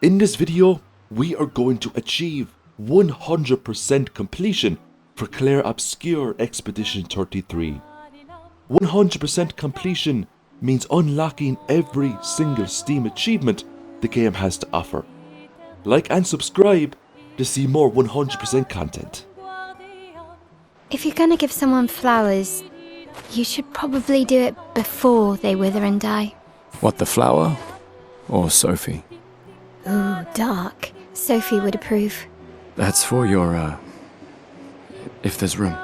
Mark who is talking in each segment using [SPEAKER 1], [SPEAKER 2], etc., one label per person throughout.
[SPEAKER 1] In this video, we are going to achieve 100% completion for Clair Obscure Expedition 33. 100% completion means unlocking every single Steam achievement the game has to offer. Like and subscribe to see more 100% content.
[SPEAKER 2] If you're gonna give someone flowers, you should probably do it before they wither and die.
[SPEAKER 3] What, the flower? Or Sophie?
[SPEAKER 2] Ooh, dark. Sophie would approve.
[SPEAKER 3] That's for your, if there's room.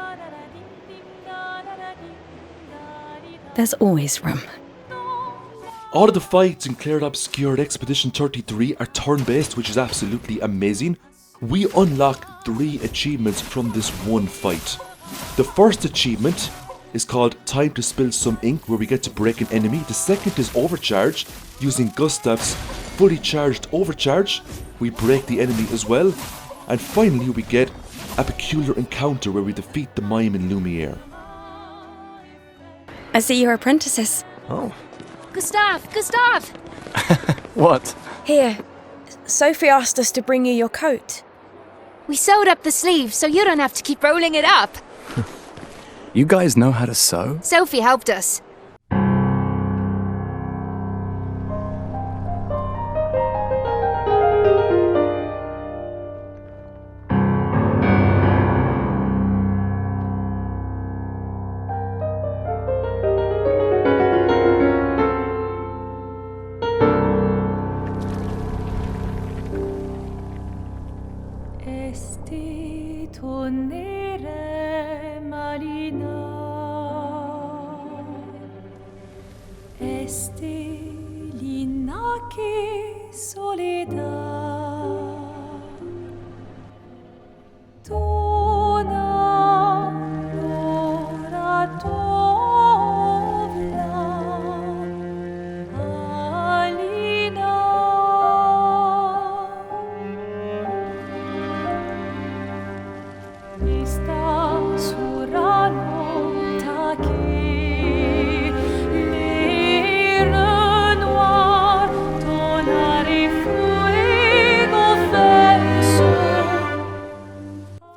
[SPEAKER 4] There's always room.
[SPEAKER 1] All of the fights in Clair Obscure Expedition 33 are turn-based, which is absolutely amazing. We unlock 3 achievements from this one fight. The first achievement is called Time to Spill Some Ink, where we get to break an enemy. The second is Overcharge. Using Gustav's fully charged overcharge, we break the enemy as well. And finally we get a peculiar encounter where we defeat the mime in Lumiere.
[SPEAKER 4] I see you're apprentices.
[SPEAKER 3] Oh.
[SPEAKER 2] Gustav! Gustav!
[SPEAKER 3] What?
[SPEAKER 5] Here, Sophie asked us to bring you your coat.
[SPEAKER 2] We sewed up the sleeve so you don't have to keep rolling it up.
[SPEAKER 3] You guys know how to sew?
[SPEAKER 2] Sophie helped us.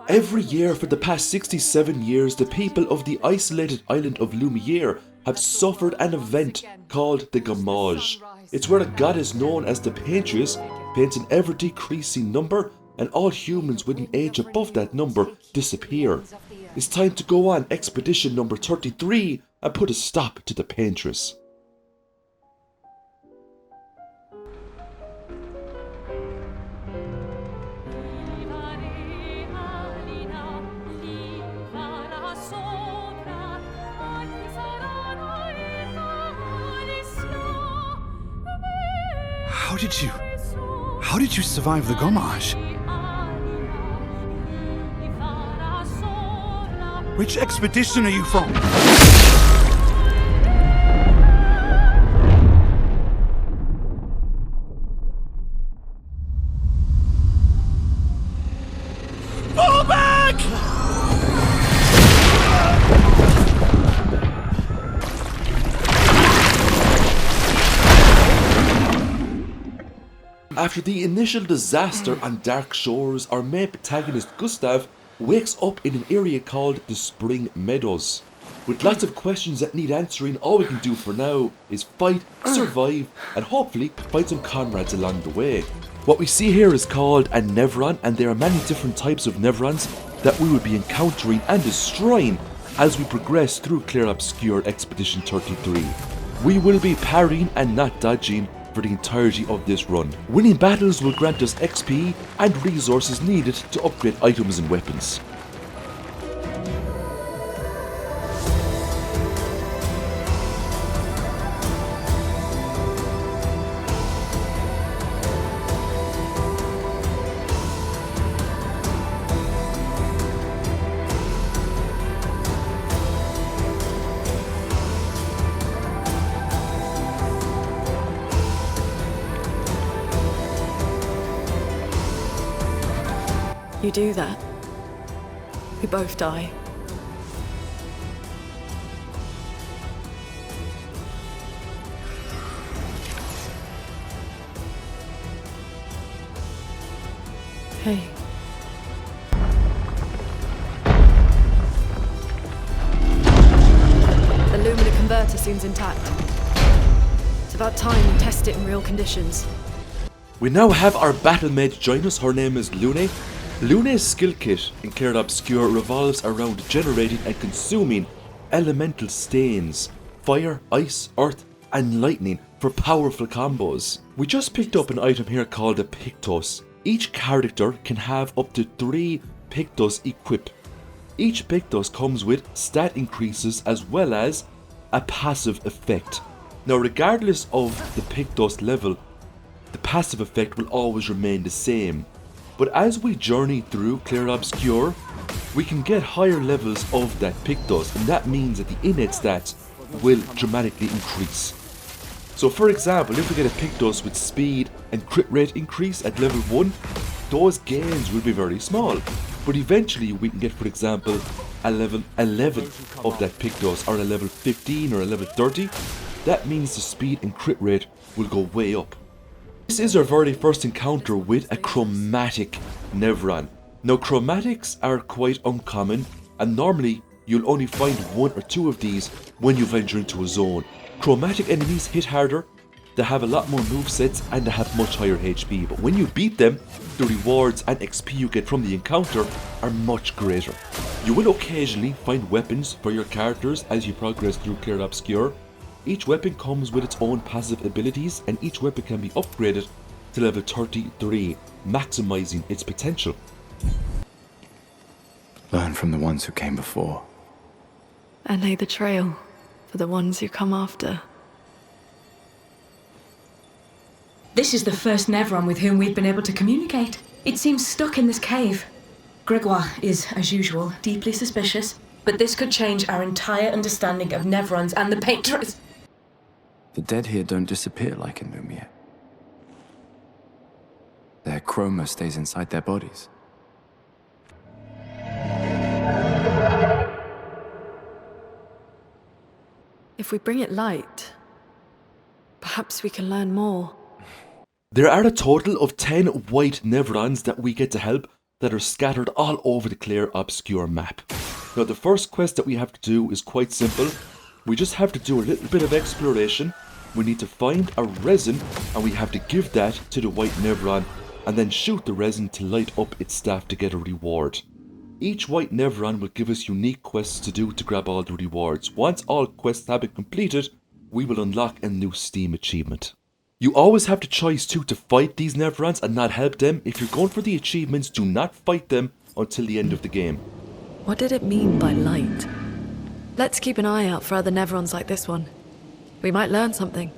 [SPEAKER 1] Every year for the past 67 years, the people of the isolated island of Lumiere have suffered an event called the Gamage. It's where a goddess known as the Paintress paints an ever-decreasing number, and all humans with an age above that number disappear. It's time to go on expedition number 33 and put a stop to the Paintress.
[SPEAKER 6] How did you survive the Gamage? Which expedition are you from? Fall back!
[SPEAKER 1] After the initial disaster on Dark Shores, our main protagonist Gustav wakes up in an area called the Spring Meadows. With lots of questions that need answering, all we can do for now is fight, survive, and hopefully find some comrades along the way. What we see here is called a Nevron, and there are many different types of Nevrons that we will be encountering and destroying as we progress through Clair Obscure Expedition 33. We will be parrying and not dodging for the entirety of this run. Winning battles will grant us XP and resources needed to upgrade items and weapons.
[SPEAKER 4] You do that, we both die. Hey. The Lumina converter seems intact. It's about time we test it in real conditions.
[SPEAKER 1] We now have our battle mage join us. Her name is Lune. Lune's skill kit in Clair Obscur revolves around generating and consuming elemental stains, fire, ice, earth and lightning for powerful combos. We just picked up an item here called a Pictos. Each character can have up to 3 Pictos equipped. Each Pictos comes with stat increases as well as a passive effect. Now regardless of the Pictos level, the passive effect will always remain the same. But as we journey through Clair Obscur, we can get higher levels of that Pictos, and that means that the innate stats will dramatically increase. So for example, if we get a Pictos with speed and crit rate increase at level 1, those gains will be very small. But eventually we can get, for example, a level 11 of that Pictos, or a level 15 or a level 30. That means the speed and crit rate will go way up. This is our very first encounter with a chromatic Nevron. Now chromatics are quite uncommon, and normally you'll only find 1 or 2 of these when you venture into a zone. Chromatic enemies hit harder, they have a lot more movesets and they have much higher HP, but when you beat them, the rewards and XP you get from the encounter are much greater. You will occasionally find weapons for your characters as you progress through Clair Obscur. Each weapon comes with its own passive abilities, and each weapon can be upgraded to level 33, maximizing its potential.
[SPEAKER 3] Learn from the ones who came before.
[SPEAKER 4] And lay the trail for the ones who come after.
[SPEAKER 7] This is the first Nevron with whom we've been able to communicate. It seems stuck in this cave. Gregoire is, as usual, deeply suspicious, but this could change our entire understanding of Nevrons and the Patrons.
[SPEAKER 3] The dead here don't disappear like in Lumiere. Their chroma stays inside their bodies.
[SPEAKER 4] If we bring it light, perhaps we can learn more.
[SPEAKER 1] There are a total of 10 white Nevrons that we get to help that are scattered all over the Clair Obscur map. Now the first quest that we have to do is quite simple. We just have to do a little bit of exploration. We need to find a resin and we have to give that to the white Nevron and then shoot the resin to light up its staff to get a reward. Each white Nevron will give us unique quests to do to grab all the rewards. Once all quests have been completed, we will unlock a new Steam achievement. You always have the choice too to fight these Nevrons and not help them. If you're going for the achievements, do not fight them until the end of the game.
[SPEAKER 4] What did it mean by light? Let's keep an eye out for other Nevrons like this one. We might learn something.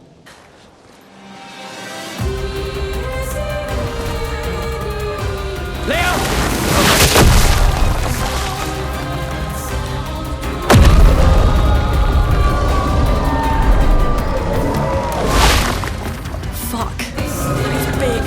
[SPEAKER 4] Fuck. It's big.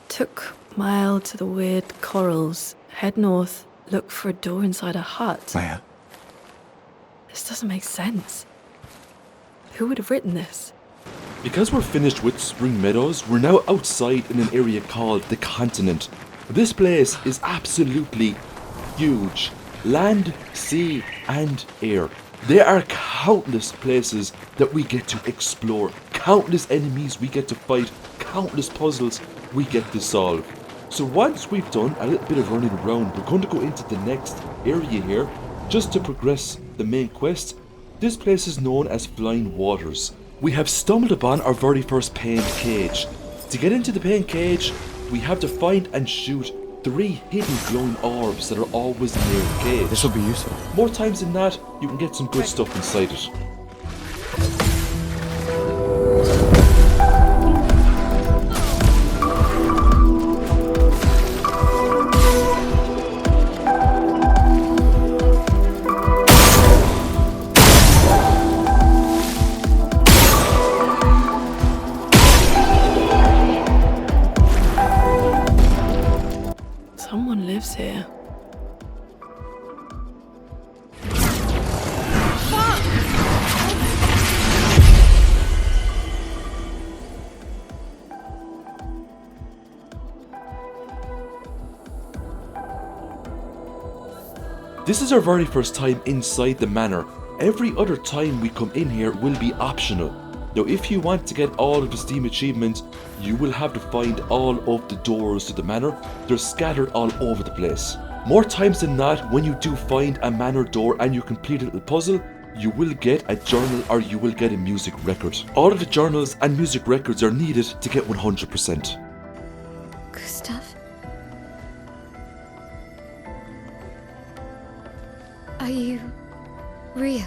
[SPEAKER 4] Took Mile to the weird corals. Head north, look for a door inside a hut.
[SPEAKER 3] Leia.
[SPEAKER 4] This doesn't make sense. Who would have written this?
[SPEAKER 1] Because we're finished with Spring Meadows, we're now outside in an area called the Continent. This place is absolutely huge. Land, sea and air. There are countless places that we get to explore, countless enemies we get to fight, countless puzzles we get to solve. So once we've done a little bit of running around, we're going to go into the next area here just to progress the main quest. This place is known as Flying Waters. We have stumbled upon our very first pained cage. To get into the pained cage, we have to find and shoot 3 hidden glowing orbs that are always near the cage.
[SPEAKER 3] This will be useful.
[SPEAKER 1] More times than not, you can get some good stuff inside it.
[SPEAKER 4] Someone lives here.
[SPEAKER 1] This is our very first time inside the manor. Every other time we come in here will be optional. Now if you want to get all of the Steam achievements, you will have to find all of the doors to the manor. They're scattered all over the place. More times than not, when you do find a manor door and you complete a little puzzle, you will get a journal or you will get a music record. All of the journals and music records are needed to get 100%.
[SPEAKER 2] Gustav? Are you real?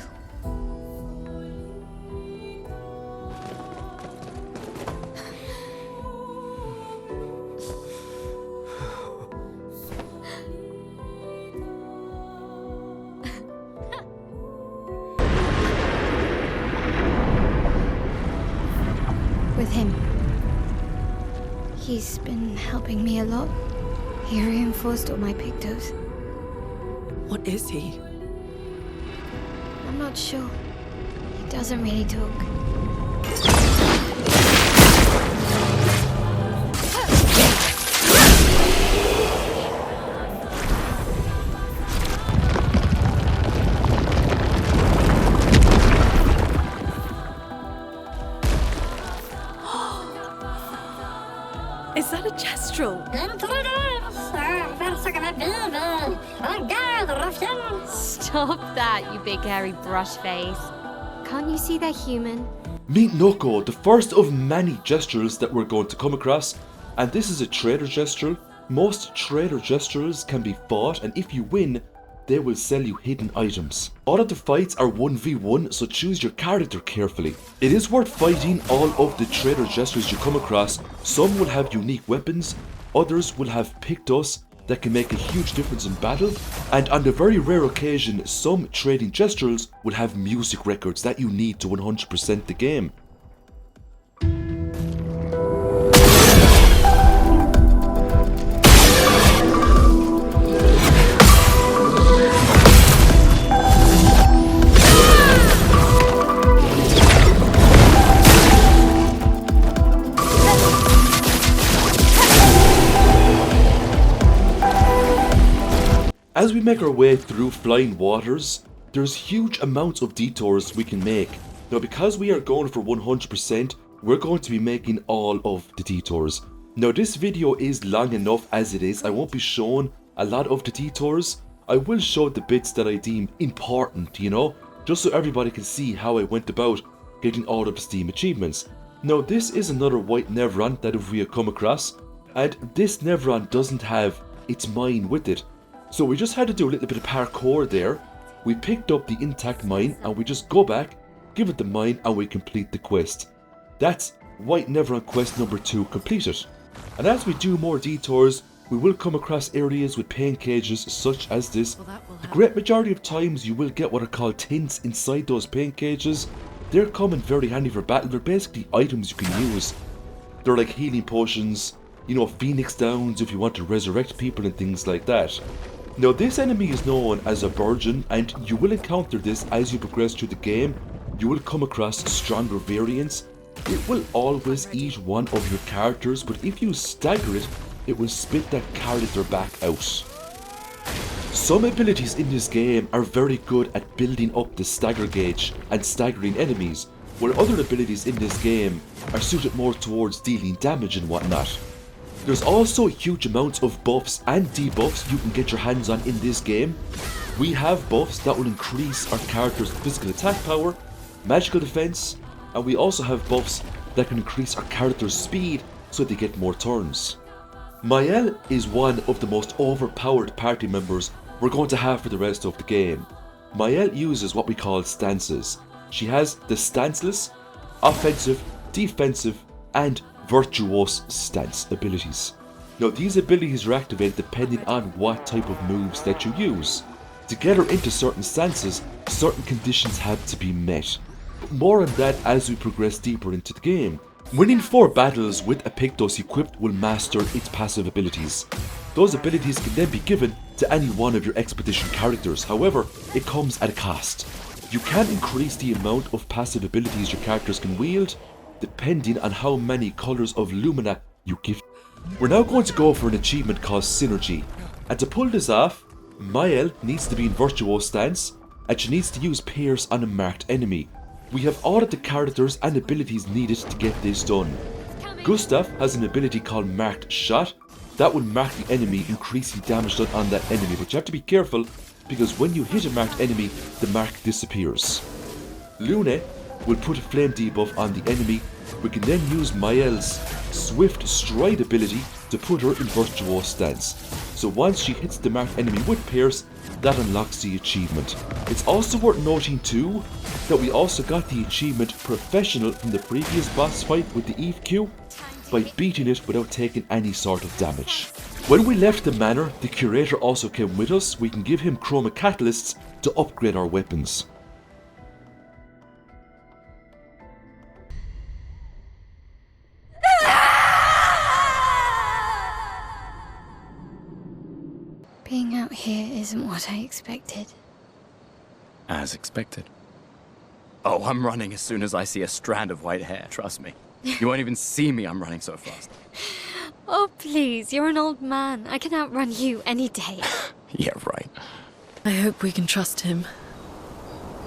[SPEAKER 2] With him. He's been helping me a lot. He reinforced all my pictos.
[SPEAKER 4] What is he?
[SPEAKER 2] I'm not sure. He doesn't really talk.
[SPEAKER 4] Is that a gestural?
[SPEAKER 2] Stop that, you big hairy brush face. Can't you see they're human?
[SPEAKER 1] Meet Noko, the first of many gestures that we're going to come across, and this is a trader gesture. Most trader gestures can be fought, and if you win, they will sell you hidden items. All of the fights are 1v1, so choose your character carefully. It is worth fighting all of the trader gestures you come across. Some will have unique weapons, others will have pictos that can make a huge difference in battle, and on the very rare occasion, some trading gestures will have music records that you need to 100% the game. As we make our way through flying waters, there's huge amounts of detours we can make. Now because we are going for 100%, we're going to be making all of the detours. Now this video is long enough as it is. I won't be showing a lot of the detours. I will show the bits that I deem important, you know, just so everybody can see how I went about getting all of the Steam achievements. Now this is another white Nevron that we have come across, and this Nevron doesn't have its mine with it. So we just had to do a little bit of parkour there. We picked up the intact mine and we just go back, give it the mine, and we complete the quest. That's White Nevron quest number 2 completed. And as we do more detours, we will come across areas with pain cages such as this. The great majority of times you will get what are called tints inside those pain cages. They're coming very handy for battle. They're basically items you can use. They're like healing potions, you know, phoenix downs if you want to resurrect people and things like that. Now this enemy is known as a virgin, and you will encounter this as you progress through the game. You will come across stronger variants. It will always eat one of your characters, but if you stagger it, it will spit that character back out. Some abilities in this game are very good at building up the stagger gauge and staggering enemies, while other abilities in this game are suited more towards dealing damage and whatnot. There's also huge amounts of buffs and debuffs you can get your hands on in this game. We have buffs that will increase our character's physical attack power, magical defense, and we also have buffs that can increase our character's speed so they get more turns. Mael is one of the most overpowered party members we're going to have for the rest of the game. Mael uses what we call stances. She has the stanceless, offensive, defensive, and virtuose stance abilities. Now these abilities are activated depending on what type of moves that you use. To get her into certain stances, certain conditions have to be met. But more on that as we progress deeper into the game. Winning 4 battles with a Pictos equipped will master its passive abilities. Those abilities can then be given to any one of your expedition characters, however, it comes at a cost. You can increase the amount of passive abilities your characters can wield, depending on how many colours of Lumina you give. We're now going to go for an achievement called Synergy, and to pull this off, Mael needs to be in Virtuose stance, and she needs to use Pierce on a marked enemy. We have all of the characters and abilities needed to get this done. Gustav has an ability called Marked Shot. That will mark the enemy, increasing damage done on that enemy, but you have to be careful because when you hit a marked enemy, the mark disappears. Lune will put a flame debuff on the enemy. We can then use Mael's Swift Stride ability to put her in Virtuose stance. So once she hits the marked enemy with Pierce, that unlocks the achievement. It's also worth noting too that we also got the achievement Professional from the previous boss fight with the Eve Q by beating it without taking any sort of damage. When we left the manor, the curator also came with us. We can give him chroma catalysts to upgrade our weapons.
[SPEAKER 2] Being out here isn't what I expected.
[SPEAKER 3] As expected. Oh, I'm running as soon as I see a strand of white hair, trust me. You won't even see me, I'm running so fast.
[SPEAKER 2] Oh, please, you're an old man. I can outrun you any day.
[SPEAKER 3] Yeah, right.
[SPEAKER 4] I hope we can trust him.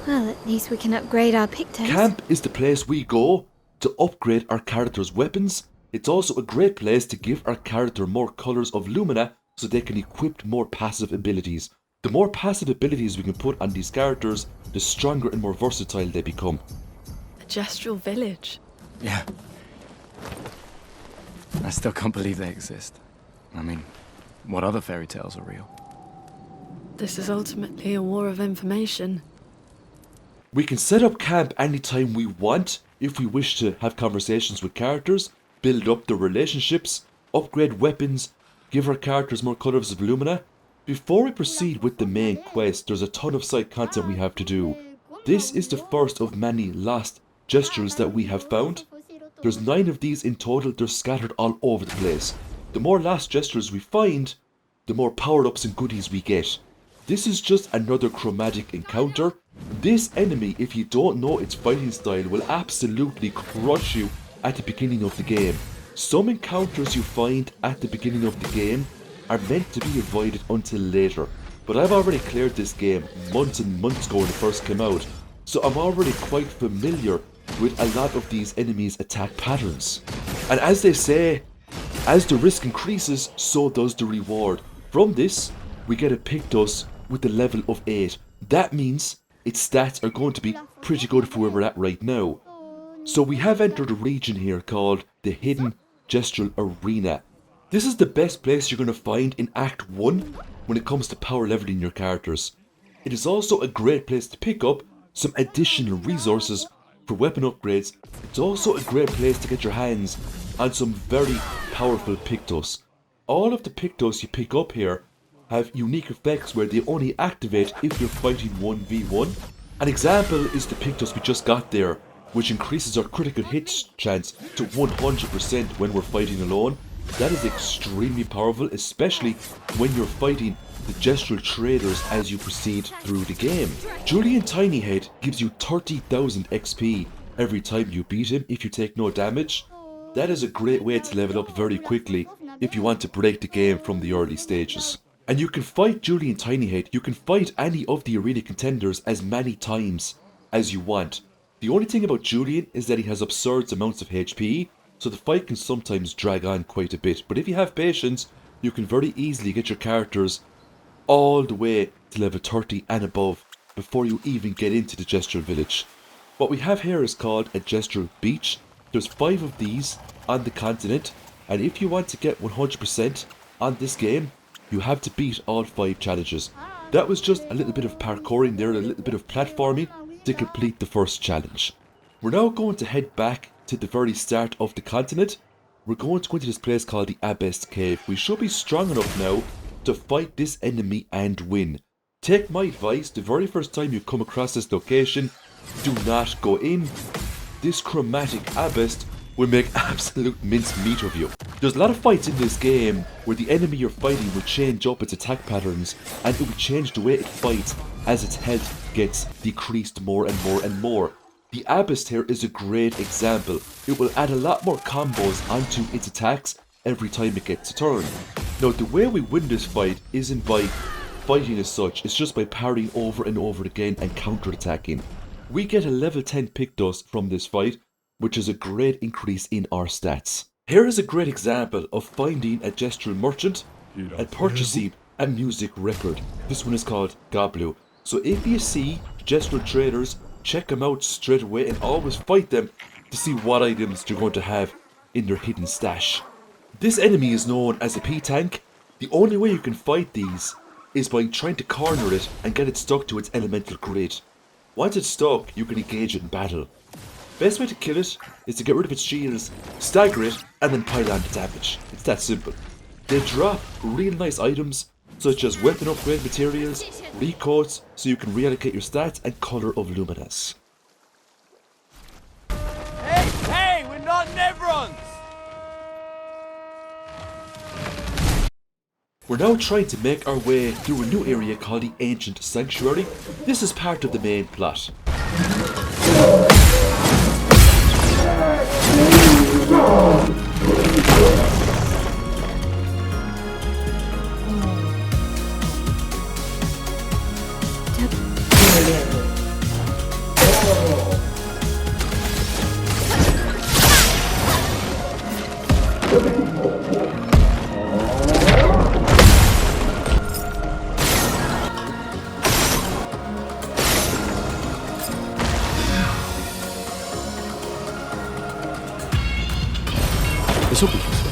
[SPEAKER 2] Well, at least we can upgrade our Pictos.
[SPEAKER 1] Camp is the place we go to upgrade our character's weapons. It's also a great place to give our character more colours of Lumina so they can equip more passive abilities. The more passive abilities we can put on these characters, the stronger and more versatile they become.
[SPEAKER 4] A gestural village.
[SPEAKER 3] Yeah. I still can't believe they exist. I mean, what other fairy tales are real?
[SPEAKER 4] This is ultimately a war of information.
[SPEAKER 1] We can set up camp anytime we want if we wish to have conversations with characters, build up the relationships, upgrade weapons, give our characters more colours of Lumina. Before we proceed with the main quest, there's a ton of side content we have to do. This is the first of many lost gestures that we have found. There's 9 of these in total, they're scattered all over the place. The more lost gestures we find, the more power-ups and goodies we get. This is just another chromatic encounter. This enemy, if you don't know its fighting style, will absolutely crush you at the beginning of the game. Some encounters you find at the beginning of the game are meant to be avoided until later, but I've already cleared this game months and months ago when it first came out, so I'm already quite familiar with a lot of these enemies' attack patterns. And as they say, as the risk increases, so does the reward. From this, we get a Pictos with the level of 8. That means its stats are going to be pretty good for where we're at right now. So we have entered a region here called the Hidden Gestural Arena. This is the best place you're going to find in Act 1 when it comes to power leveling your characters. It is also a great place to pick up some additional resources for weapon upgrades. It's also a great place to get your hands on some very powerful Pictos. All of the Pictos you pick up here have unique effects where they only activate if you're fighting 1v1. An example is the Pictos we just got there, which increases our critical hit chance to 100% when we're fighting alone. That is extremely powerful, especially when you're fighting the gestural traders as you proceed through the game. Julian Tinyhead gives you 30,000 XP every time you beat him if you take no damage. That is a great way to level up very quickly if you want to break the game from the early stages. And you can fight Julian Tinyhead, you can fight any of the arena contenders as many times as you want. The only thing about Julian is that he has absurd amounts of HP, so the fight can sometimes drag on quite a bit. But if you have patience, you can very easily get your characters all the way to level 30 and above before you even get into the gestural village. What we have here is called a gestural beach. There's 5 of these on the continent. and if you want to get 100% on this game, you have to beat all 5 challenges. That was just a little bit of parkouring there, a little bit of platforming to complete the first challenge. We're now going to head back to the very start of the continent. We're going to go into this place called the Abyss Cave. We should be strong enough now to fight this enemy and win. Take my advice, the very first time you come across this location, do not go in. This chromatic abyss will make absolute mincemeat of you. There's a lot of fights in this game where the enemy you're fighting will change up its attack patterns, and it will change the way it fights as its health gets decreased more and more and more. The abyss here is a great example. It will add a lot more combos onto its attacks every time it gets a turn. Now the way we win this fight isn't by fighting as such, it's just by parrying over and over again and counter-attacking. We get a level 10 Pictos from this fight, which is a great increase in our stats. Here is a great example of finding a gestural merchant and purchasing a music record. This one is called Goblu. So if you see gestural traders, check them out straight away and always fight them to see what items you're going to have in their hidden stash. This enemy is known as a P-Tank. The only way you can fight these is by trying to corner it and get it stuck to its elemental grid. Once it's stuck, you can engage it in battle. Best way to kill it is to get rid of its shields, stagger it, and then pile on the damage. It's that simple. They drop real nice items such as weapon upgrade materials, recoats, so you can reallocate your stats, and Color of Luminous.
[SPEAKER 8] Hey, we're not Nevrons!
[SPEAKER 1] We're now trying to make our way through a new area called the Ancient Sanctuary. This is part of the main plot. This will be useful.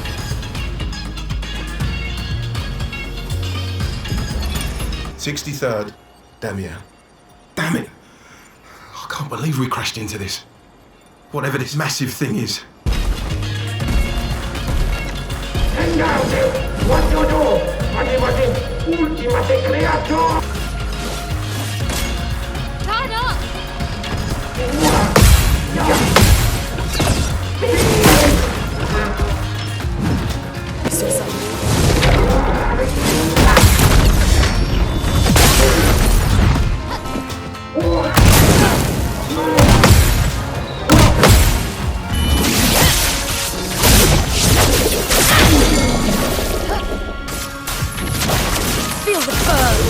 [SPEAKER 9] 63rd, Damien. Damn it! I can't believe we crashed into this. Whatever this massive thing is.
[SPEAKER 2] Turn up!
[SPEAKER 4] Feel the burn!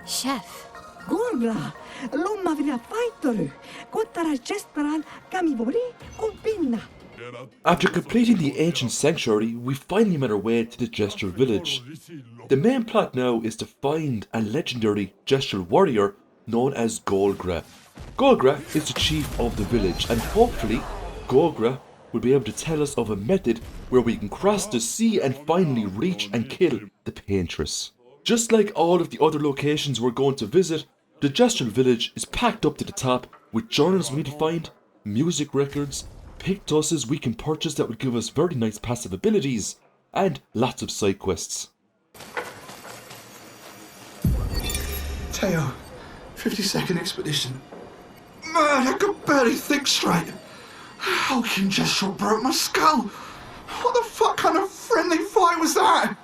[SPEAKER 2] Chef,
[SPEAKER 10] Guarda, l'umma vina fighturu, kottara chestran kamibori kupinna.
[SPEAKER 1] After completing the Ancient Sanctuary, we finally made our way to the Gestural Village. The main plot now is to find a legendary Gestural warrior known as Golgra. Golgra is the chief of the village, and hopefully Golgra will be able to tell us of a method where we can cross the sea and finally reach and kill the Paintress. Just like all of the other locations we're going to visit, the Gestural Village is packed up to the top with journals we need to find, music records, Pictoses we can purchase that will give us very nice passive abilities, and lots of side quests.
[SPEAKER 9] Teo, 52nd Expedition. Man, I could barely think straight. Hulking gesture broke my skull. What the fuck kind of friendly fight was that?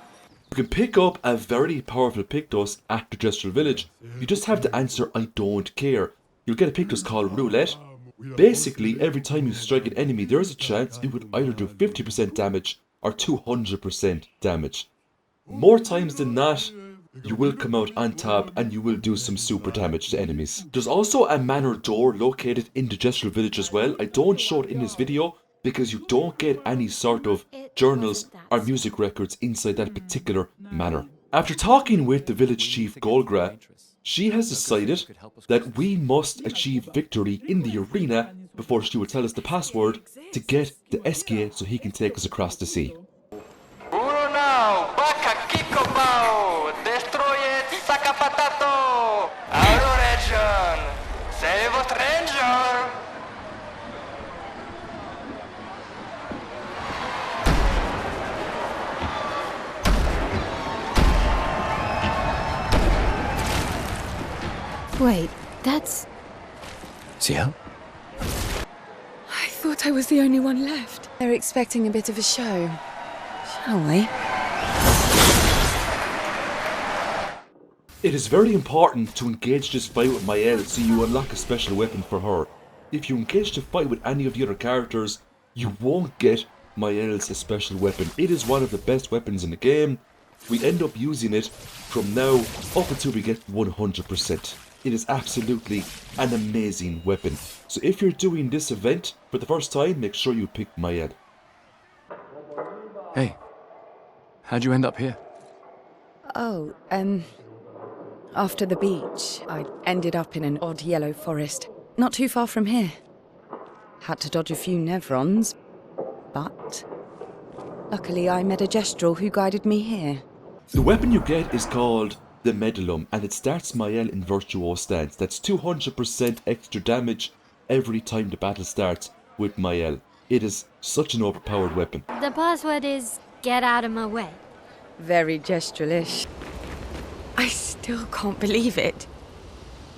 [SPEAKER 1] You can pick up a very powerful Pictos at the Gestural Village. You just have to answer I don't care. You'll get a Pictos called Roulette. Basically, every time you strike an enemy, there is a chance it would either do 50% damage or 200% damage. More times than not, you will come out on top and you will do some super damage to enemies. There's also a manor door located in the Gestural village as well. I don't show it in this video because you don't get any sort of journals or music records inside that particular manor. After talking with the village chief Golgra, she has decided that we must achieve victory in the arena before she will tell us the password to get the SKA so he can take us across the sea.
[SPEAKER 8] Uno now, Baka Kiko Bao, destroy it, Sakapatato, Auro region, save a stranger.
[SPEAKER 2] Wait, that's...
[SPEAKER 3] Ciel?
[SPEAKER 4] I thought I was the only one left. They're expecting a bit of a show. Shall we?
[SPEAKER 1] It is very important to engage this fight with Mael so you unlock a special weapon for her. If you engage the fight with any of the other characters, you won't get Mael's special weapon. It is one of the best weapons in the game. We end up using it from now up until we get 100%. It is absolutely an amazing weapon. So if you're doing this event for the first time, make sure you pick Mael.
[SPEAKER 3] Hey, how'd you end up here?
[SPEAKER 4] Oh, after the beach, I ended up in an odd yellow forest, not too far from here. Had to dodge a few Nevrons, but luckily I met a Gestural who guided me here.
[SPEAKER 1] The weapon you get is called the Medallum, and it starts Mael in Virtuoso stance. That's 200% extra damage every time the battle starts with Mael. It is such an overpowered weapon.
[SPEAKER 2] The password is get out of my way.
[SPEAKER 4] Very Gestural-ish. I still can't believe it.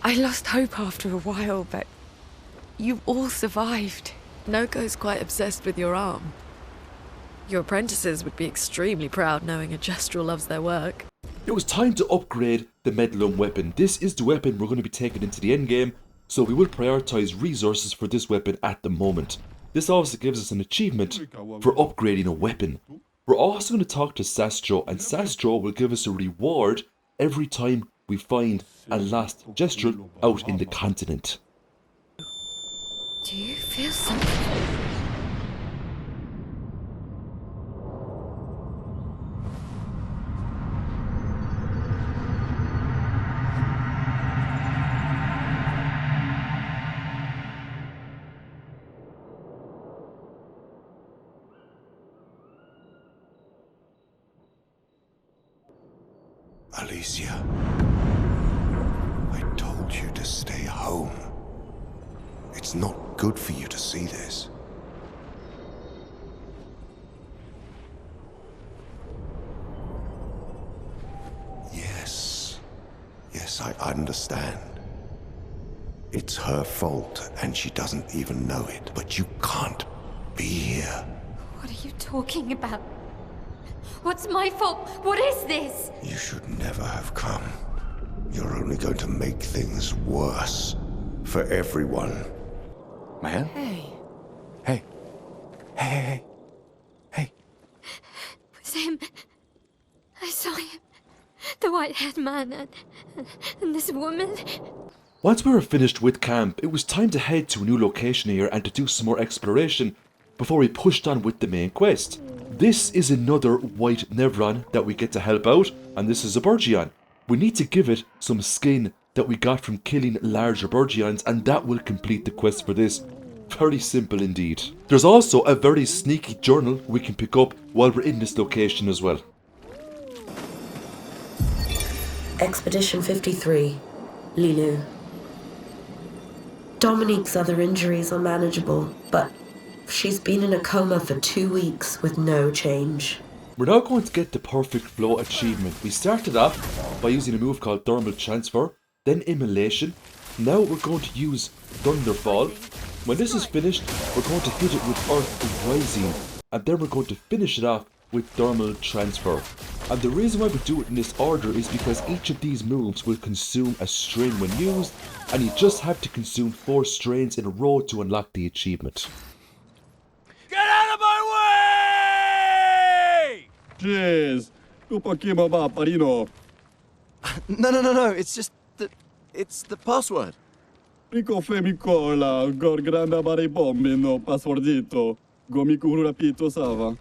[SPEAKER 4] I lost hope after a while, but you all survived.
[SPEAKER 11] Noko's quite obsessed with your arm. Your apprentices would be extremely proud knowing a Gestural loves their work.
[SPEAKER 1] It was time to upgrade the Medallum weapon. This is the weapon we're going to be taking into the endgame, so we will prioritise resources for this weapon at the moment. This also gives us an achievement for upgrading a weapon. We're also going to talk to Sastro, and Sastro will give us a reward every time we find a last Gestural out in the continent.
[SPEAKER 2] Do you feel something?
[SPEAKER 12] Alicia, I told you to stay home. It's not good for you to see this. Yes, I understand. It's her fault, and she doesn't even know it. But you can't be here.
[SPEAKER 2] What are you talking about? What's my fault? What is this?
[SPEAKER 12] You should never have come. You're only going to make things worse for everyone.
[SPEAKER 3] Mael?
[SPEAKER 4] Hey.
[SPEAKER 3] Hey. Hey.
[SPEAKER 2] It was him. I saw him. The white-haired man and this woman.
[SPEAKER 1] Once we were finished with camp, it was time to head to a new location here and to do some more exploration before we pushed on with the main quest. This is another white Nevron that we get to help out, and this is a Burgion. We need to give it some skin that we got from killing larger Burgions, and that will complete the quest for this. Very simple indeed. There's also a very sneaky journal we can pick up while we're in this location as well.
[SPEAKER 13] Expedition 53, Lilu. Dominique's other injuries are manageable, but she's been in a coma for 2 weeks with no change.
[SPEAKER 1] We're now going to get the Perfect Flow achievement. We started off by using a move called Thermal Transfer, then Immolation. Now we're going to use Thunderfall. When this is finished, we're going to hit it with Earth Rising, and then we're going to finish it off with Thermal Transfer. And the reason why we do it in this order is because each of these moves will consume a strain when used, and you just have to consume 4 strains in a row to unlock the achievement.
[SPEAKER 8] Get out of my way!
[SPEAKER 14] Jeez, tu poquinho paparino.
[SPEAKER 3] No. It's just that it's the password.
[SPEAKER 14] Rico Femicola, Gorgranda Baribomino, Passwordito, Gomiku Rapito Sava.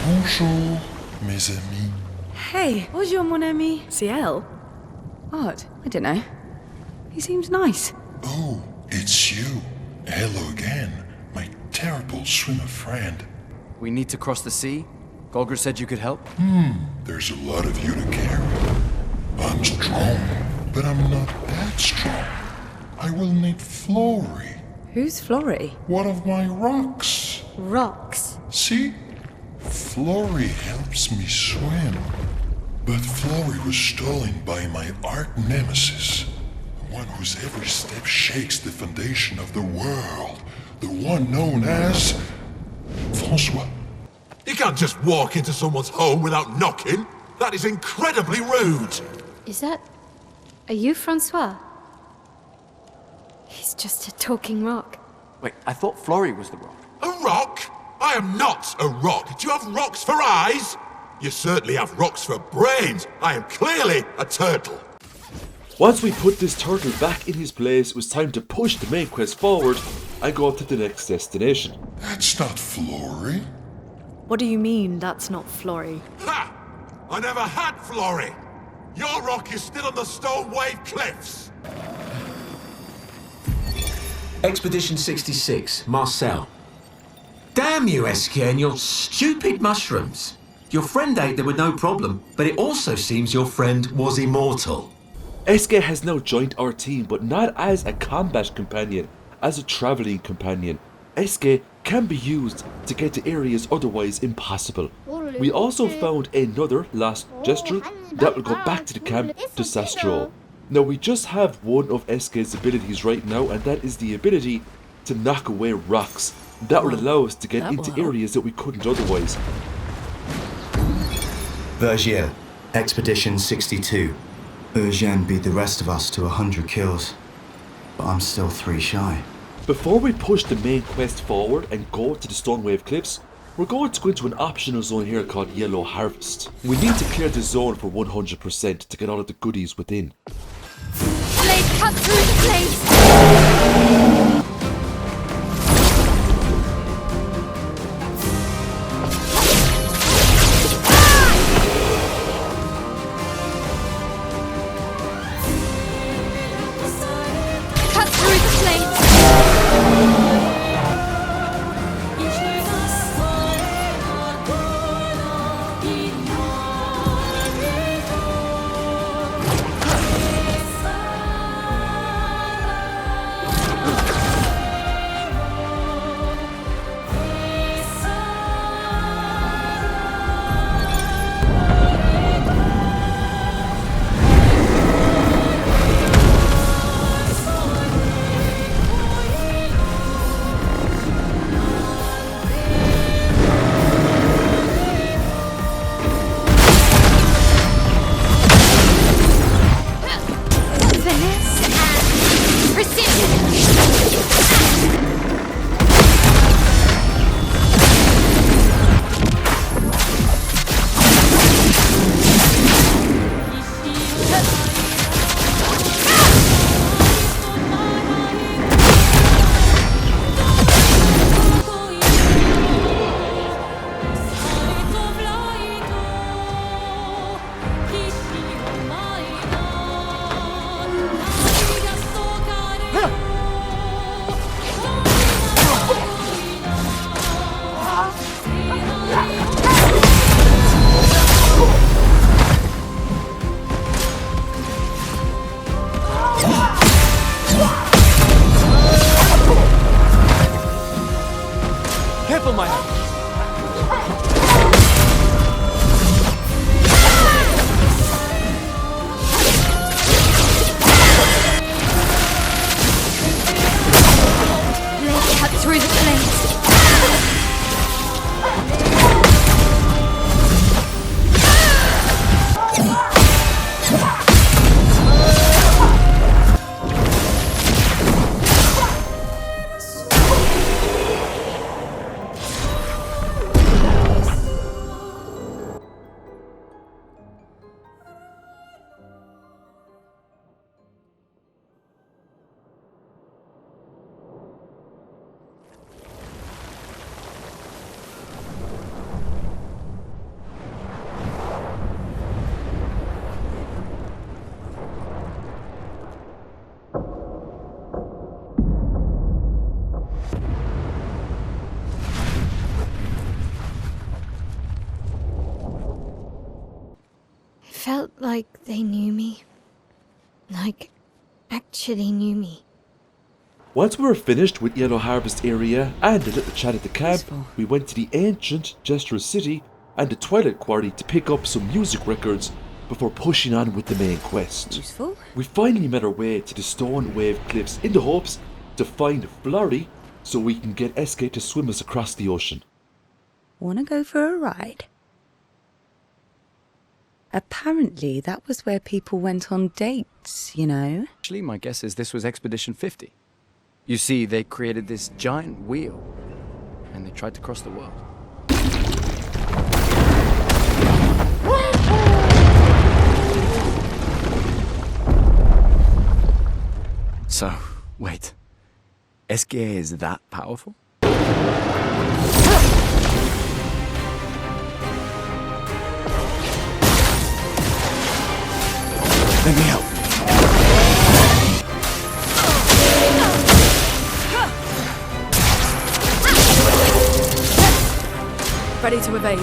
[SPEAKER 15] Bonjour, mes amis.
[SPEAKER 4] Hey, bonjour, mon ami.
[SPEAKER 11] Ciel?
[SPEAKER 4] What? I don't know. He seems nice.
[SPEAKER 15] Oh, it's you. Hello again, my terrible swimmer friend.
[SPEAKER 3] We need to cross the sea? Golger said you could help?
[SPEAKER 15] There's a lot of you to carry. I'm strong, but I'm not that strong. I will need Flory.
[SPEAKER 4] Who's Flory?
[SPEAKER 15] One of my rocks.
[SPEAKER 2] Rocks.
[SPEAKER 15] See? Flory helps me swim. But Flory was stolen by my arch nemesis. The one whose every step shakes the foundation of the world. The one known as... Francois.
[SPEAKER 16] You can't just walk into someone's home without knocking. That is incredibly rude.
[SPEAKER 2] Is that... Are you Francois? He's just a talking rock.
[SPEAKER 3] Wait, I thought Flory was the rock.
[SPEAKER 16] A rock? I am not a rock. Do you have rocks for eyes? You certainly have rocks for brains. I am clearly a turtle.
[SPEAKER 1] Once we put this turtle back in his place, it was time to push the main quest forward and go to the next destination.
[SPEAKER 15] That's not Flory.
[SPEAKER 11] What do you mean that's not Flory?
[SPEAKER 16] Ha! I never had Flory. Your rock is still on the Stone Wave Cliffs.
[SPEAKER 17] Expedition 66, Marcel. Damn you, Eskia, and your stupid mushrooms. Your friend ate them with no problem, but it also seems your friend was immortal.
[SPEAKER 1] Eske has now joined our team, but not as a combat companion, as a travelling companion. Eske can be used to get to areas otherwise impossible. We also found another lost gestural that will go back to the camp to Sastro. Now we just have one of Eske's abilities right now, and that is the ability to knock away rocks. That will allow us to get into areas that we couldn't otherwise.
[SPEAKER 18] Vergier, Expedition 62. Eugène beat the rest of us to 100 kills, but I'm still 3 shy.
[SPEAKER 1] Before we push the main quest forward and go to the Stonewave Cliffs, we're going to go into an optional zone here called Yellow Harvest. We need to clear the zone for 100% to get all of the goodies within.
[SPEAKER 2] Blade cut through the blades!
[SPEAKER 3] Careful, my hand.
[SPEAKER 2] Blade cut through the blades. like they knew me. Like, actually knew me.
[SPEAKER 1] Once we were finished with Yellow Harvest area and a little chat at the camp, we went to the ancient Jester City and the Twilight Quarry to pick up some music records before pushing on with the main quest.
[SPEAKER 4] Useful.
[SPEAKER 1] We finally made our way to the Stone Wave Cliffs in the hopes to find Florrie so we can get SK to swim us across the ocean.
[SPEAKER 4] Wanna go for a ride? Apparently, that was where people went on dates, you know?
[SPEAKER 3] Actually, my guess is this was Expedition 50. You see, they created this giant wheel, and they tried to cross the world. So, wait. SK is that powerful? Let me help.
[SPEAKER 11] Ready to evade.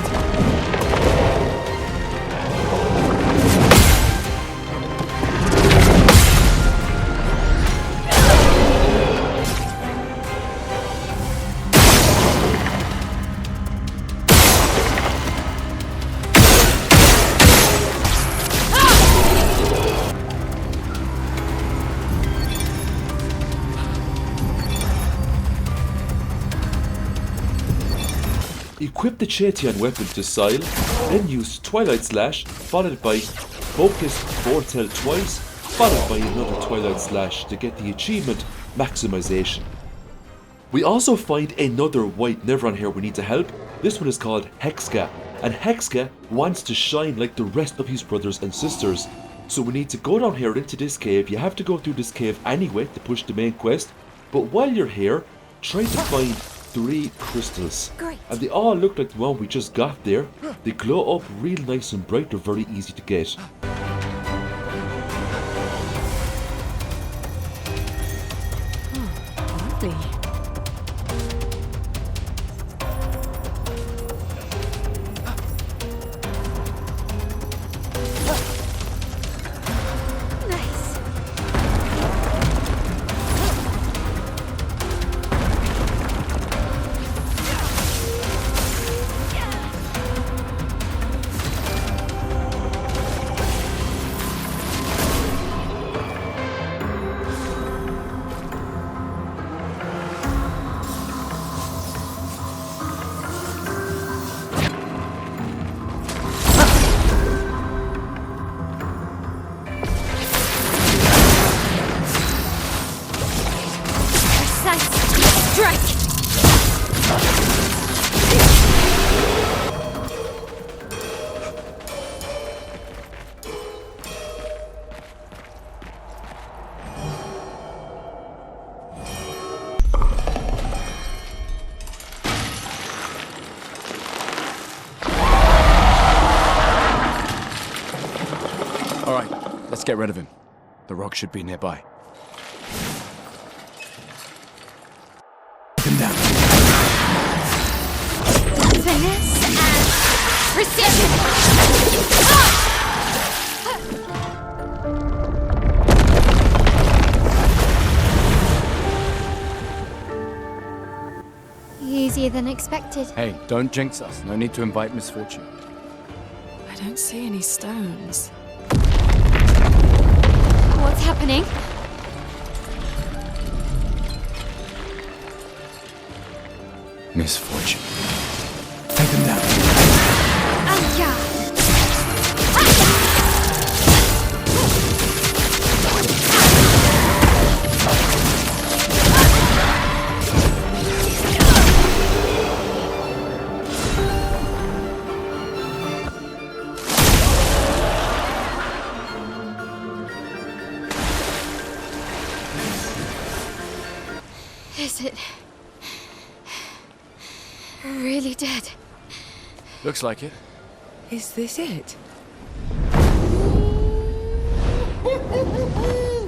[SPEAKER 1] Equip the Chatian weapon to Sile, then use Twilight Slash, followed by Focus Foretell twice, followed by another Twilight Slash to get the achievement Maximization. We also find another white Neveron here we need to help. This one is called Hexka, and Hexka wants to shine like the rest of his brothers and sisters. So we need to go down here into this cave. You have to go through this cave anyway to push the main quest, but while you're here, try to find 3 crystals.
[SPEAKER 2] Great.
[SPEAKER 1] And they all look like the one we just got there. They glow up real nice and bright, they're very easy to get.
[SPEAKER 4] Lovely.
[SPEAKER 3] Let's get rid of him. The rock should be nearby. Him down.
[SPEAKER 2] Finesse and precision! Easier than expected.
[SPEAKER 3] Hey, don't jinx us. No need to invite misfortune.
[SPEAKER 11] I don't see any stones.
[SPEAKER 2] What's happening?
[SPEAKER 3] Misfortune. Take them down.
[SPEAKER 2] Is it really dead?
[SPEAKER 3] Looks like it.
[SPEAKER 11] Is this it?
[SPEAKER 15] Oh,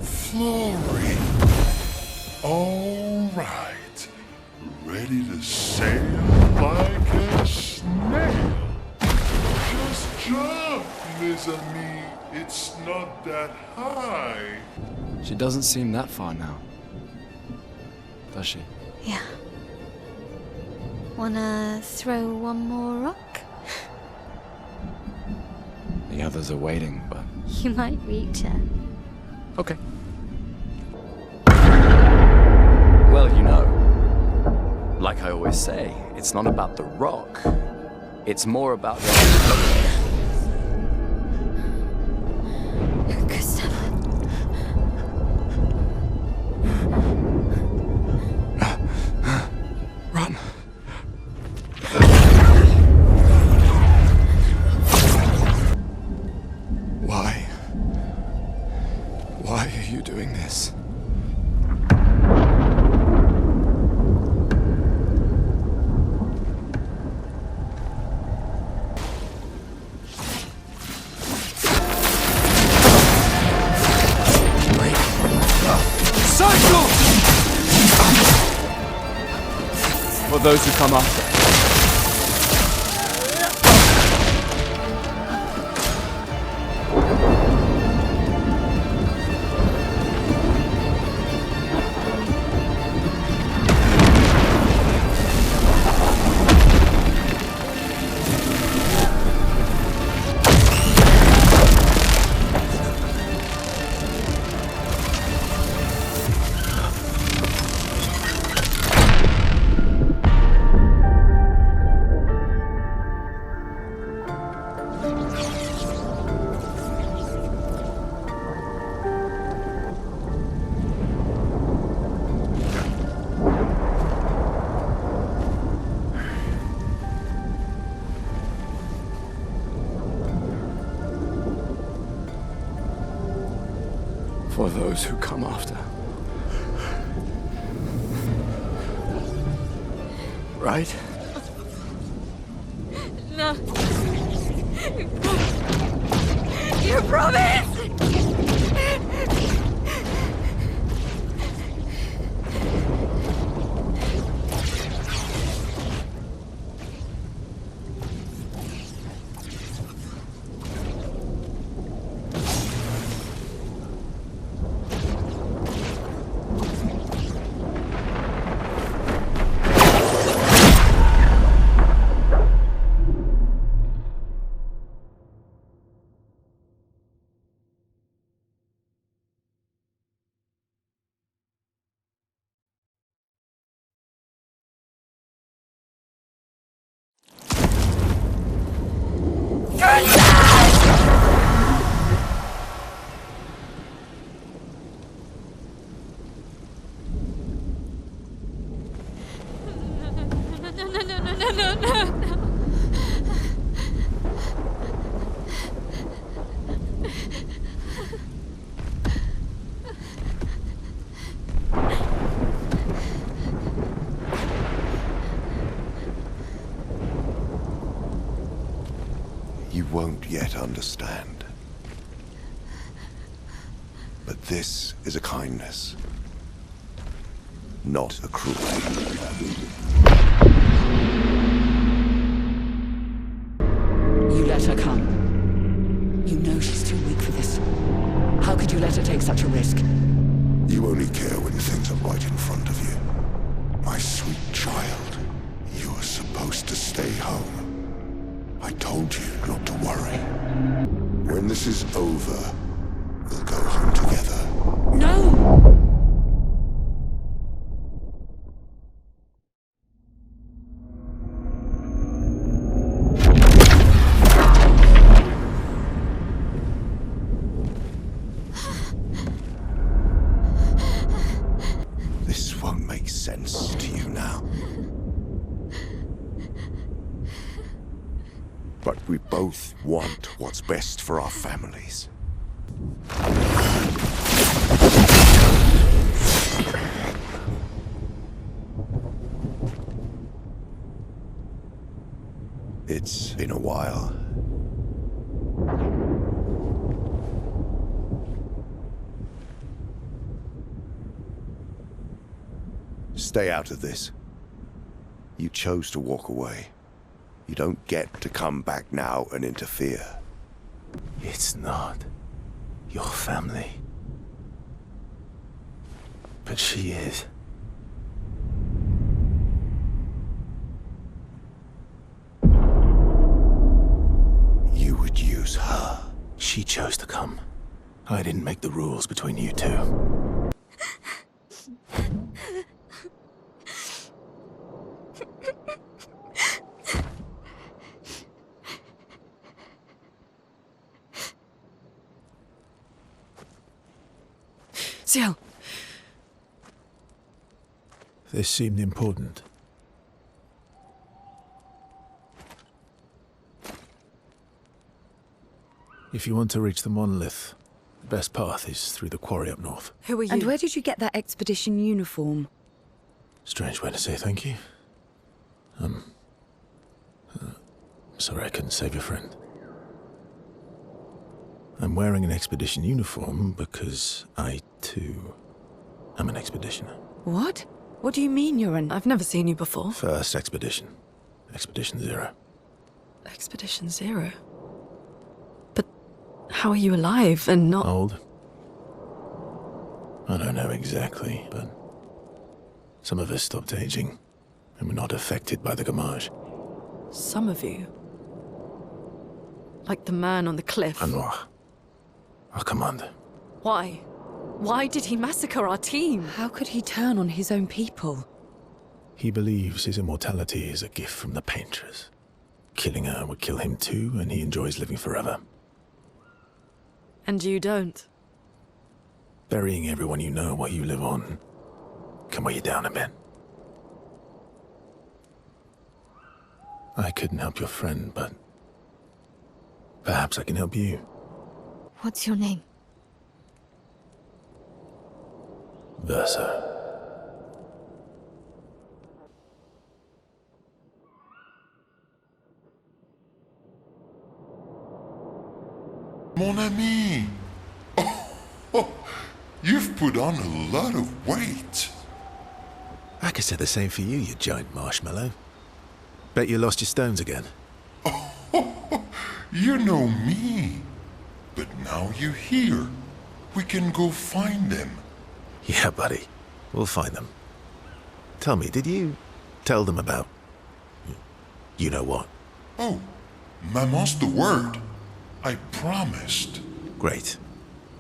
[SPEAKER 15] Florrie. All right. Ready to sail like a snail. Just jump, mes amis. It's not that high.
[SPEAKER 3] She doesn't seem that far now. Does she?
[SPEAKER 2] Yeah. Wanna throw one more rock?
[SPEAKER 3] The others are waiting, but...
[SPEAKER 2] You might reach her.
[SPEAKER 3] Okay. Well, you know, like I always say, it's not about the rock. It's more about the...
[SPEAKER 2] Gustav.
[SPEAKER 3] Run. Why? Why are you doing this? For those who come after. For those who come after. Right?
[SPEAKER 2] No. You promised! No.
[SPEAKER 12] You won't yet understand. But this is a kindness, not a cruelty.
[SPEAKER 19] You let her come. You know she's too weak for this. How could you let her take such a risk?
[SPEAKER 12] You only care when things are right in front of you. My sweet child, you are supposed to stay home. I told you not to worry. When this is over, we'll go home together.
[SPEAKER 19] No!
[SPEAKER 12] This won't make sense to you now. But we both want what's best for our families. It's been a while. Stay out of this. You chose to walk away. You don't get to come back now and interfere.
[SPEAKER 20] It's not your family. But she is. You would use her. She chose to come. I didn't make the rules between you two.
[SPEAKER 11] Ciel.
[SPEAKER 20] This seemed important. If you want to reach the monolith, the best path is through the quarry up north.
[SPEAKER 11] Who are you?
[SPEAKER 4] And where did you get that expedition uniform?
[SPEAKER 20] Strange way to say thank you. Sorry I couldn't save your friend. I'm wearing an expedition uniform because I, too, am an expeditioner.
[SPEAKER 4] What? What do you mean you're an...
[SPEAKER 11] I've never seen you before.
[SPEAKER 20] First expedition. Expedition 0.
[SPEAKER 11] Expedition 0? But how are you alive and not...
[SPEAKER 20] Old? I don't know exactly, but some of us stopped aging, and we're not affected by the gomage.
[SPEAKER 11] Some of you? Like the man on the cliff?
[SPEAKER 20] Anwar, our commander.
[SPEAKER 11] Why? Why did he massacre our team?
[SPEAKER 4] How could he turn on his own people?
[SPEAKER 20] He believes his immortality is a gift from the painters. Killing her would kill him too, and he enjoys living forever.
[SPEAKER 11] And you don't?
[SPEAKER 20] Burying everyone you know while you live on can weigh you down a bit. I couldn't help your friend, but perhaps I can help you.
[SPEAKER 2] What's your name?
[SPEAKER 20] Versa.
[SPEAKER 15] Mon ami! Oh, you've put on a lot of weight.
[SPEAKER 20] I could say the same for you, you giant marshmallow. Bet you lost your stones again.
[SPEAKER 15] You know me. But now you're here. We can go find them.
[SPEAKER 20] Yeah, buddy. We'll find them. Tell me, did you tell them about... you know what?
[SPEAKER 15] Oh, Maman's the word. I promised.
[SPEAKER 20] Great.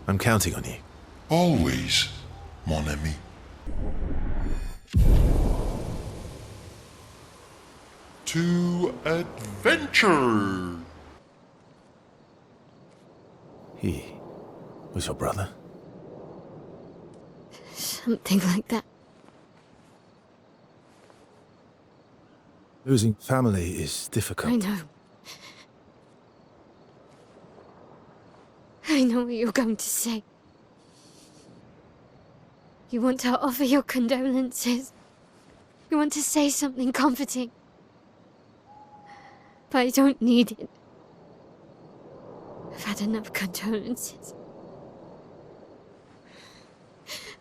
[SPEAKER 20] I'm counting on you.
[SPEAKER 15] Always, mon ami. To adventure!
[SPEAKER 20] He was your brother?
[SPEAKER 2] Something like that.
[SPEAKER 20] Losing family is difficult.
[SPEAKER 2] I know. I know what you're going to say. You want to offer your condolences. You want to say something comforting. But I don't need it. I've had enough condolences.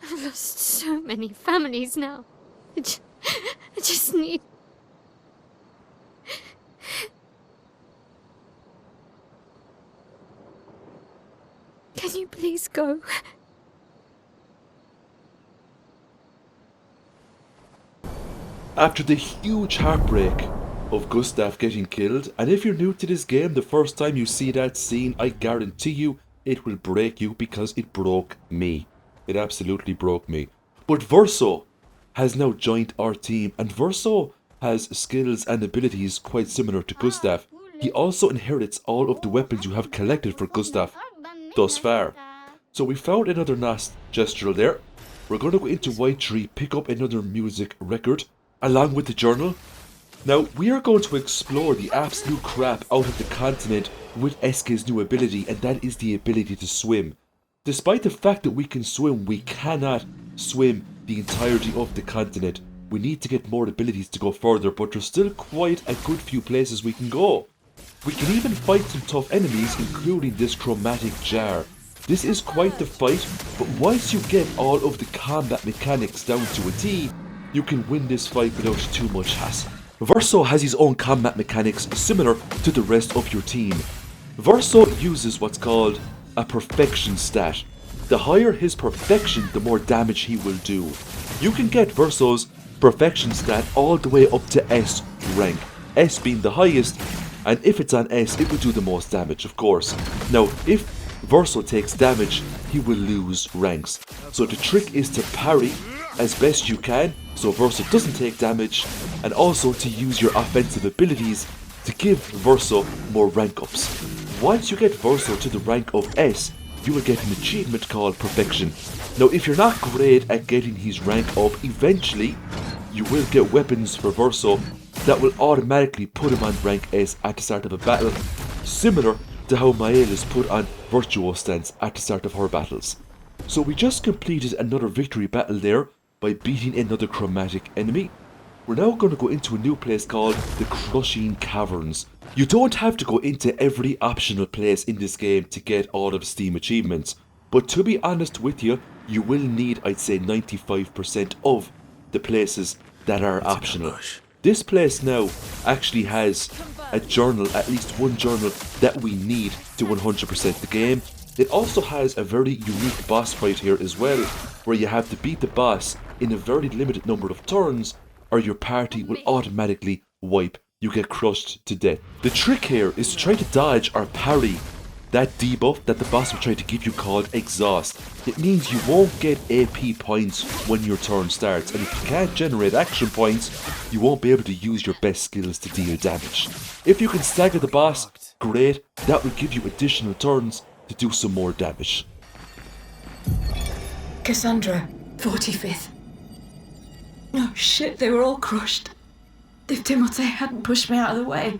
[SPEAKER 2] I've lost so many families now. I just need... Can you please go?
[SPEAKER 1] After the huge heartbreak of Gustav getting killed, and if you're new to this game, the first time you see that scene, I guarantee you it will break you, because it broke me. It absolutely broke me. But Verso has now joined our team, and Verso has skills and abilities quite similar to Gustav. He also inherits all of the weapons you have collected for Gustav thus far. So we found another nice gesture there. We're going to go into Y3, pick up another music record, along with the journal. Now, we are going to explore the absolute crap out of the continent with Eske's new ability, and that is the ability to swim. Despite the fact that we can swim, we cannot swim the entirety of the continent. We need to get more abilities to go further, but there's still quite a good few places we can go. We can even fight some tough enemies, including this chromatic jar. This is quite the fight, but once you get all of the combat mechanics down to a T, you can win this fight without too much hassle. Verso has his own combat mechanics similar to the rest of your team. Verso uses what's called a perfection stat. The higher his perfection, the more damage he will do. You can get Verso's perfection stat all the way up to S rank, S being the highest, and if it's on S, it will do the most damage, of course. Now, if Verso takes damage, he will lose ranks. So the trick is to parry as best you can, so Verso doesn't take damage, and also to use your offensive abilities to give Verso more rank ups. Once you get Verso to the rank of S, you will get an achievement called Perfection. Now, if you're not great at getting his rank up, eventually you will get weapons for Verso that will automatically put him on rank S at the start of a battle, similar to how Mael is put on Virtuo stance at the start of her battles. So we just completed another victory battle there by beating another chromatic enemy. We're now going to go into a new place called the Crushing Caverns. You don't have to go into every optional place in this game to get all of Steam achievements, but to be honest with you, you will need, I'd say, 95% of the places that are optional. This place now actually has a journal, at least one journal, that we need to 100% the game. It also has a very unique boss fight here as well, where you have to beat the boss in a very limited number of turns, or your party will automatically wipe. You get crushed to death. The trick here is to try to dodge or parry that debuff that the boss will try to give you called Exhaust. It means you won't get AP points when your turn starts, and if you can't generate action points, you won't be able to use your best skills to deal damage. If you can stagger the boss, great, that will give you additional turns to do some more damage.
[SPEAKER 7] Cassandra, 45th. Oh shit, they were all crushed. If Timote hadn't pushed me out of the way.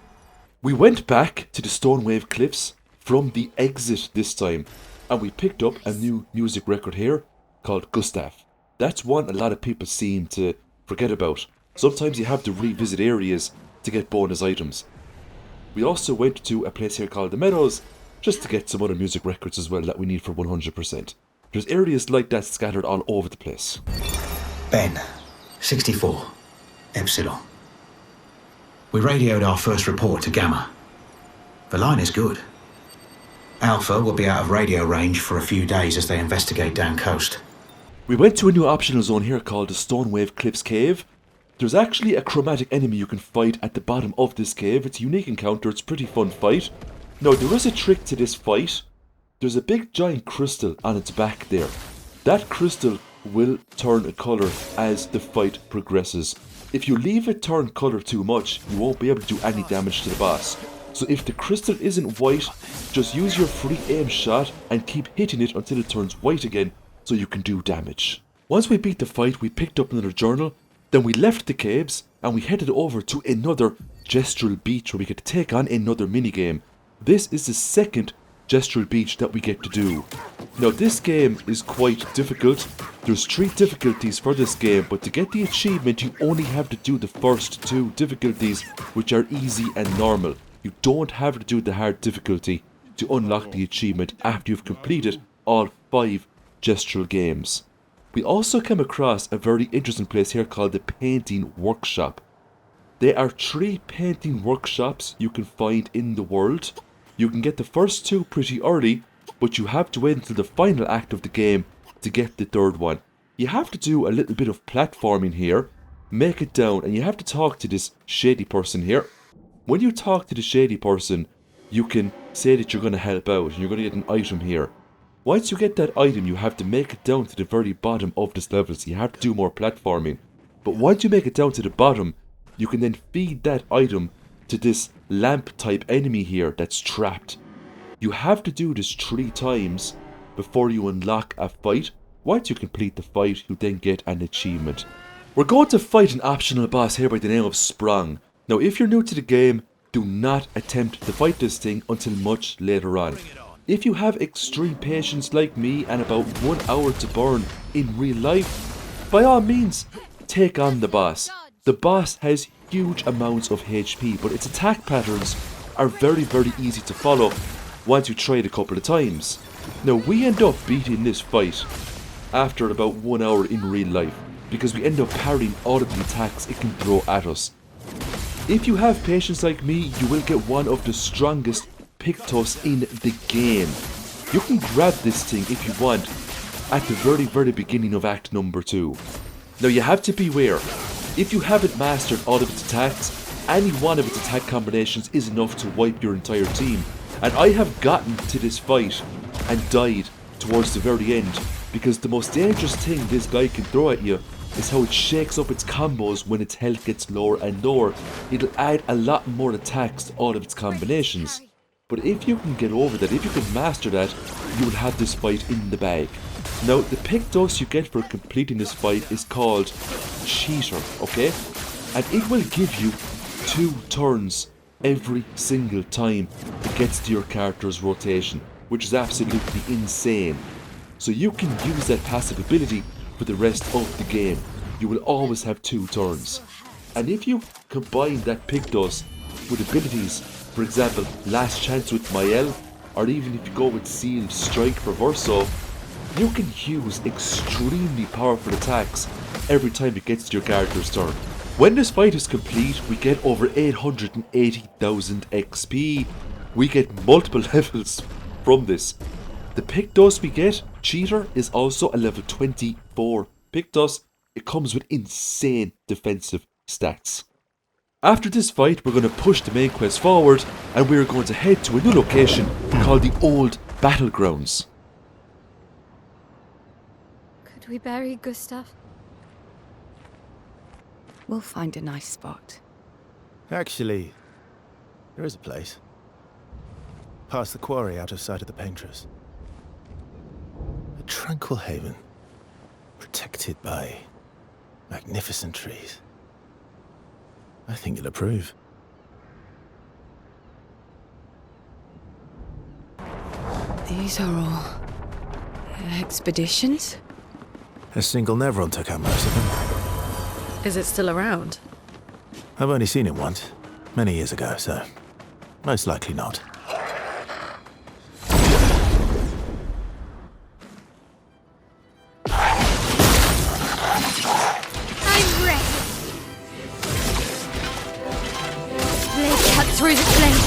[SPEAKER 1] We went back to the Stonewave Cliffs from the exit this time, and we picked up a new music record here called Gustav. That's one a lot of people seem to forget about. Sometimes you have to revisit areas to get bonus items. We also went to a place here called the Meadows just to get some other music records as well that we need for 100%. There's areas like that scattered all over the place.
[SPEAKER 17] Ben, 64, Epsilon. We radioed our first report to Gamma. The line is good. Alpha will be out of radio range for a few days as they investigate down coast.
[SPEAKER 1] We went to a new optional zone here called the Stonewave Cliffs Cave. There's actually a chromatic enemy you can fight at the bottom of this cave. It's a unique encounter, it's a pretty fun fight. Now, there is a trick to this fight. There's a big giant crystal on its back there. That crystal will turn a colour as the fight progresses. If you leave it turn colour too much, you won't be able to do any damage to the boss. So if the crystal isn't white, just use your free aim shot and keep hitting it until it turns white again so you can do damage. Once we beat the fight, we picked up another journal, then we left the caves and we headed over to another gestural beach where we get to take on another minigame. This is the second gestural beach that we get to do. Now, this game is quite difficult. There's 3 difficulties for this game, but to get the achievement you only have to do the first 2 difficulties, which are easy and normal. You don't have to do the hard difficulty to unlock the achievement after you've completed all 5 gestural games. We also came across a very interesting place here called the Painting Workshop. There are 3 painting workshops you can find in the world. You can get the first 2 pretty early, but you have to wait until the final act of the game to get the 3rd one. You have to do a little bit of platforming here, make it down, and you have to talk to this shady person here. When you talk to the shady person, you can say that you're going to help out and you're going to get an item here. Once you get that item, you have to make it down to the very bottom of this level, so you have to do more platforming. But once you make it down to the bottom, you can then feed that item to this lamp type enemy here that's trapped. You have to do this 3 times before you unlock a fight. Once you complete the fight, you then get an achievement. We're going to fight an optional boss here by the name of Sprung. Now, if you're new to the game, do not attempt to fight this thing until much later on. If you have extreme patience like me and about 1 hour to burn in real life, by all means, take on the boss. The boss has huge amounts of HP, but its attack patterns are very, very easy to follow once you try it a couple of times. Now, we end up beating this fight after about 1 hour in real life, because we end up parrying all of the attacks it can throw at us. If you have patience like me, you will get one of the strongest Pictos in the game. You can grab this thing if you want at the very beginning of Act number 2. Now you have to beware, if you haven't mastered all of its attacks, any one of its attack combinations is enough to wipe your entire team. And I have gotten to this fight and died towards the very end, because the most dangerous thing this guy can throw at you is how it shakes up its combos when its health gets lower and lower. It'll add a lot more attacks to all of its combinations. But if you can get over that, if you can master that, you will have this fight in the bag. Now, the Pictos you get for completing this fight is called Cheater, okay? And it will give you 2 turns every single time it gets to your character's rotation, which is absolutely insane. So you can use that passive ability for the rest of the game. You will always have 2 turns. And if you combine that Pictos with abilities, for example, Last Chance with Mael, or even if you go with Sealed Strike for Verso, you can use extremely powerful attacks every time it gets to your character's turn. When this fight is complete, we get over 880,000 XP. We get multiple levels from this. The Pictos we get, Cheater, is also a level 24 Pictos. It comes with insane defensive stats. After this fight, we're going to push the main quest forward, and we're going to head to a new location called the Old Battlegrounds.
[SPEAKER 2] Could we bury Gustav?
[SPEAKER 4] We'll find a nice spot.
[SPEAKER 20] Actually, there is a place. Past the quarry, out of sight of the painters. A tranquil haven, protected by magnificent trees. I think you'll approve.
[SPEAKER 4] These are all expeditions?
[SPEAKER 20] A single Nevron took out most of them.
[SPEAKER 11] Is it still around?
[SPEAKER 20] I've only seen it once, many years ago, so most likely not.
[SPEAKER 2] I'm ready. Blade cut through the flames.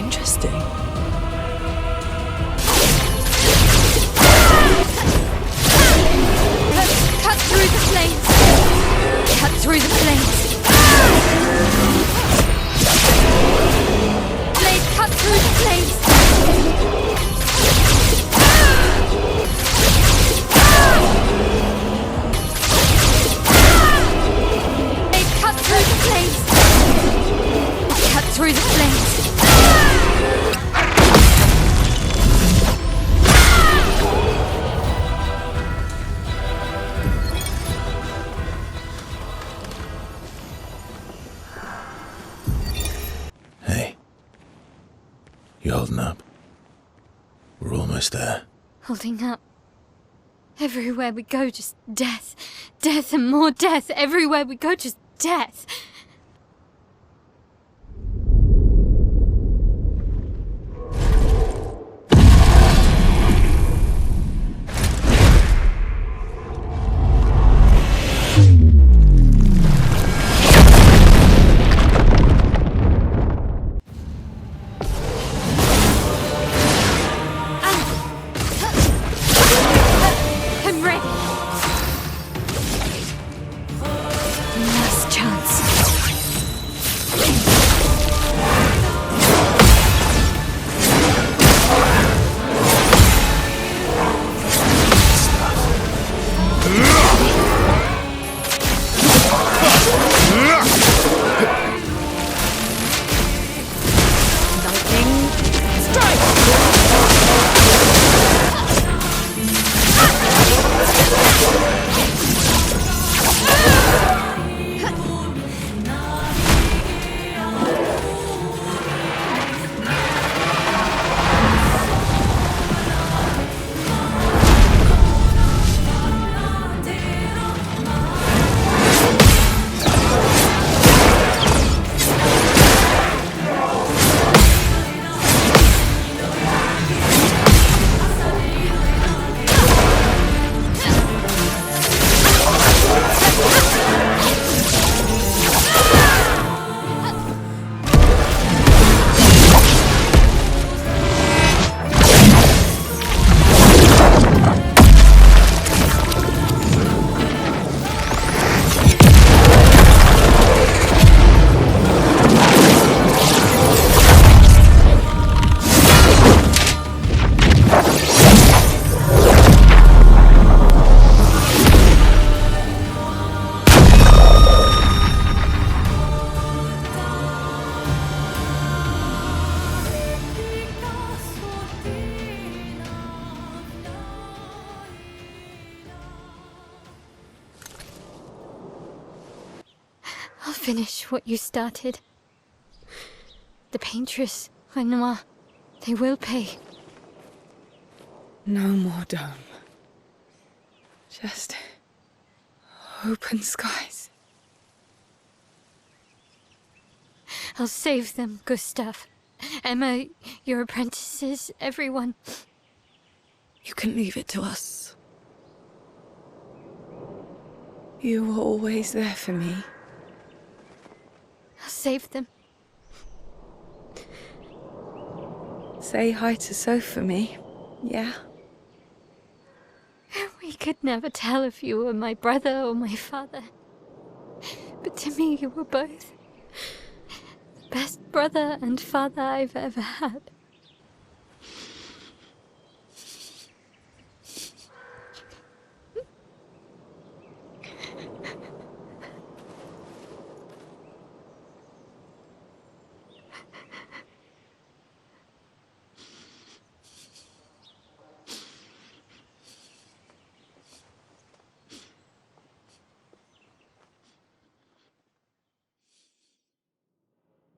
[SPEAKER 11] Interesting.
[SPEAKER 2] Cut through the flames. Cut through the flames. Blade cut through the flames. Blade cut through the flames. Cut through the flames.
[SPEAKER 20] Hey. You holding up? We're almost there.
[SPEAKER 2] Holding up. Everywhere we go, just death. Death and more death. Everywhere we go, just death. I'm ready. Last chance. finish what you started. The paintress, Renoir, they will pay.
[SPEAKER 4] No more dome. Just open skies.
[SPEAKER 2] I'll save them, Gustav. Emma, your apprentices, everyone.
[SPEAKER 11] You can leave it to us.
[SPEAKER 4] You were always there for me.
[SPEAKER 2] I'll save them.
[SPEAKER 4] Say hi to Soph for me, yeah?
[SPEAKER 2] We could never tell if you were my brother or my father. But to me, you were both. The best brother and father I've ever had.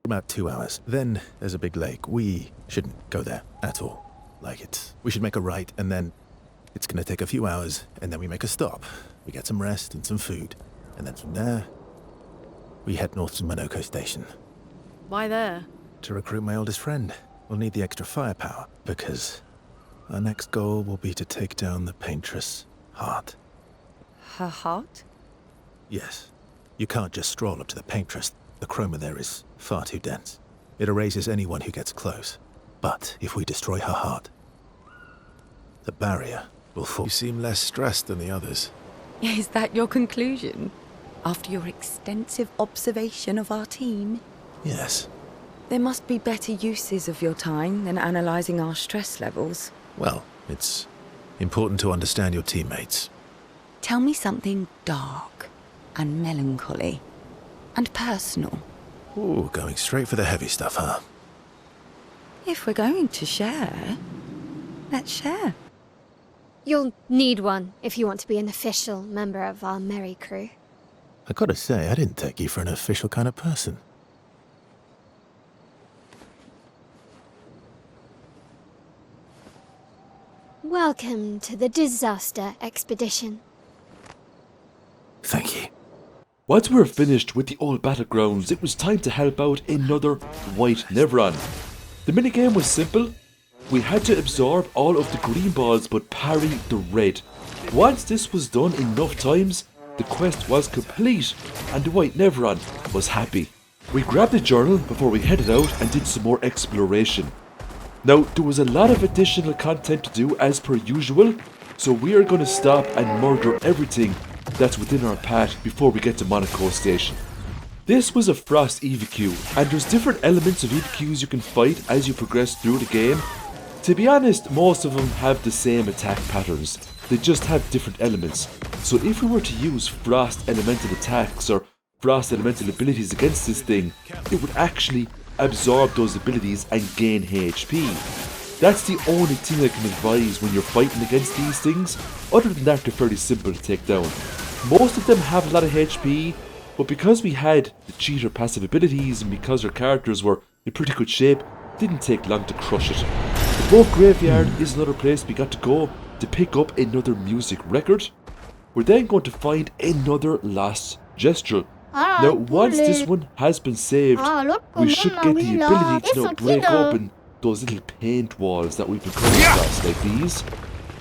[SPEAKER 20] About 2 hours. Then there's a big lake. We shouldn't go there at all. We should make a right, and then it's gonna take a few hours, and then we make a stop. We get some rest and some food, and then from there, we head north to Monoko Station.
[SPEAKER 11] Why there?
[SPEAKER 20] To recruit my oldest friend. We'll need the extra firepower, because our next goal will be to take down the paintress' heart.
[SPEAKER 4] Her heart?
[SPEAKER 20] Yes. You can't just stroll up to the paintress. The chroma there is far too dense. It erases anyone who gets close. But if we destroy her heart, the barrier will fall. You seem less stressed than the others.
[SPEAKER 4] Is that your conclusion? After your extensive observation of our team?
[SPEAKER 20] Yes.
[SPEAKER 4] There must be better uses of your time than analysing our stress levels.
[SPEAKER 20] Well, it's important to understand your teammates.
[SPEAKER 4] Tell me something dark and melancholy. And personal.
[SPEAKER 20] Ooh, going straight for the heavy stuff, huh?
[SPEAKER 4] If we're going to share, let's share.
[SPEAKER 2] You'll need one if you want to be an official member of our merry crew.
[SPEAKER 20] I gotta say, I didn't take you for an official kind of person.
[SPEAKER 2] Welcome to the disaster expedition.
[SPEAKER 20] Thank you.
[SPEAKER 1] Once we were finished with the old battlegrounds, it was time to help out another White Nevron. The minigame was simple. We had to absorb all of the green balls but parry the red. Once this was done enough times, the quest was complete and the White Nevron was happy. We grabbed a journal before we headed out and did some more exploration. Now, there was a lot of additional content to do as per usual, so we are going to stop and murder everything that's within our path before we get to Monoko Station. This was a Frost EVQ, and there's different elements of EVQs you can fight as you progress through the game. To be honest, most of them have the same attack patterns, they just have different elements. So if we were to use Frost elemental attacks or Frost elemental abilities against this thing, it would actually absorb those abilities and gain HP. That's the only thing I can advise when you're fighting against these things. Other than that, they're fairly simple to take down. Most of them have a lot of HP, but because we had the cheater passive abilities and because our characters were in pretty good shape, it didn't take long to crush it. The Boat Graveyard is another place we got to go to pick up another music record. We're then going to find another lost gestural. Now, once this one has been saved, we should get the ability to now break open those little paint walls that we've been coming across, like these.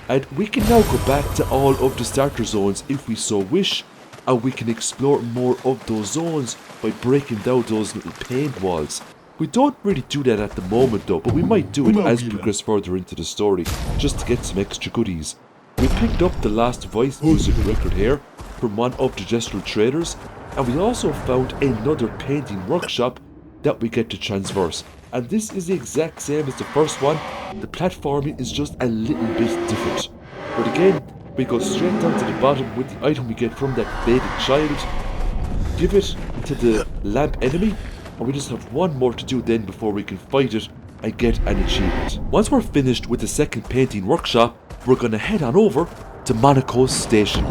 [SPEAKER 1] And we can now go back to all of the starter zones if we so wish, and we can explore more of those zones by breaking down those little paint walls. We don't really do that at the moment though, but we might do it as we progress further into the story, just to get some extra goodies. We picked up the Last Voice music record here from one of the gestural traders, and we also found another painting workshop that we get to transverse. And this is the exact same as the first one, the platforming is just a little bit different. But again, we go straight down to the bottom with the item we get from that faded child, give it to the lamp enemy, and we just have one more to do then before we can fight it and get an achievement. Once we're finished with the second painting workshop, we're going to head on over to Monoko Station.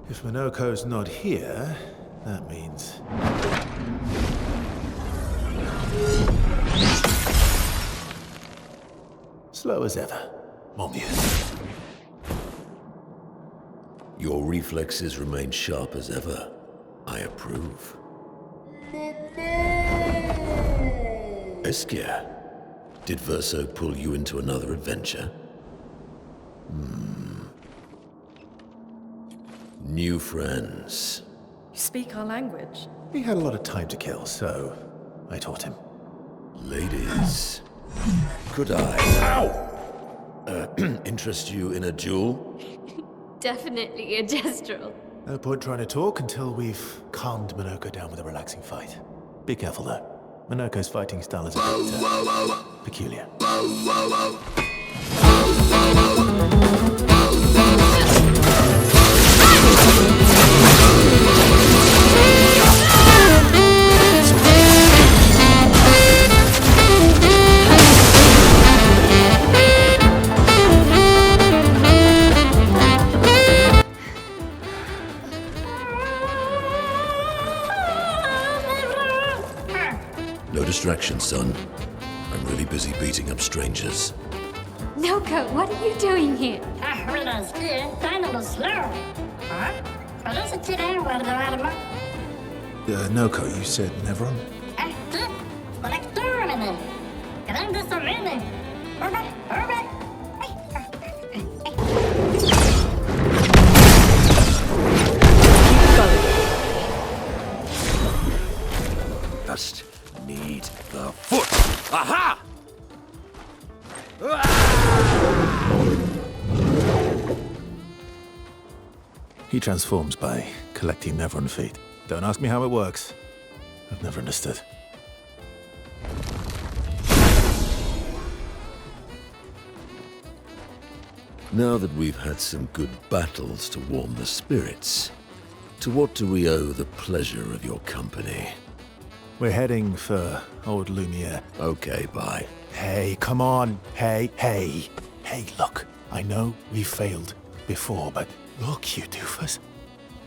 [SPEAKER 20] If Monoko's not here, That means... slow as ever. Mon Dieu.
[SPEAKER 21] Your reflexes remain sharp as ever. I approve. Eskia, did Verso pull you into another adventure? New friends.
[SPEAKER 11] You speak our language.
[SPEAKER 20] He had a lot of time to kill, so I taught him.
[SPEAKER 21] Ladies, could I interest you in a duel?
[SPEAKER 2] Definitely a gestural.
[SPEAKER 20] No point trying to talk until we've calmed Minoko down with a relaxing fight. Be careful though. Minoko's fighting style is a bit peculiar.
[SPEAKER 21] No distraction, son. I'm really busy beating up strangers.
[SPEAKER 2] Noko, what are you doing here?
[SPEAKER 20] Noko, you said Nevron?
[SPEAKER 21] Just need the foot. Aha!
[SPEAKER 20] He transforms by collecting Nevron feet. Don't ask me how it works. I've never understood.
[SPEAKER 21] Now that we've had some good battles to warm the spirits, to what do we owe the pleasure of your company?
[SPEAKER 20] We're heading for old Lumiere.
[SPEAKER 21] Okay, bye.
[SPEAKER 20] Hey, come on. Hey. Hey, look. I know we failed before, but look, you doofus.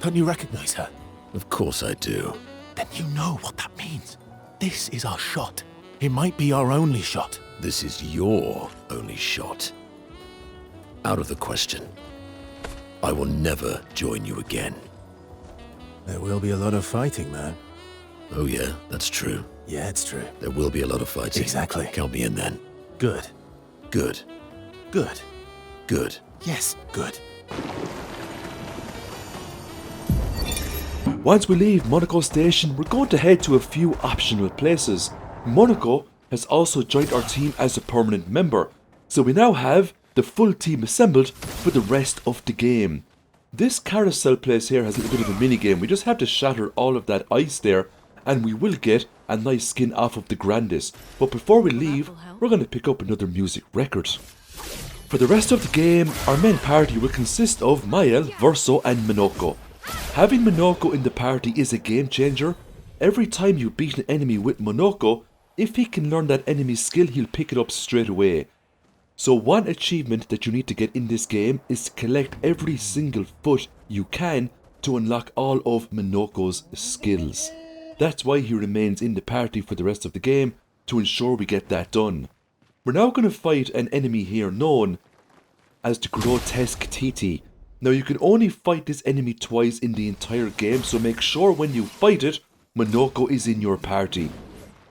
[SPEAKER 20] Don't you recognize her?
[SPEAKER 21] Of course I do.
[SPEAKER 20] Then you know what that means. This is our shot. It might be our only shot.
[SPEAKER 21] This is your only shot. Out of the question. I will never join you again.
[SPEAKER 20] There will be a lot of fighting, man.
[SPEAKER 21] Oh yeah, that's true.
[SPEAKER 20] Yeah, it's true.
[SPEAKER 21] There will be a lot of fighting.
[SPEAKER 20] Exactly.
[SPEAKER 21] Count me in then.
[SPEAKER 20] Good.
[SPEAKER 21] Good.
[SPEAKER 20] Good.
[SPEAKER 21] Good.
[SPEAKER 20] Yes, good.
[SPEAKER 1] Once we leave Monaco Station, we're going to head to a few optional places. Monaco has also joined our team as a permanent member, so we now have the full team assembled for the rest of the game. This carousel place here has a little bit of a mini game. We just have to shatter all of that ice there, and we will get a nice skin off of the Grandis. But before we leave, we're going to pick up another music record. For the rest of the game, our main party will consist of Mael, Verso and Minoko. Having Minoko in the party is a game changer. Every time you beat an enemy with Minoko, if he can learn that enemy's skill, he'll pick it up straight away. So one achievement that you need to get in this game is to collect every single foot you can to unlock all of Minoko's skills. That's why he remains in the party for the rest of the game, to ensure we get that done. We're now going to fight an enemy here known as the Grotesque TT. Now you can only fight this enemy twice in the entire game, so make sure when you fight it, Minoko is in your party.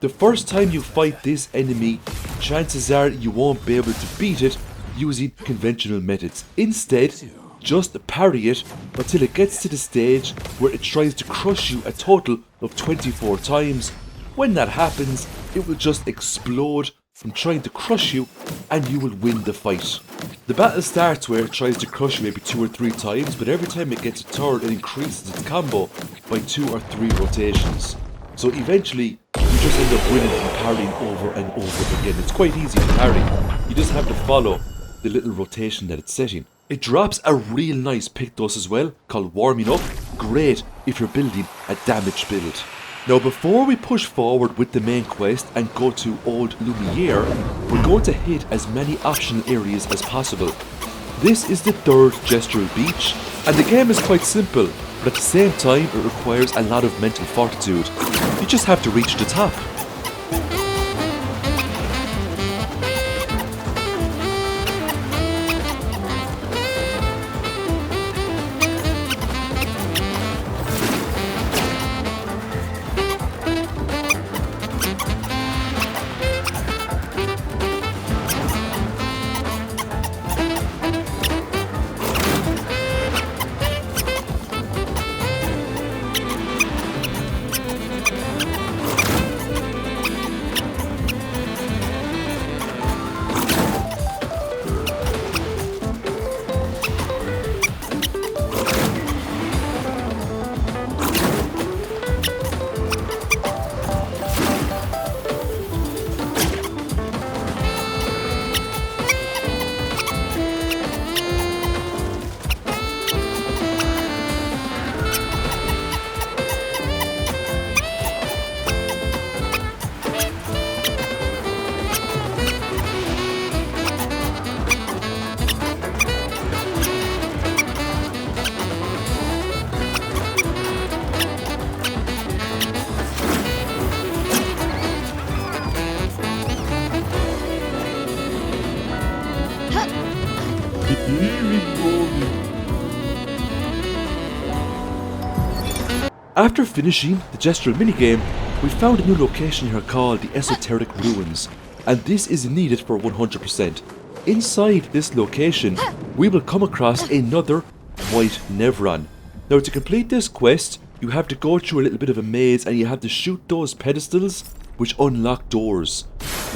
[SPEAKER 1] The first time you fight this enemy, chances are you won't be able to beat it using conventional methods. Instead, just parry it until it gets to the stage where it tries to crush you a total of 24 times. When that happens, it will just explode from trying to crush you and you will win the fight. The battle starts where it tries to crush you maybe 2 or 3 times, but every time it gets a turn it increases its combo by 2 or 3 rotations. So eventually, you just end up winning and parrying over and over again. It's quite easy to parry. You just have to follow the little rotation that it's setting. It drops a real nice pick dose as well, called Warming Up. Great if you're building a damage build. Now before we push forward with the main quest and go to Old Lumiere, we're going to hit as many optional areas as possible. This is the third gestural beach, and the game is quite simple, but at the same time it requires a lot of mental fortitude. You just have to reach the top. After finishing the gestural minigame, we found a new location here called the Esoteric Ruins, and this is needed for 100%. Inside this location, we will come across another white Nevron. Now to complete this quest, you have to go through a little bit of a maze and you have to shoot those pedestals which unlock doors.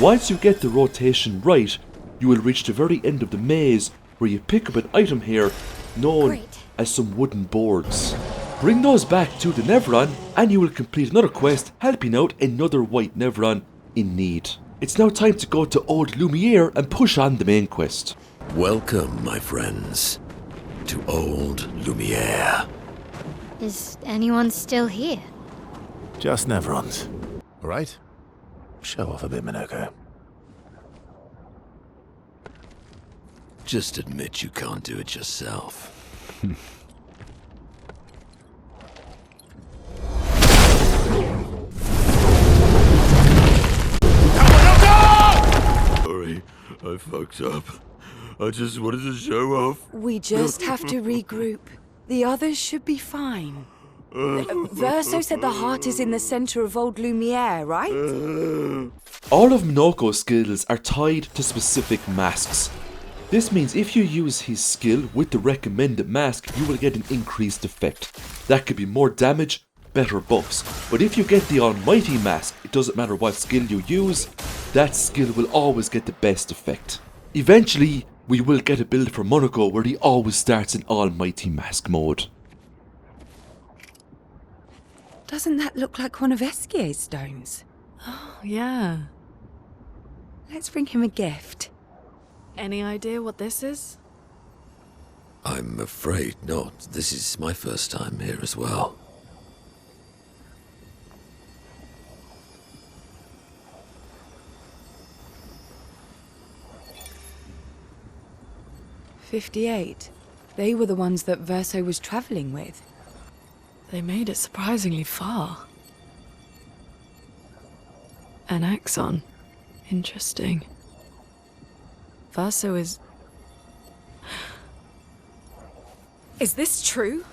[SPEAKER 1] Once you get the rotation right, you will reach the very end of the maze where you pick up an item here known as some wooden boards. Bring those back to the Nevron and you will complete another quest helping out another white Nevron in need. It's now time to go to Old Lumiere and push on the main quest.
[SPEAKER 21] Welcome, my friends, to Old Lumiere.
[SPEAKER 2] Is anyone still here?
[SPEAKER 20] Just Nevrons. All right? Show off a bit, Minoko.
[SPEAKER 21] Just admit you can't do it yourself.
[SPEAKER 5] Sorry, I fucked up. I just wanted to show off.
[SPEAKER 4] We just have to regroup. The others should be fine. Verso said the heart is in the center of Old Lumiere, right?
[SPEAKER 1] All of Minoko's skills are tied to specific masks. This means if you use his skill with the recommended mask, you will get an increased effect. That could be more damage, better buffs. But if you get the almighty mask, it doesn't matter what skill you use, that skill will always get the best effect. Eventually, we will get a build for Minoko where he always starts in almighty mask mode.
[SPEAKER 4] Doesn't that look like one of Eskier's stones?
[SPEAKER 11] Oh, yeah.
[SPEAKER 4] Let's bring him a gift.
[SPEAKER 11] Any idea what this is?
[SPEAKER 21] I'm afraid not. This is my first time here as well.
[SPEAKER 4] "58. They were the ones that Verso was travelling with.
[SPEAKER 11] They made it surprisingly far. An axon. Interesting. Verso is... Is this true?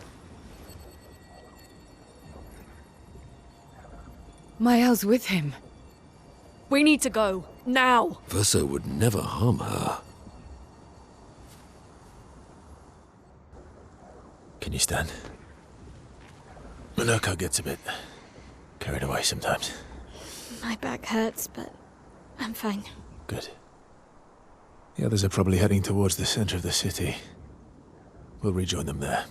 [SPEAKER 4] Mael's with him.
[SPEAKER 11] We need to go. Now!
[SPEAKER 21] Verso would never harm her.
[SPEAKER 20] Can you stand? Minoko gets a bit carried away sometimes.
[SPEAKER 2] My back hurts, but I'm fine.
[SPEAKER 20] Good. The others are probably heading towards the center of the city. We'll rejoin them there.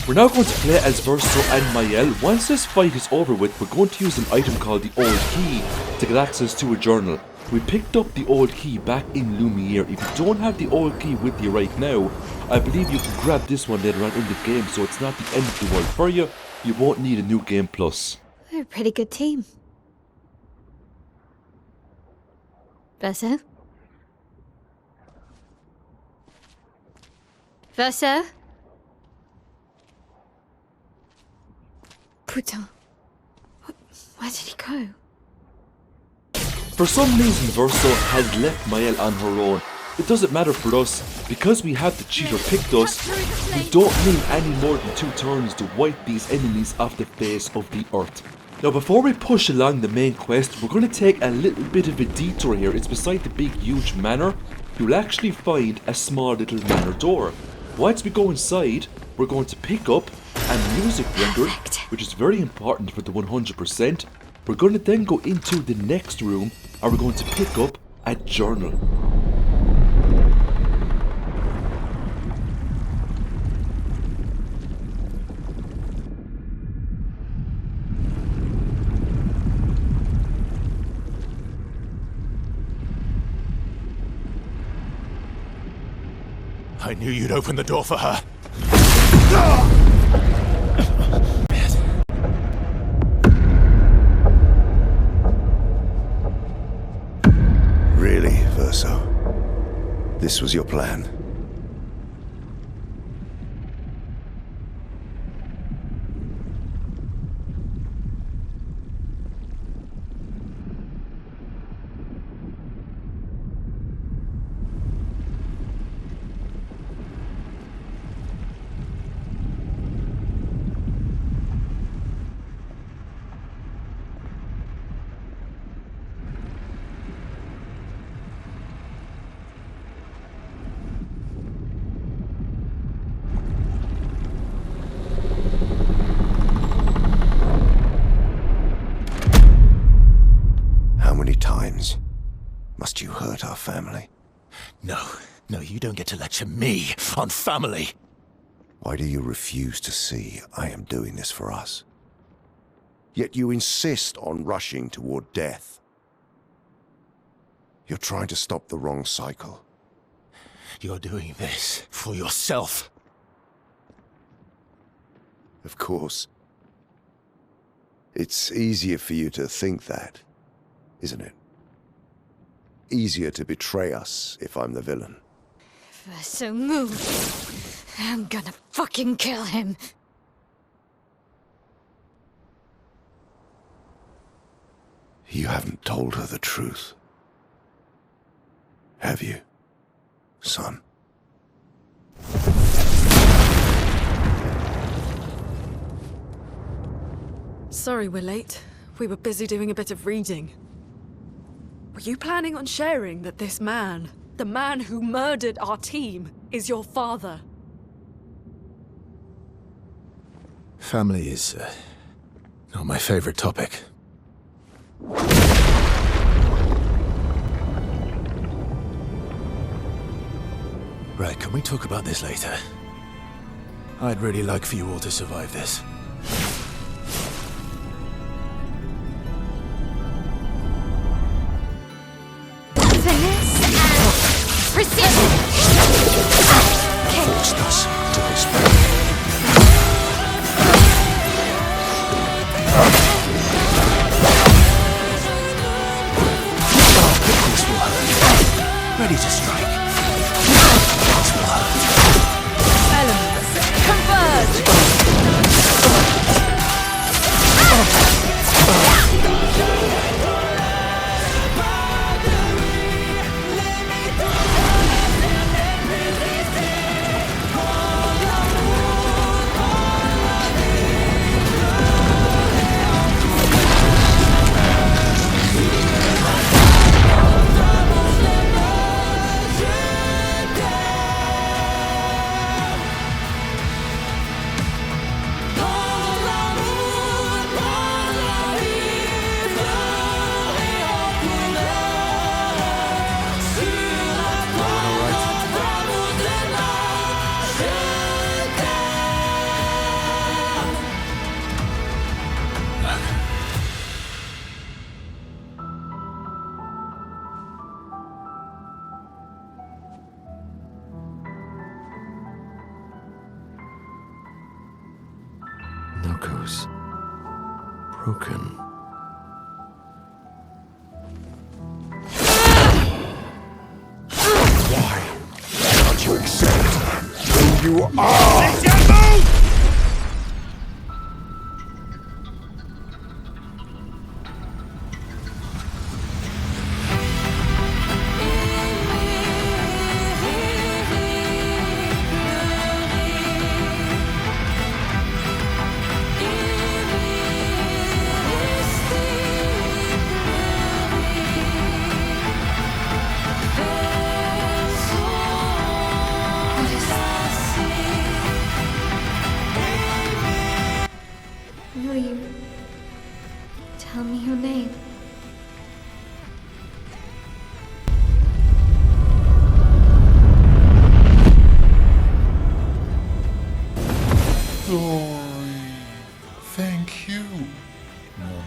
[SPEAKER 1] We're now going to play as Verso and Mael. Once this fight is over with, we're going to use an item called the Old Key to get access to a journal. We picked up the Old Key back in Lumiere. If you don't have the Old Key with you right now, I believe you can grab this one later on in the game, so it's not the end of the world for you. You won't need a new game plus.
[SPEAKER 2] We're a pretty good team. Verso? Verso? Putain. Where did he go?
[SPEAKER 1] For some reason, Verso has left Mael on her own. It doesn't matter for us, because we have the cheater picked us, we don't need any more than 2 turns to wipe these enemies off the face of the earth. Now before we push along the main quest, we're going to take a little bit of a detour here. It's beside the big huge manor. You'll actually find a small little manor door. Once we go inside, we're going to pick up a music record, which is very important for the 100%. We're going to then go into the next room, and we're going to pick up a journal.
[SPEAKER 6] I knew you'd open the door for her.
[SPEAKER 12] Really, Verso? This was your plan? Must you hurt our family?
[SPEAKER 6] No, you don't get to lecture me on family.
[SPEAKER 12] Why do you refuse to see I am doing this for us? Yet you insist on rushing toward death. You're trying to stop the wrong cycle.
[SPEAKER 6] You're doing this for yourself.
[SPEAKER 12] Of course. It's easier for you to think that, isn't it? Easier to betray us if I'm the villain.
[SPEAKER 2] Verso, move. I'm gonna fucking kill him.
[SPEAKER 12] You haven't told her the truth. Have you, son?
[SPEAKER 11] Sorry we're late. We were busy doing a bit of reading. Were you planning on sharing that this man, the man who murdered our team, is your father?
[SPEAKER 6] Family is not my favorite topic. Right, can we talk about this later? I'd really like for you all to survive this.
[SPEAKER 12] Forced us to this point.
[SPEAKER 6] This will hurt. Ready to strike. This will hurt.
[SPEAKER 11] Elements, converge!
[SPEAKER 12] Knuckles. Broken. Why can't you accept you are!
[SPEAKER 2] Will you tell me your name?
[SPEAKER 15] Glory. Thank you, mon ami.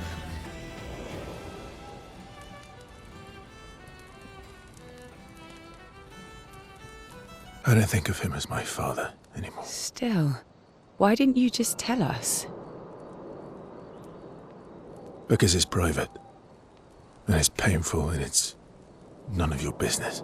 [SPEAKER 20] I don't think of him as my father anymore.
[SPEAKER 4] Still, why didn't you just tell us?
[SPEAKER 20] Because it's private. And it's painful and it's none of your business.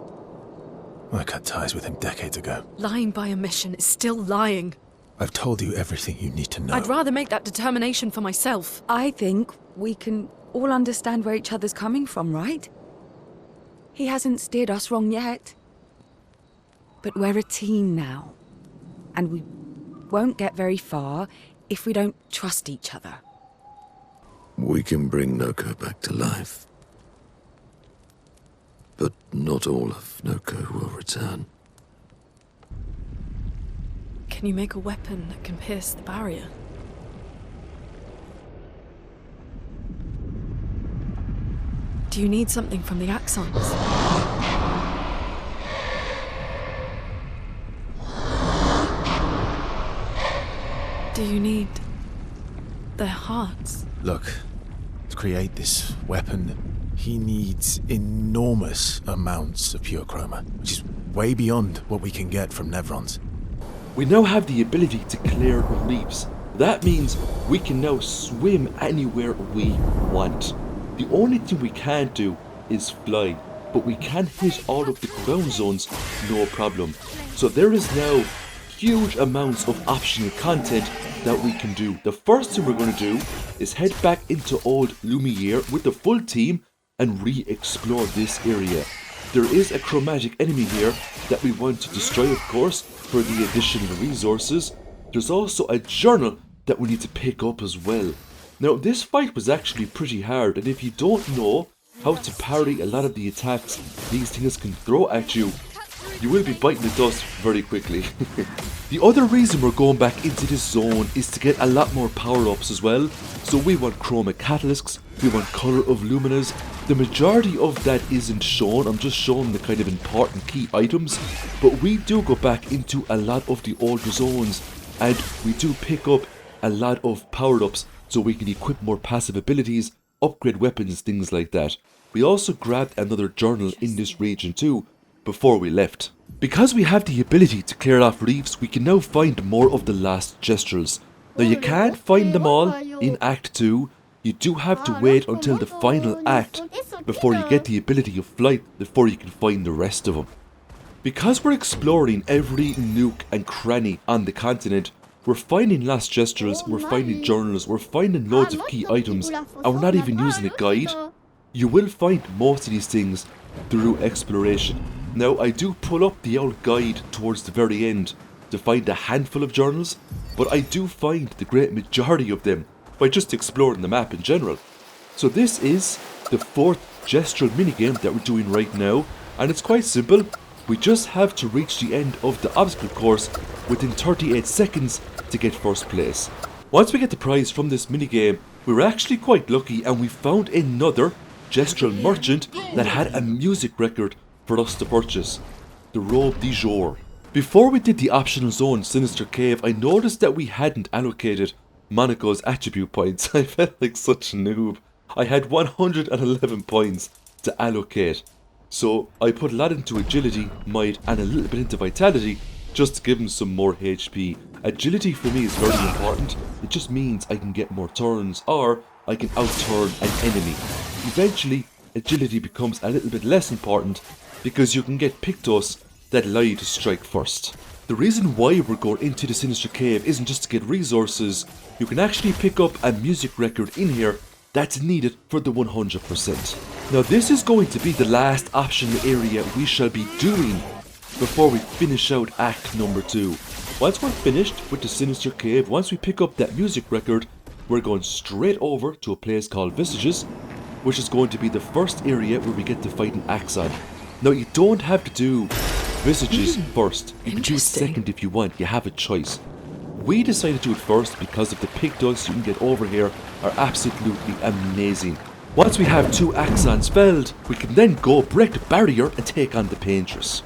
[SPEAKER 20] I cut ties with him decades ago.
[SPEAKER 11] Lying by omission is still lying.
[SPEAKER 20] I've told you everything you need to know.
[SPEAKER 11] I'd rather make that determination for myself.
[SPEAKER 4] I think we can all understand where each other's coming from, right? He hasn't steered us wrong yet. But we're a team now. And we won't get very far if we don't trust each other.
[SPEAKER 21] We can bring Noko back to life. But not all of Noko will return.
[SPEAKER 11] Can you make a weapon that can pierce the barrier? Do you need something from the Axons? Do you need their hearts?
[SPEAKER 20] Look, to create this weapon, he needs enormous amounts of pure chroma, which is way beyond what we can get from Nevrons.
[SPEAKER 1] We now have the ability to clear reefs. That means we can now swim anywhere we want. The only thing we can't do is fly, but we can hit all of the ground zones no problem. So there is now huge amounts of optional content that we can do. The first thing we're going to do is head back into Old Lumiere with the full team and re-explore this area. There is a chromatic enemy here that we want to destroy, of course, for the additional resources. There's also a journal that we need to pick up as well. Now, this fight was actually pretty hard, and if you don't know how to parry a lot of the attacks these things can throw at you, you will be biting the dust very quickly. The other reason we're going back into this zone is to get a lot more power-ups as well. So we want chroma catalysts, we want color of luminas. The majority of that isn't shown, I'm just showing the kind of important key items. But we do go back into a lot of the older zones, and we do pick up a lot of power-ups so we can equip more passive abilities, upgrade weapons, things like that. We also grabbed another journal in this region too, before we left. Because we have the ability to clear off reefs, we can now find more of the last gestrels. Now you can't find them all in Act 2, you do have to wait until the final act before you get the ability of flight, before you can find the rest of them. Because we're exploring every nook and cranny on the continent, we're finding lost gestrels, we're finding journals, we're finding loads of key items, and we're not even using a guide. You will find most of these things through exploration. Now, I do pull up the old guide towards the very end to find a handful of journals, but I do find the great majority of them by just exploring the map in general. So this is the 4th gestural minigame that we're doing right now, and it's quite simple. We just have to reach the end of the obstacle course within 38 seconds to get first place. Once we get the prize from this minigame, we were actually quite lucky and we found another gestural merchant that had a music record for us to purchase, the Robe du Jour. Before we did the optional zone Sinister Cave, I noticed that we hadn't allocated Monaco's attribute points. I felt like such a noob. I had 111 points to allocate, so I put a lot into agility, might, and a little bit into vitality just to give him some more HP. Agility for me is very important. It just means I can get more turns, or I can outturn an enemy. Eventually, agility becomes a little bit less important because you can get Pictos that allow you to strike first. The reason why we're going into the Sinister Cave isn't just to get resources. You can actually pick up a music record in here that's needed for the 100%. Now this is going to be the last optional area we shall be doing before we finish out Act number 2. Once we're finished with the Sinister Cave, once we pick up that music record, we're going straight over to a place called Vestiges, which is going to be the first area where we get to fight an Axon. Now you don't have to do Vestiges first, you can do it second if you want, you have a choice. We decided to do it first because of the pig ducks you can get over here are absolutely amazing. Once we have 2 Axons felled, we can then go break the barrier and take on the Paintress.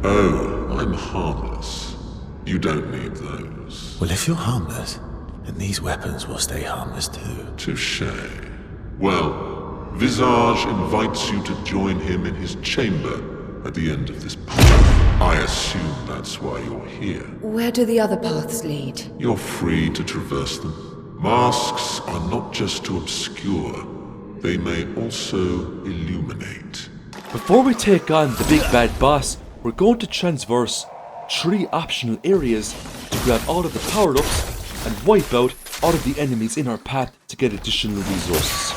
[SPEAKER 5] Oh, I'm harmless. You don't need those.
[SPEAKER 6] Well, if you're harmless, then these weapons will stay harmless too.
[SPEAKER 5] Touché. Well, Visage invites you to join him in his chamber at the end of this path. I assume that's why you're here.
[SPEAKER 4] Where do the other paths lead?
[SPEAKER 5] You're free to traverse them. Masks are not just to obscure, they may also illuminate.
[SPEAKER 1] Before we take on the big bad boss, we're going to transverse 3 optional areas to grab all of the power-ups and wipe out all of the enemies in our path to get additional resources.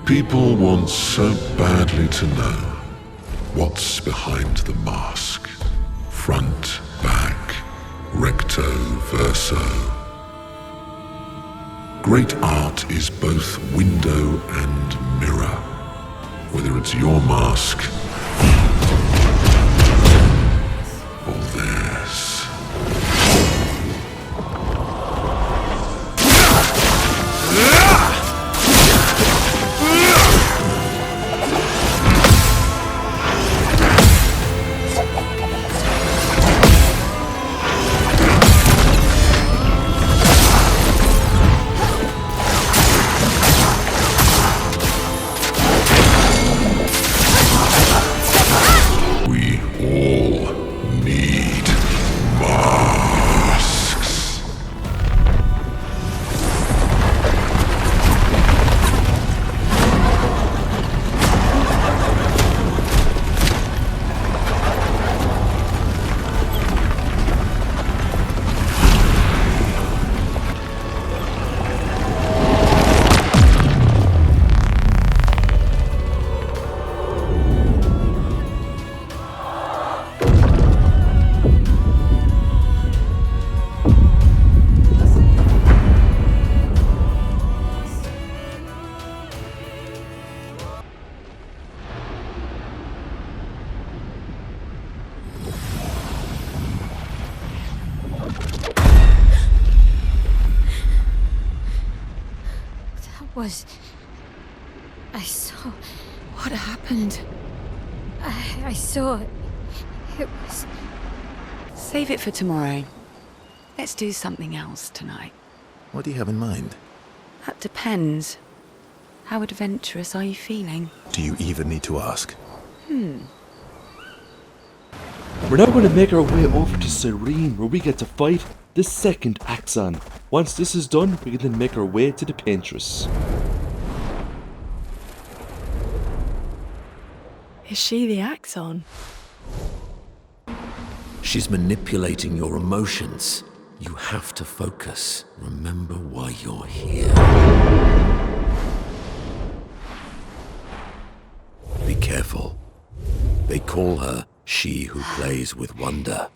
[SPEAKER 5] People want so badly to know what's behind the mask. Front, back, recto, verso. Great art is both window and mirror. Whether it's your mask or theirs.
[SPEAKER 2] was... I saw...
[SPEAKER 4] What happened?
[SPEAKER 2] I saw... It was...
[SPEAKER 4] Save it for tomorrow. Let's do something else tonight.
[SPEAKER 20] What do you have in mind?
[SPEAKER 4] That depends. How adventurous are you feeling?
[SPEAKER 20] Do you even need to ask?
[SPEAKER 1] We're now going to make our way over to Serene, where we get to fight the second Axon. Once this is done, we can then make our way to the Paintress.
[SPEAKER 11] Is she the Axon?
[SPEAKER 21] She's manipulating your emotions. You have to focus. Remember why you're here. Be careful. They call her she who plays with wonder.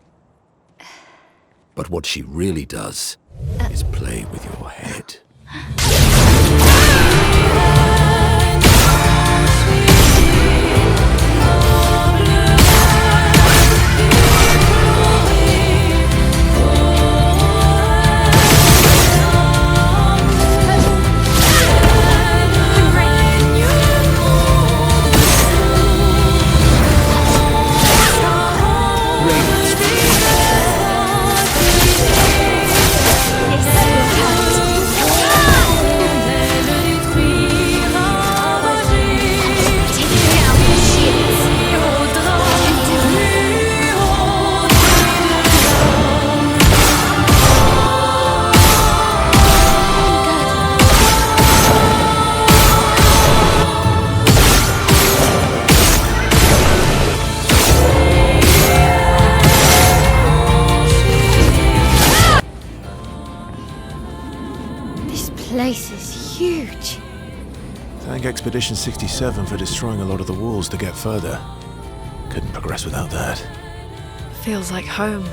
[SPEAKER 21] But what she really does is play with your head.
[SPEAKER 2] Place is huge.
[SPEAKER 20] Thank Expedition 67 for destroying a lot of the walls to get further. Couldn't progress without that.
[SPEAKER 11] Feels like home.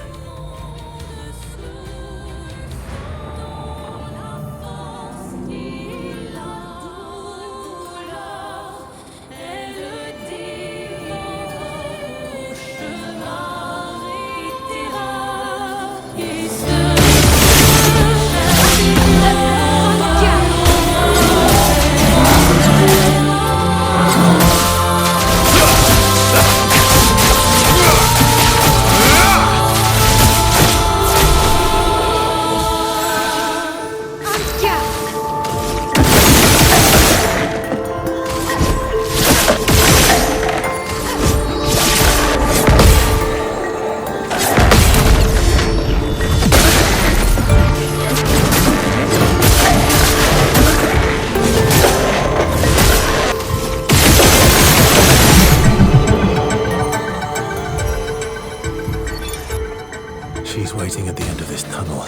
[SPEAKER 20] She's waiting at the end of this tunnel.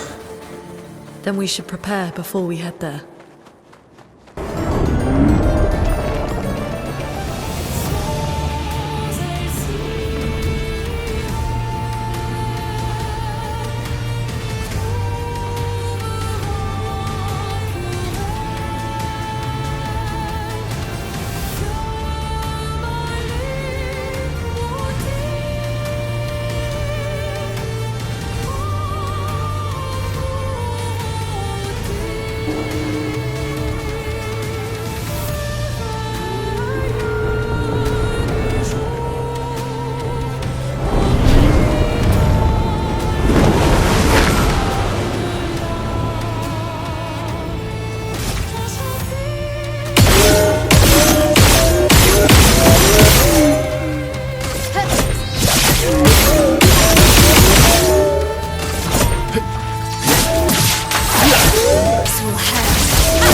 [SPEAKER 11] Then we should prepare before we head there.
[SPEAKER 2] This will hurt.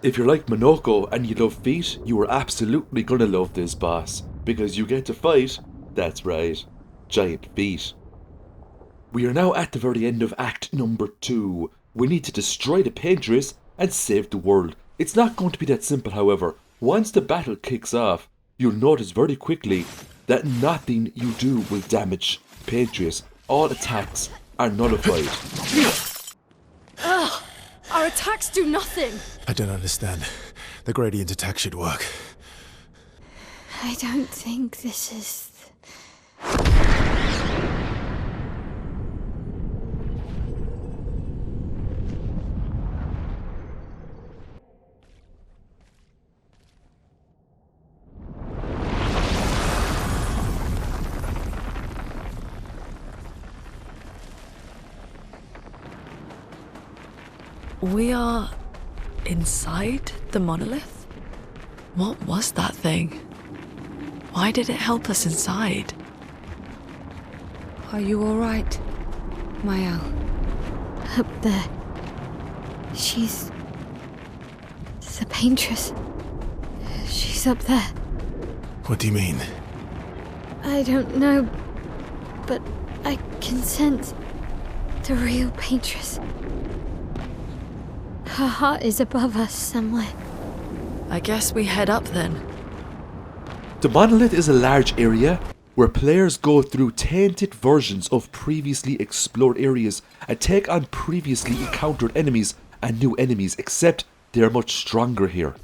[SPEAKER 1] If you're like Minoko and you love feet, you are absolutely gonna love this boss, because you get to fight, that's right, giant feet. We are now at the very end of Act number 2. We need to destroy the Paintress and save the world. It's not going to be that simple, however. Once the battle kicks off, you'll notice very quickly that nothing you do will damage Paintress. All attacks are nullified.
[SPEAKER 11] Ugh! Our attacks do nothing!
[SPEAKER 20] I don't understand. The gradient attack should work.
[SPEAKER 2] I don't think this is...
[SPEAKER 11] We are inside the monolith? What was that thing? Why did it help us inside?
[SPEAKER 4] Are you alright, Mael?
[SPEAKER 2] Up there. She's... the Paintress. She's up there.
[SPEAKER 20] What do you mean?
[SPEAKER 2] I don't know, but I can sense the real Paintress. Her heart is above us somewhere.
[SPEAKER 11] I guess we head up then.
[SPEAKER 1] The monolith is a large area where players go through tainted versions of previously explored areas and take on previously encountered enemies and new enemies, except they are much stronger here.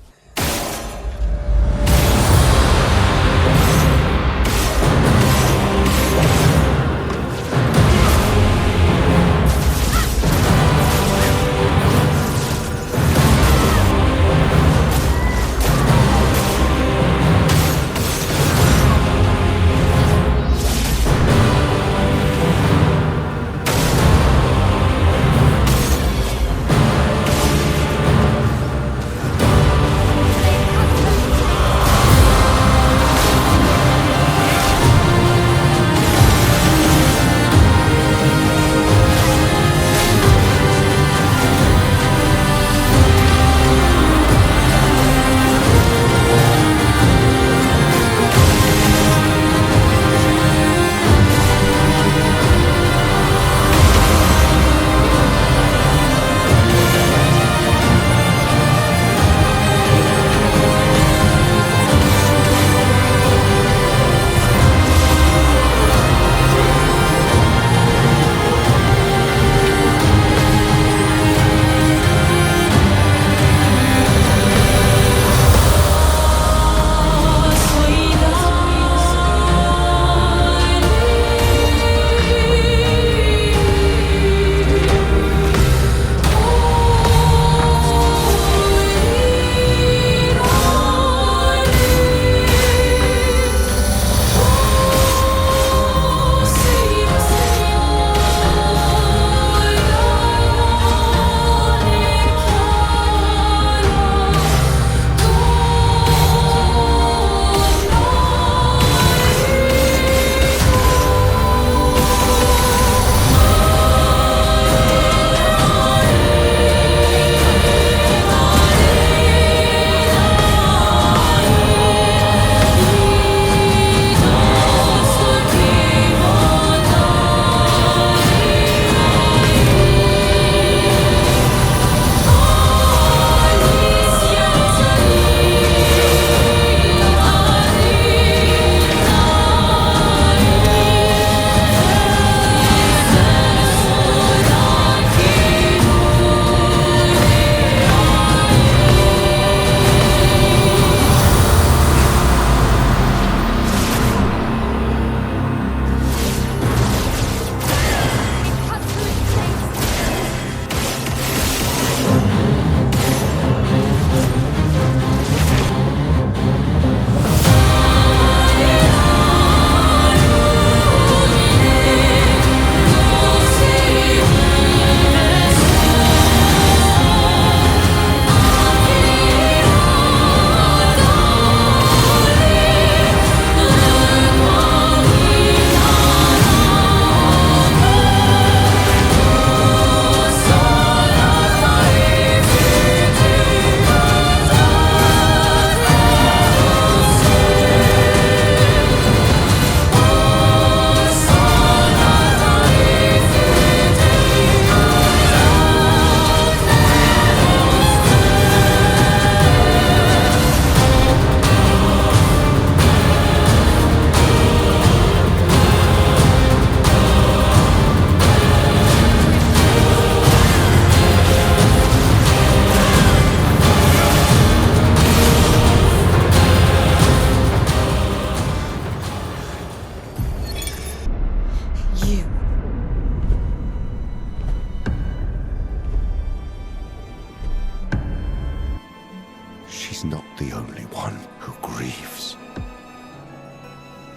[SPEAKER 12] is not the only one who grieves.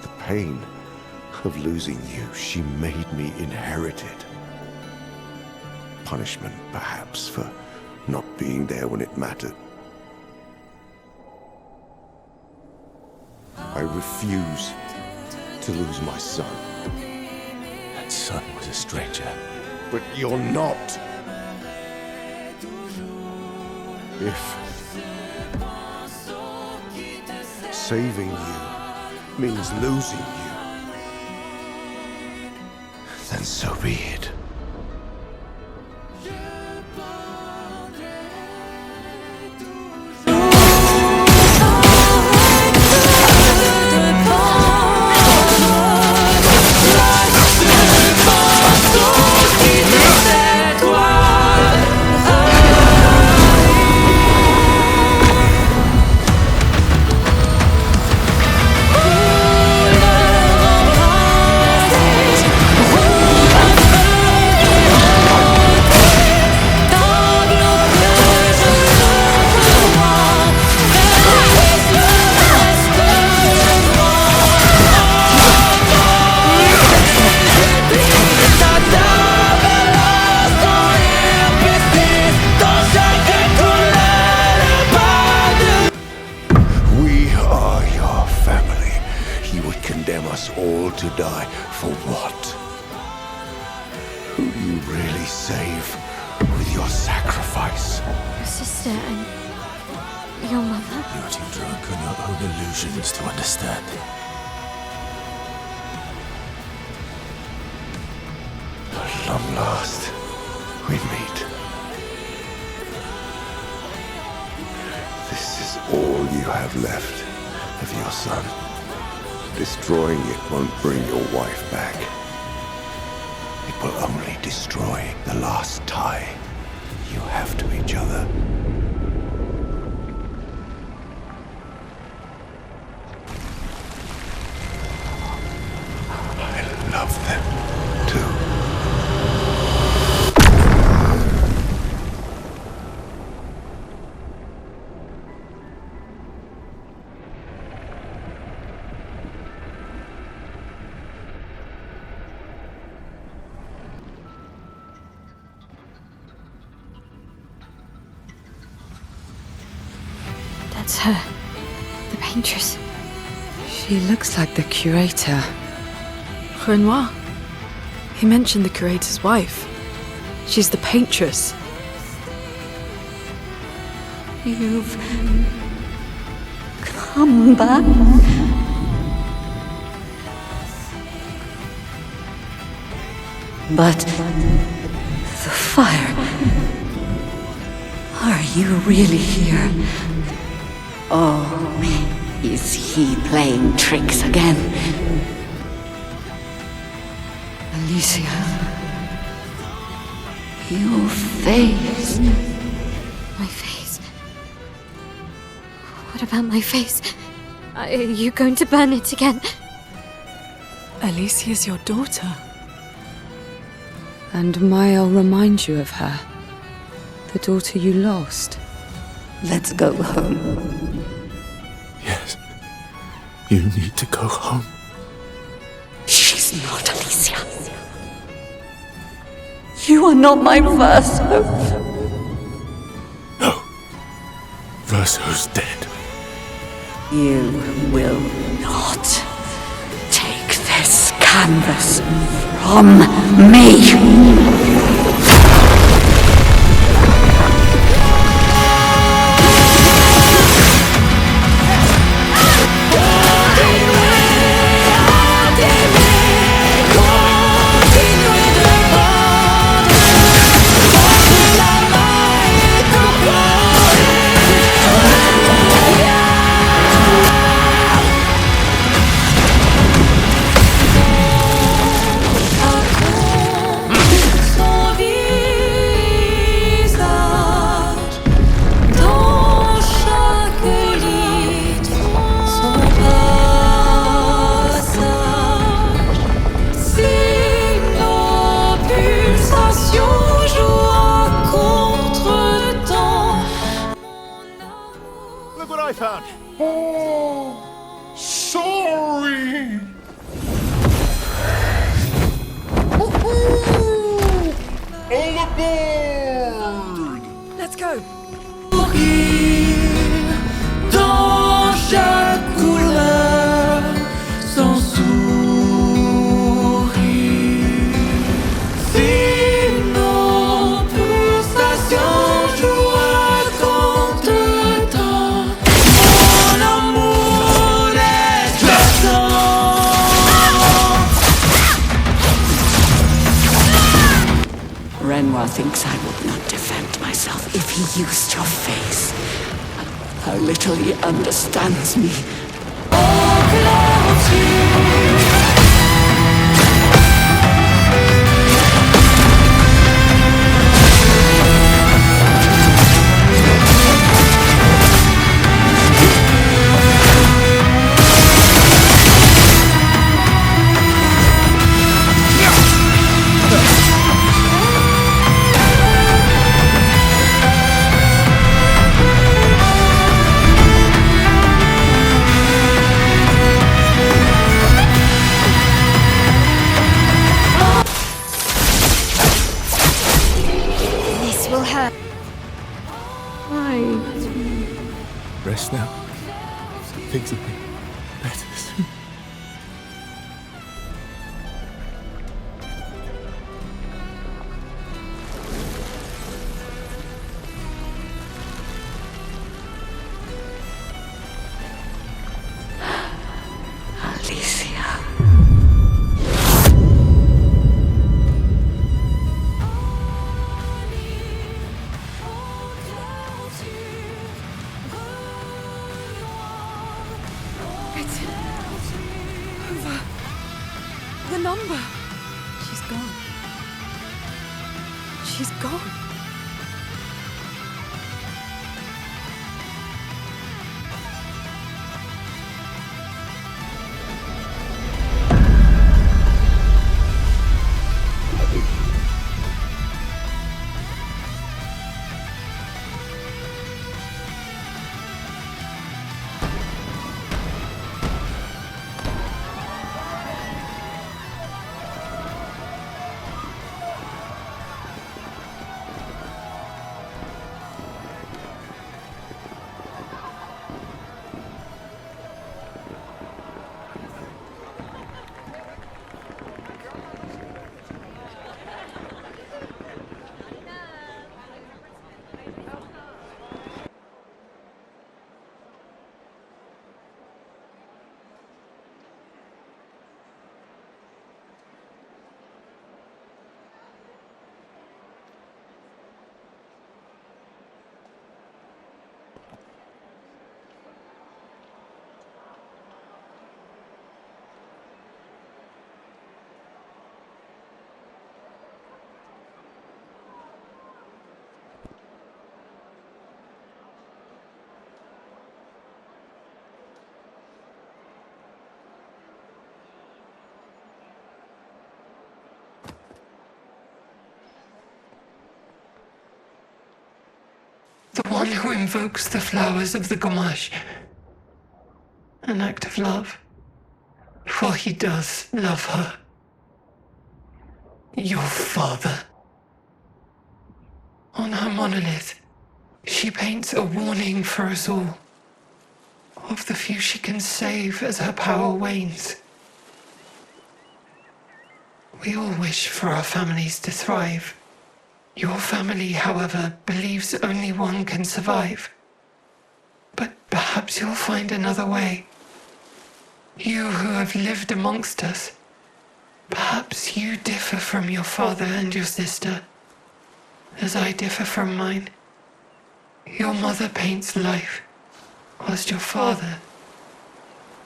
[SPEAKER 12] The pain of losing you, she made me inherit it. Punishment, perhaps, for not being there when it mattered. I refuse to lose my son.
[SPEAKER 20] That son was a stranger.
[SPEAKER 12] But you're not. If saving you means losing you, then so be it. All to die for what? Who do you really save with your sacrifice?
[SPEAKER 2] Your sister and your mother.
[SPEAKER 20] You're too drunk on your own illusions to understand.
[SPEAKER 12] At long last, we meet. This is all you have left of your son. Destroying it won't bring your wife back. It will only destroy the last tie you have to each other. I love them too.
[SPEAKER 2] That's her. The paintress.
[SPEAKER 4] She looks like the curator.
[SPEAKER 11] Renoir. He mentioned the curator's wife. She's the paintress.
[SPEAKER 19] You've come back. But the fire. Are you really here? Oh, is he playing tricks again? Alicia, your face.
[SPEAKER 2] My face? What about my face? Are you going to burn it again?
[SPEAKER 11] Alicia's your daughter.
[SPEAKER 4] And I'll remind you of her. The daughter you lost.
[SPEAKER 19] Let's go home.
[SPEAKER 20] Yes. You need to go home.
[SPEAKER 19] She's not Alicia. You are not my Verso.
[SPEAKER 20] No. Verso's dead.
[SPEAKER 19] You will not take this canvas from me.
[SPEAKER 15] aboard!
[SPEAKER 11] Let's go.
[SPEAKER 8] Dans chaque couleur, son sourire. Si nos pulsations jouent contre-temps, mon amour est stressant.
[SPEAKER 19] Renoir thinks I would not defend myself if he used your face. How little he understands me.
[SPEAKER 2] This will hurt.
[SPEAKER 20] Rest now. Things will be better soon.
[SPEAKER 19] Alicia.
[SPEAKER 11] It's over. The number. She's gone. She's gone.
[SPEAKER 10] The one who invokes the flowers of the Gamash. An act of love. For he does love her. Your father. On her monolith, she paints a warning for us all. Of the few she can save as her power wanes. We all wish for our families to thrive. Your family, however, believes only one can survive. But perhaps you'll find another way. You who have lived amongst us, perhaps you differ from your father and your sister, as I differ from mine. Your mother paints life, whilst your father,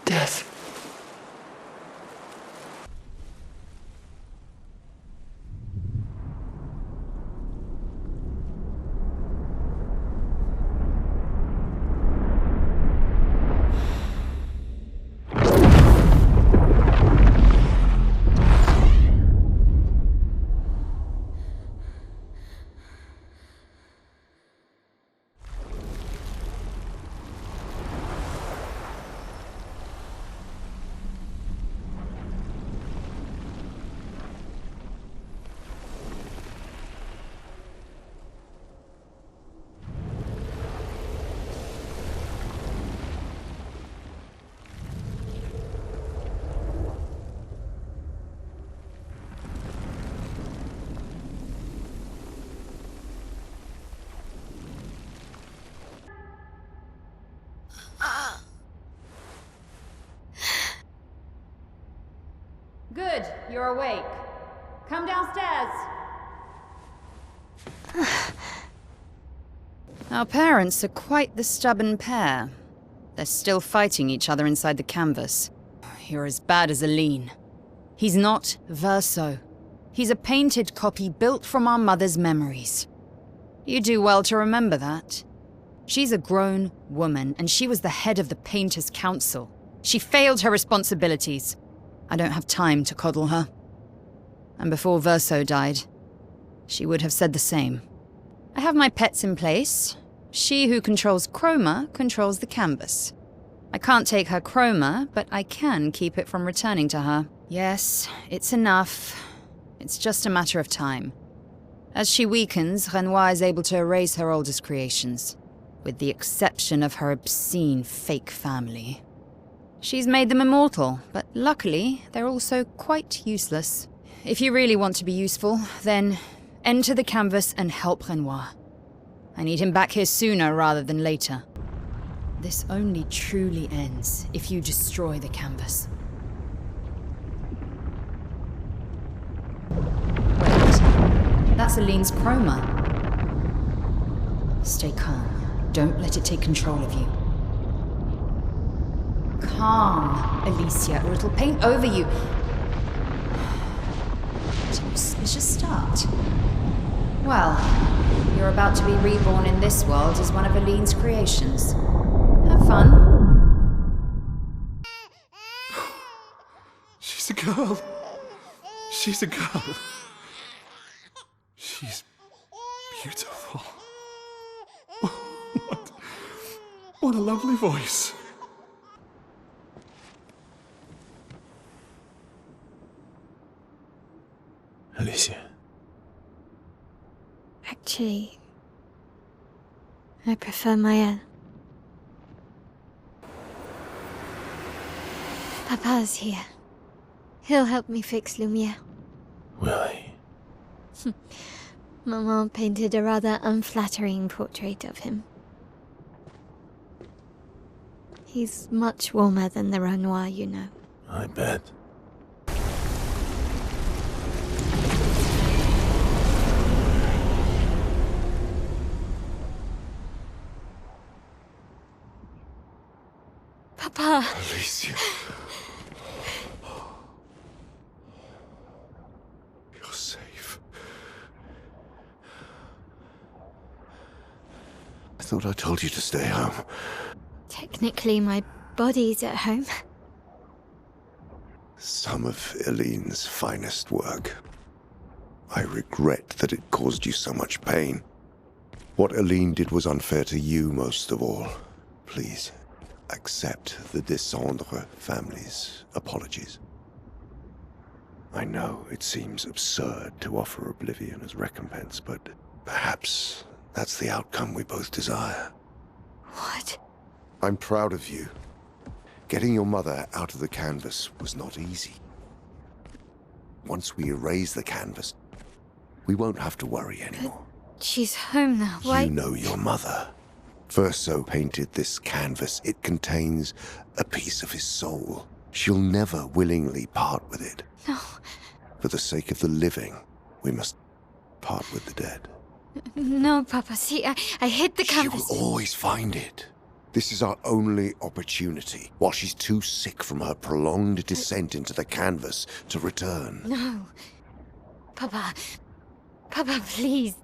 [SPEAKER 10] death.
[SPEAKER 9] Good, you're awake. Come downstairs.
[SPEAKER 4] Our parents are quite the stubborn pair. They're still fighting each other inside the canvas. You're as bad as Aline. He's not Verso. He's a painted copy built from our mother's memories. You do well to remember that. She's a grown woman, and she was the head of the Painters' Council. She failed her responsibilities. I don't have time to coddle her. And before Verso died, she would have said the same. I have my pets in place. She who controls chroma controls the canvas. I can't take her chroma, but I can keep it from returning to her. Yes, it's enough. It's just a matter of time. As she weakens, Renoir is able to erase her oldest creations, with the exception of her obscene fake family. She's made them immortal, but luckily, they're also quite useless. If you really want to be useful, then enter the canvas and help Renoir. I need him back here sooner rather than later. This only truly ends if you destroy the canvas. Wait, that's Aline's chroma. Stay calm. Don't let it take control of you. Calm, Alicia, or it'll paint over you. What an auspicious start. Well, you're about to be reborn in this world as one of Aline's creations. Have fun.
[SPEAKER 22] She's a girl. She's a girl. She's beautiful. What a lovely voice.
[SPEAKER 20] Alicia.
[SPEAKER 2] Actually, I prefer Maya. Papa's here. He'll help me fix Lumiere.
[SPEAKER 20] Will he?
[SPEAKER 2] Maman painted a rather unflattering portrait of him. He's much warmer than the Renoir, you know.
[SPEAKER 20] I bet.
[SPEAKER 2] Papa!
[SPEAKER 12] Alicia. You're safe. I thought I told you to stay home.
[SPEAKER 2] Technically, my body's at home.
[SPEAKER 12] Some of Eline's finest work. I regret that it caused you so much pain. What Aline did was unfair to you most of all. Please, accept the Descendre family's apologies. I know it seems absurd to offer oblivion as recompense, but perhaps that's the outcome we both desire.
[SPEAKER 2] What?
[SPEAKER 12] I'm proud of you. Getting your mother out of the canvas was not easy. Once we erase the canvas, we won't have to worry anymore.
[SPEAKER 2] She's home now, why?
[SPEAKER 12] You know your mother. Verso painted this canvas. It contains a piece of his soul. She'll never willingly part with it.
[SPEAKER 2] No.
[SPEAKER 12] For the sake of the living, we must part with the dead.
[SPEAKER 2] No, Papa, see, I hid the canvas.
[SPEAKER 12] She will always find it. This is our only opportunity, while she's too sick from her prolonged descent into the canvas to return.
[SPEAKER 2] No. Papa, please.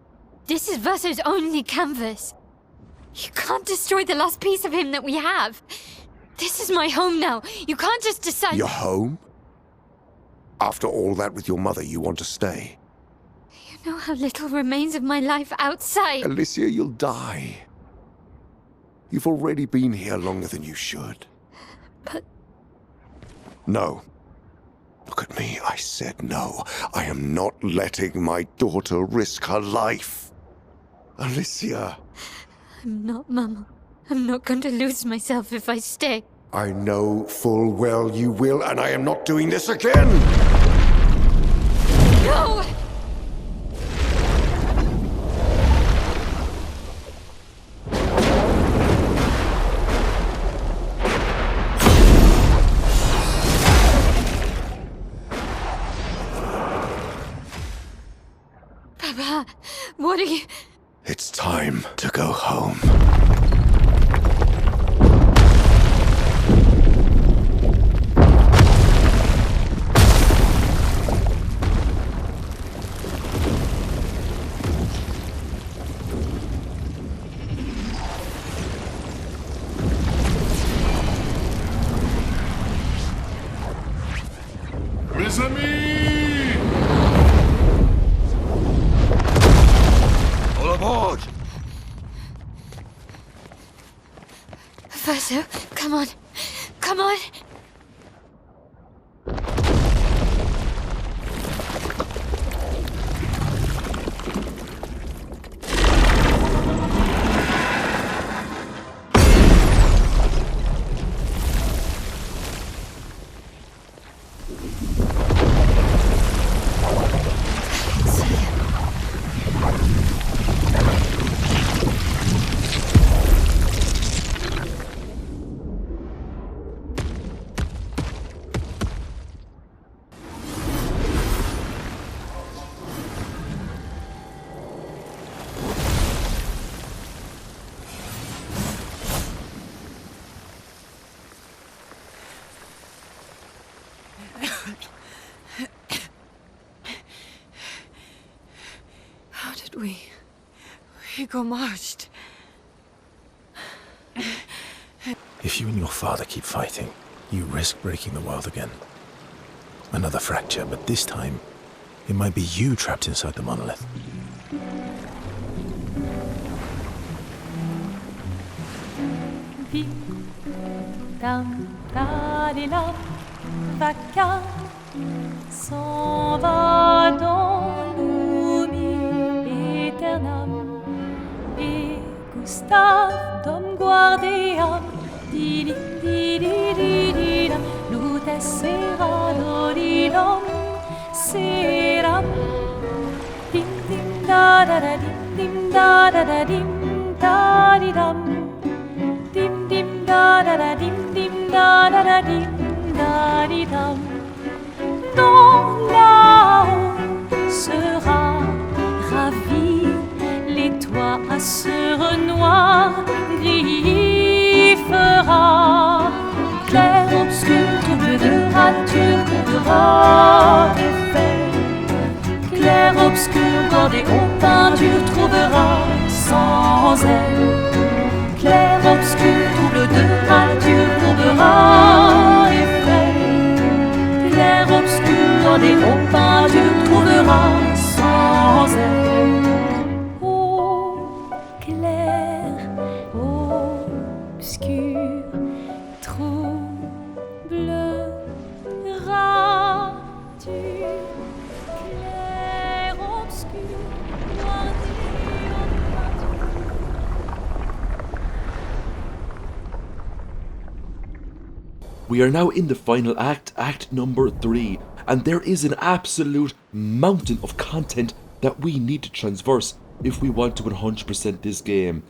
[SPEAKER 2] This is Verso's only canvas. You can't destroy the last piece of him that we have. This is my home now. You can't just decide...
[SPEAKER 12] Your home? After all that with your mother, you want to stay?
[SPEAKER 2] You know how little remains of my life outside.
[SPEAKER 12] Alicia, you'll die. You've already been here longer than you should.
[SPEAKER 2] But...
[SPEAKER 12] No. Look at me, I said no. I am not letting my daughter risk her life. Alicia.
[SPEAKER 2] I'm not, Mama. I'm not going to lose myself if I stay.
[SPEAKER 12] I know full well you will, and I am not doing this again!
[SPEAKER 2] No! What are you...
[SPEAKER 6] It's time to go home.
[SPEAKER 5] Mes amis!
[SPEAKER 6] All aboard!
[SPEAKER 2] Verso, come on. Come on.
[SPEAKER 11] How did we got merged?
[SPEAKER 20] If you and your father keep fighting, you risk breaking the world again. Another fracture, but this time, it might be you trapped inside the monolith.
[SPEAKER 13] Dam, da-di-dam, vaca s'en va dans l'oubli éternel. Et Gustave, dom guardiam, di-di-di-di-di-di-dam, lute serado-di-dom, seram. Dim-dim-da-da-da-dim, dim-da-da-da-dim, da-di-dam. Dim-dim da-da-da-dim, dim-da-da-da-dim, da-di-dam. Dans là-haut sera ravi, les toits à sur noir griffera. Clair, obscur, trouble de rature, trouvera effet. Clair, obscur, bordé aux peintures, trouvera sans elle. Clair, obscur, trouble de rature, trouvera effet. Clair, obscur, bordé aux peintures, trouvera sans elle. Oh, clair, obscur, trouble, rature. Clair, obscur, bordé aux peintures.
[SPEAKER 1] We are now in the final act, act number 3, and there is an absolute mountain of content that we need to transverse if we want to 100% this game.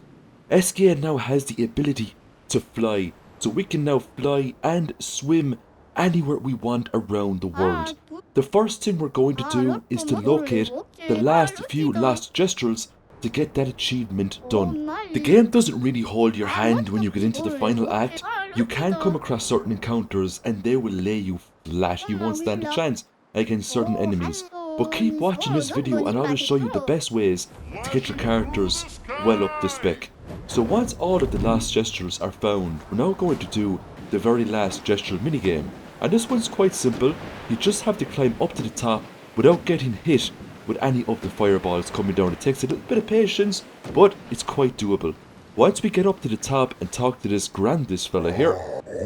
[SPEAKER 1] SKN now has the ability to fly, so we can now fly and swim anywhere we want around the world. The first thing we're going to do is to locate the last few lost gestrels to get that achievement done. The game doesn't really hold your hand when you get into the final act. You can come across certain encounters and they will lay you flat. You won't stand a chance against certain enemies. But keep watching this video and I will show you the best ways to get your characters well up to spec. So once all of the last gestures are found, we're now going to do the very last gestural minigame. And this one's quite simple. You just have to climb up to the top without getting hit with any of the fireballs coming down. It takes a little bit of patience, but it's quite doable. Once we get up to the top and talk to this Grandis fella here,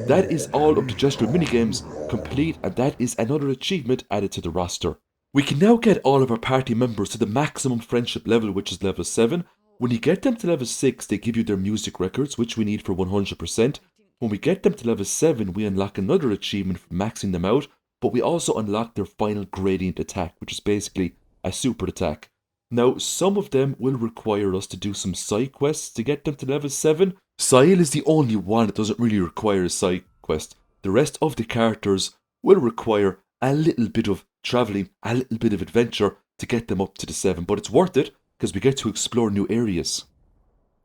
[SPEAKER 1] that is all of the gestural minigames complete, and that is another achievement added to the roster. We can now get all of our party members to the maximum friendship level, which is level 7. When you get them to level 6, they give you their music records, which we need for 100%. When we get them to level 7, we unlock another achievement for maxing them out, but we also unlock their final gradient attack, which is basically a super attack. Now, some of them will require us to do some side quests to get them to level 7. Sile is the only one that doesn't really require a side quest. The rest of the characters will require a little bit of travelling, a little bit of adventure to get them up to the 7, but it's worth it because we get to explore new areas.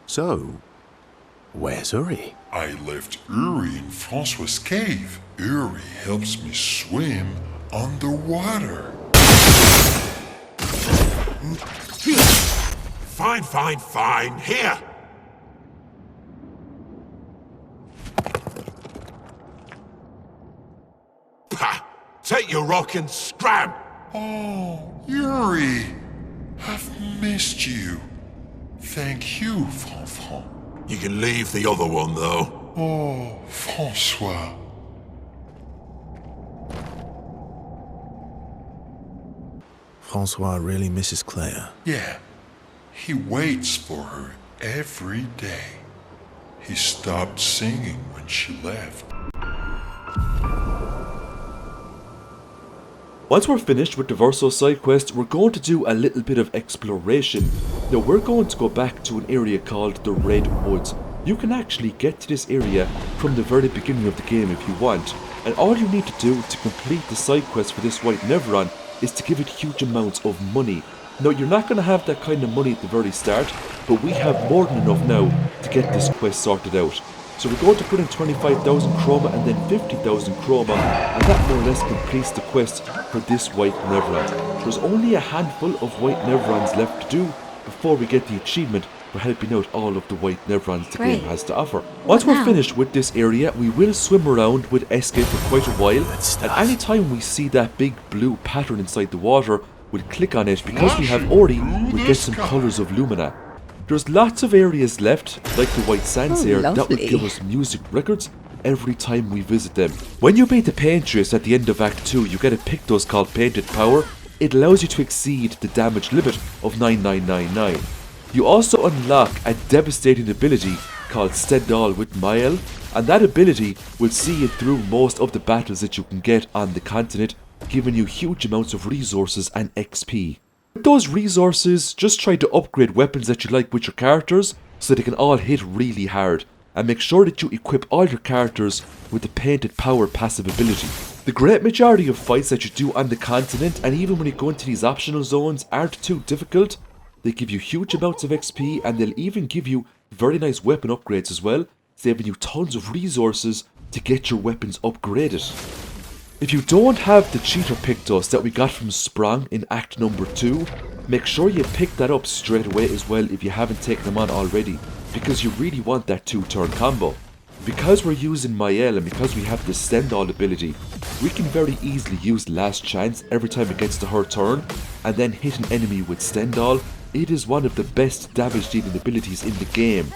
[SPEAKER 6] So, where's Uri?
[SPEAKER 15] I left Uri in Francois' cave. Uri helps me swim underwater.
[SPEAKER 12] Fine. Here! Pah! Take your rock and scram!
[SPEAKER 15] Oh, Uri! I've missed you. Thank you, Fanfan.
[SPEAKER 12] You can leave the other one, though.
[SPEAKER 15] Oh, Francois.
[SPEAKER 6] Francois really misses Claire.
[SPEAKER 15] Yeah. He waits for her every day. He stopped singing when she left.
[SPEAKER 1] Once we're finished with the Verso side quest, we're going to do a little bit of exploration. Now we're going to go back to an area called the Red Woods. You can actually get to this area from the very beginning of the game if you want, and all you need to do to complete the side quest for this White Neveron is to give it huge amounts of money. Now you're not going to have that kind of money at the very start, but we have more than enough now to get this quest sorted out. So we're going to put in 25,000 chroma and then 50,000 chroma, and that more or less completes the quest for this White Neveron. There's only a handful of White Neverons left to do before we get the achievement for helping out all of the White Neverons the game has to offer. Once we're finished with this area, we will swim around with SK for quite a while, and any time we see that big blue pattern inside the water, we'll click on it. Because we have Ori, we get some colours of Lumina. There's lots of areas left, like the White Sands here, that will give us music records every time we visit them. When you beat the Paintress at the end of Act 2, you get a Pictos called Painted Power. It allows you to exceed the damage limit of 9999. You also unlock a devastating ability called Stendhal with Mael, and that ability will see you through most of the battles that you can get on the continent, giving you huge amounts of resources and XP. With those resources, just try to upgrade weapons that you like with your characters so they can all hit really hard, and make sure that you equip all your characters with the Painted Power passive ability. The great majority of fights that you do on the continent, and even when you go into these optional zones, aren't too difficult. They give you huge amounts of XP, and they'll even give you very nice weapon upgrades as well, saving you tons of resources to get your weapons upgraded. If you don't have the cheater Pictos that we got from Sprung in Act number 2, make sure you pick that up straight away as well if you haven't taken them on already, because you really want that 2-turn combo. Because we're using Mael and because we have the Stendhal ability, we can very easily use Last Chance every time it gets to her turn, and then hit an enemy with Stendhal. It is one of the best damage dealing abilities in the game.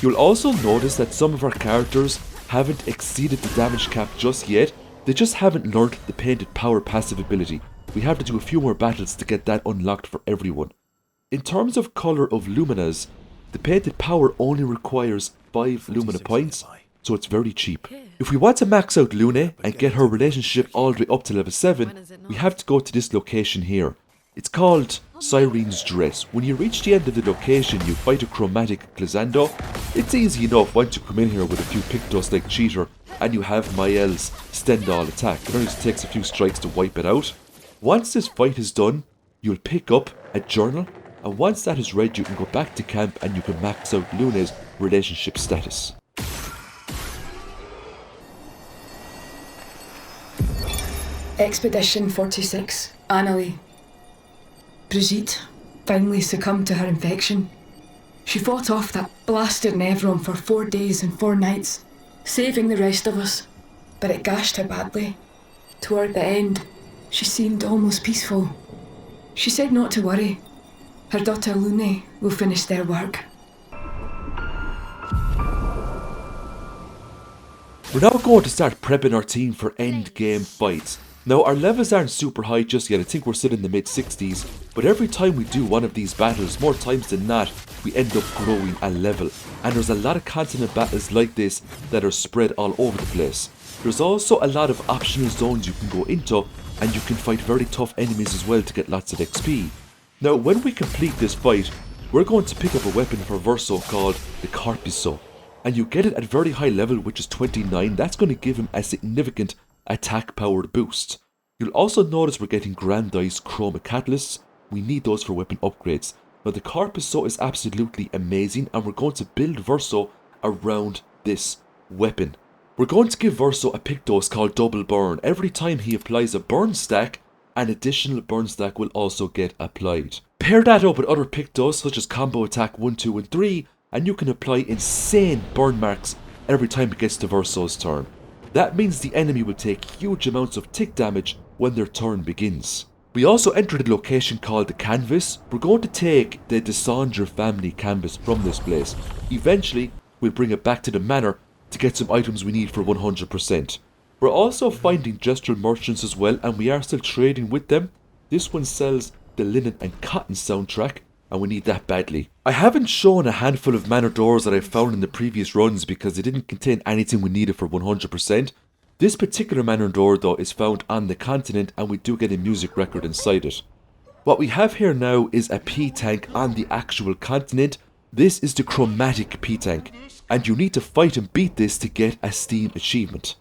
[SPEAKER 1] You'll also notice that some of our characters haven't exceeded the damage cap just yet. They just haven't learnt the Painted Power passive ability. We have to do a few more battles to get that unlocked for everyone. In terms of colour of Luminas, the Painted Power only requires 5 Lumina points, so it's very cheap. If we want to max out Lune and get her relationship all the way up to level 7, we have to go to this location here. It's called Sirene's Dress. When you reach the end of the location, you fight a chromatic Glissando. It's easy enough once you come in here with a few Pictos like Cheater, and you have Mael's Stendhal attack. It only just takes a few strikes to wipe it out. Once this fight is done, you'll pick up a journal, and once that is read, you can go back to camp and you can max out Lune's relationship status.
[SPEAKER 7] Expedition 46, Annalie. Brigitte finally succumbed to her infection. She fought off that blasted Neveron for 4 days and 4 nights, saving the rest of us, but it gashed her badly. Toward the end, she seemed almost peaceful. She said not to worry. Her daughter Lune will finish their work.
[SPEAKER 1] We're now going to start prepping our team for end game fights. Now our levels aren't super high just yet, I think we're sitting in the mid 60s, but every time we do one of these battles, more times than not, we end up growing a level. And there's a lot of continent battles like this that are spread all over the place. There's also a lot of optional zones you can go into, and you can fight very tough enemies as well to get lots of XP. Now when we complete this fight, we're going to pick up a weapon for Verso called the Corpiso. And you get it at a very high level, which is 29, that's going to give him a significant attack powered boost. You'll also notice we're getting Grandized Chroma Catalysts. We need those for weapon upgrades. Now the Corpus is absolutely amazing, and we're going to build Verso around this weapon. We're going to give Verso a Pictos called Double Burn. Every time he applies a burn stack, an additional burn stack will also get applied. Pair that up with other Pictos such as Combo Attack 1, 2 and 3, and you can apply insane burn marks every time it gets to Verso's turn. That means the enemy will take huge amounts of tick damage when their turn begins. We also entered a location called the Canvas. We're going to take the Desandra family canvas from this place. Eventually, we'll bring it back to the manor to get some items we need for 100%. We're also finding gestural merchants as well, and we are still trading with them. This one sells the Linen and Cotton soundtrack, and we need that badly. I haven't shown a handful of manor doors that I found in the previous runs because they didn't contain anything we needed for 100%. This particular manor door though is found on the continent, and we do get a music record inside it. What we have here now is a P-Tank on the actual continent. This is the Chromatic P-Tank, and you need to fight and beat this to get a Steam achievement.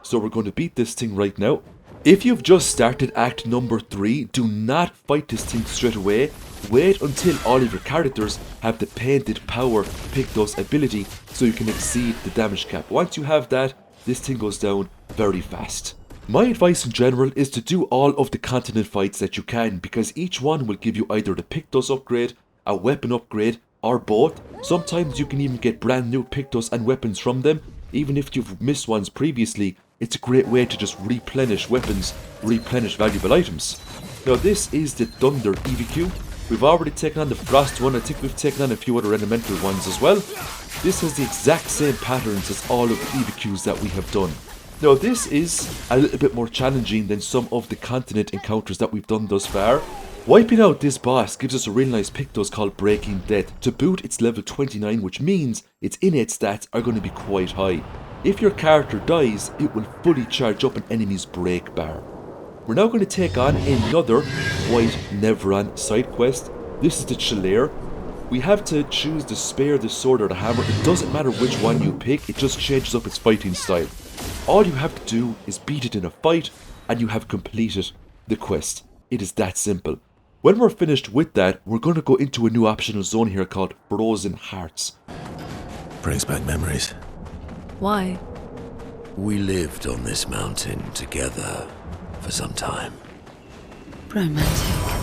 [SPEAKER 1] So we're going to beat this thing right now. If you've just started Act number 3, do not fight this thing straight away. Wait until all of your characters have the Painted Power Pictos ability so you can exceed the damage cap. Once you have that, this thing goes down very fast. My advice in general is to do all of the continent fights that you can, because each one will give you either the Pictos upgrade, a weapon upgrade, or both. Sometimes you can even get brand new Pictos and weapons from them. Even if you've missed ones previously, it's a great way to just replenish weapons, replenish valuable items. Now this is the Thunder EVQ. We've already taken on the Frost one. I think we've taken on a few other elemental ones as well. This has the exact same patterns as all of the EVQs that we have done. Now this is a little bit more challenging than some of the continent encounters that we've done thus far. Wiping out this boss gives us a real nice Pictos called Breaking Death. To boot, it's level 29, which means its innate stats are going to be quite high. If your character dies, it will fully charge up an enemy's break bar. We're now going to take on another White Nevron side quest. This is the Chalair. We have to choose the spear, the sword or the hammer. It doesn't matter which one you pick, it just changes up its fighting style. All you have to do is beat it in a fight and you have completed the quest. It is that simple. When we're finished with that, we're going to go into a new optional zone here called Frozen Hearts.
[SPEAKER 6] Brings back memories.
[SPEAKER 11] Why?
[SPEAKER 21] We lived on this mountain together for some time.
[SPEAKER 4] Romantic.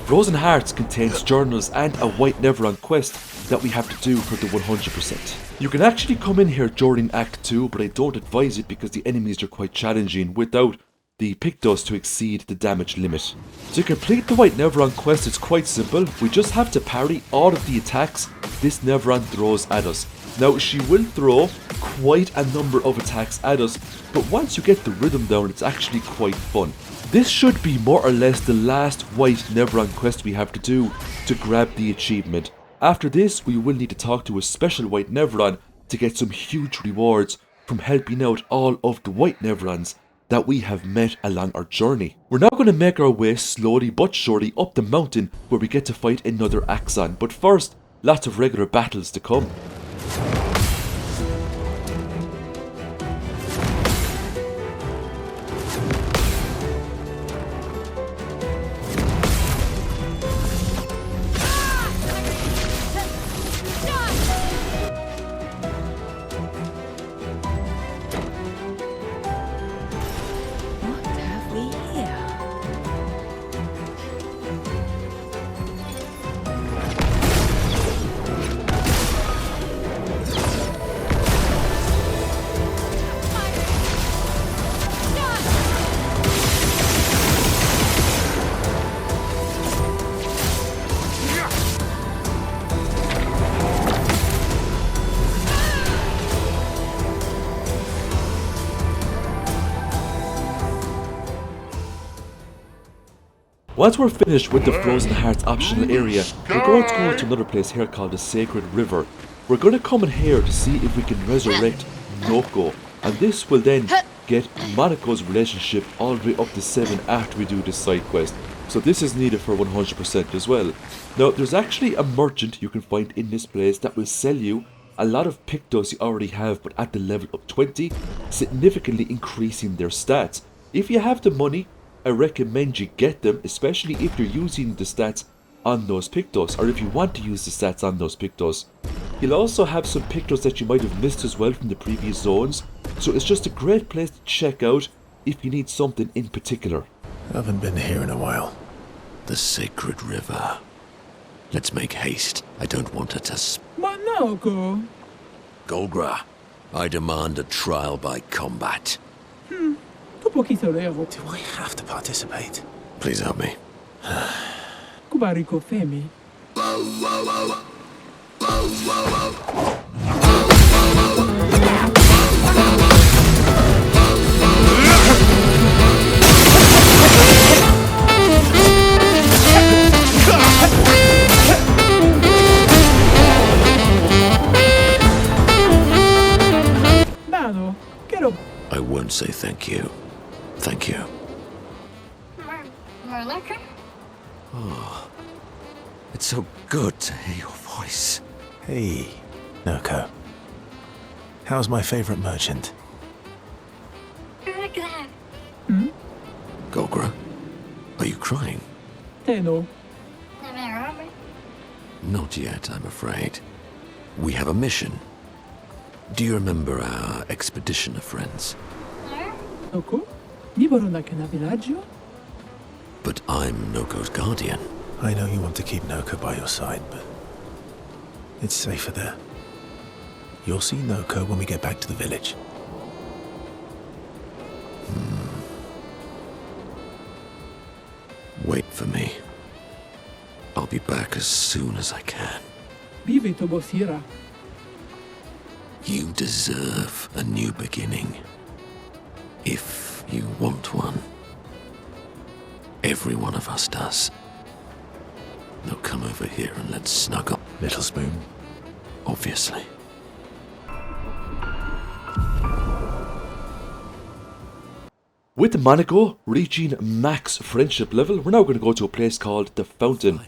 [SPEAKER 1] Frozen Hearts contains journals and a White Nevron quest that we have to do for the 100%. You can actually come in here during Act 2, but I don't advise it because the enemies are quite challenging without the Pictos to exceed the damage limit. To complete the White Nevron quest, it's quite simple. We just have to parry all of the attacks this Nevron throws at us. Now, she will throw quite a number of attacks at us, but once you get the rhythm down, it's actually quite fun. This should be more or less the last White Nevron quest we have to do to grab the achievement. After this, we will need to talk to a special White Nevron to get some huge rewards from helping out all of the White Nevrons that we have met along our journey. We're now going to make our way slowly but surely up the mountain where we get to fight another Axon, but first, lots of regular battles to come. Once we're finished with the Frozen Hearts optional area, we're going to go to another place here called the Sacred River. We're going to come in here to see if we can resurrect Noko, and this will then get Monaco's relationship all the way up to 7 after we do this side quest. So this is needed for 100% as well. Now, there's actually a merchant you can find in this place that will sell you a lot of Pictos you already have, but at the level of 20, significantly increasing their stats. If you have the money, I recommend you get them, especially if you're using the stats on those Pictos, or if you want to use the stats on those Pictos. He'll also have some Pictos that you might have missed as well from the previous zones, so it's just a great place to check out if you need something in particular.
[SPEAKER 6] I haven't been here in a while.
[SPEAKER 21] The sacred river. Let's make haste. I don't want her to
[SPEAKER 8] Manoko.
[SPEAKER 21] Golgra, I demand a trial by combat.
[SPEAKER 8] Tu pochissimo.
[SPEAKER 6] Do I have to participate?
[SPEAKER 21] Please help me.
[SPEAKER 8] Kubariko Femi. Nano, get up.
[SPEAKER 21] I won't say thank you. Thank you. Oh, it's so good to hear your voice.
[SPEAKER 6] Hey, Noko. How's my favorite merchant?
[SPEAKER 21] Golgra, are you crying?
[SPEAKER 8] Teno.
[SPEAKER 21] Not yet, I'm afraid. We have a mission. Do you remember our expeditioner friends?
[SPEAKER 8] Noko? Vivono da che na villaggio?
[SPEAKER 21] But I'm Noko's guardian.
[SPEAKER 6] I know you want to keep Noko by your side, but it's safer there. You'll see Noko when we get back to the village.
[SPEAKER 21] Wait for me. I'll be back as soon as I can.
[SPEAKER 8] Vive Tobosira.
[SPEAKER 21] You deserve a new beginning. If you want one. Every one of us does. Now come over here and let's snuggle.
[SPEAKER 6] Little spoon.
[SPEAKER 21] Obviously.
[SPEAKER 1] With Monaco reaching max friendship level, we're now going to go to a place called the Fountain.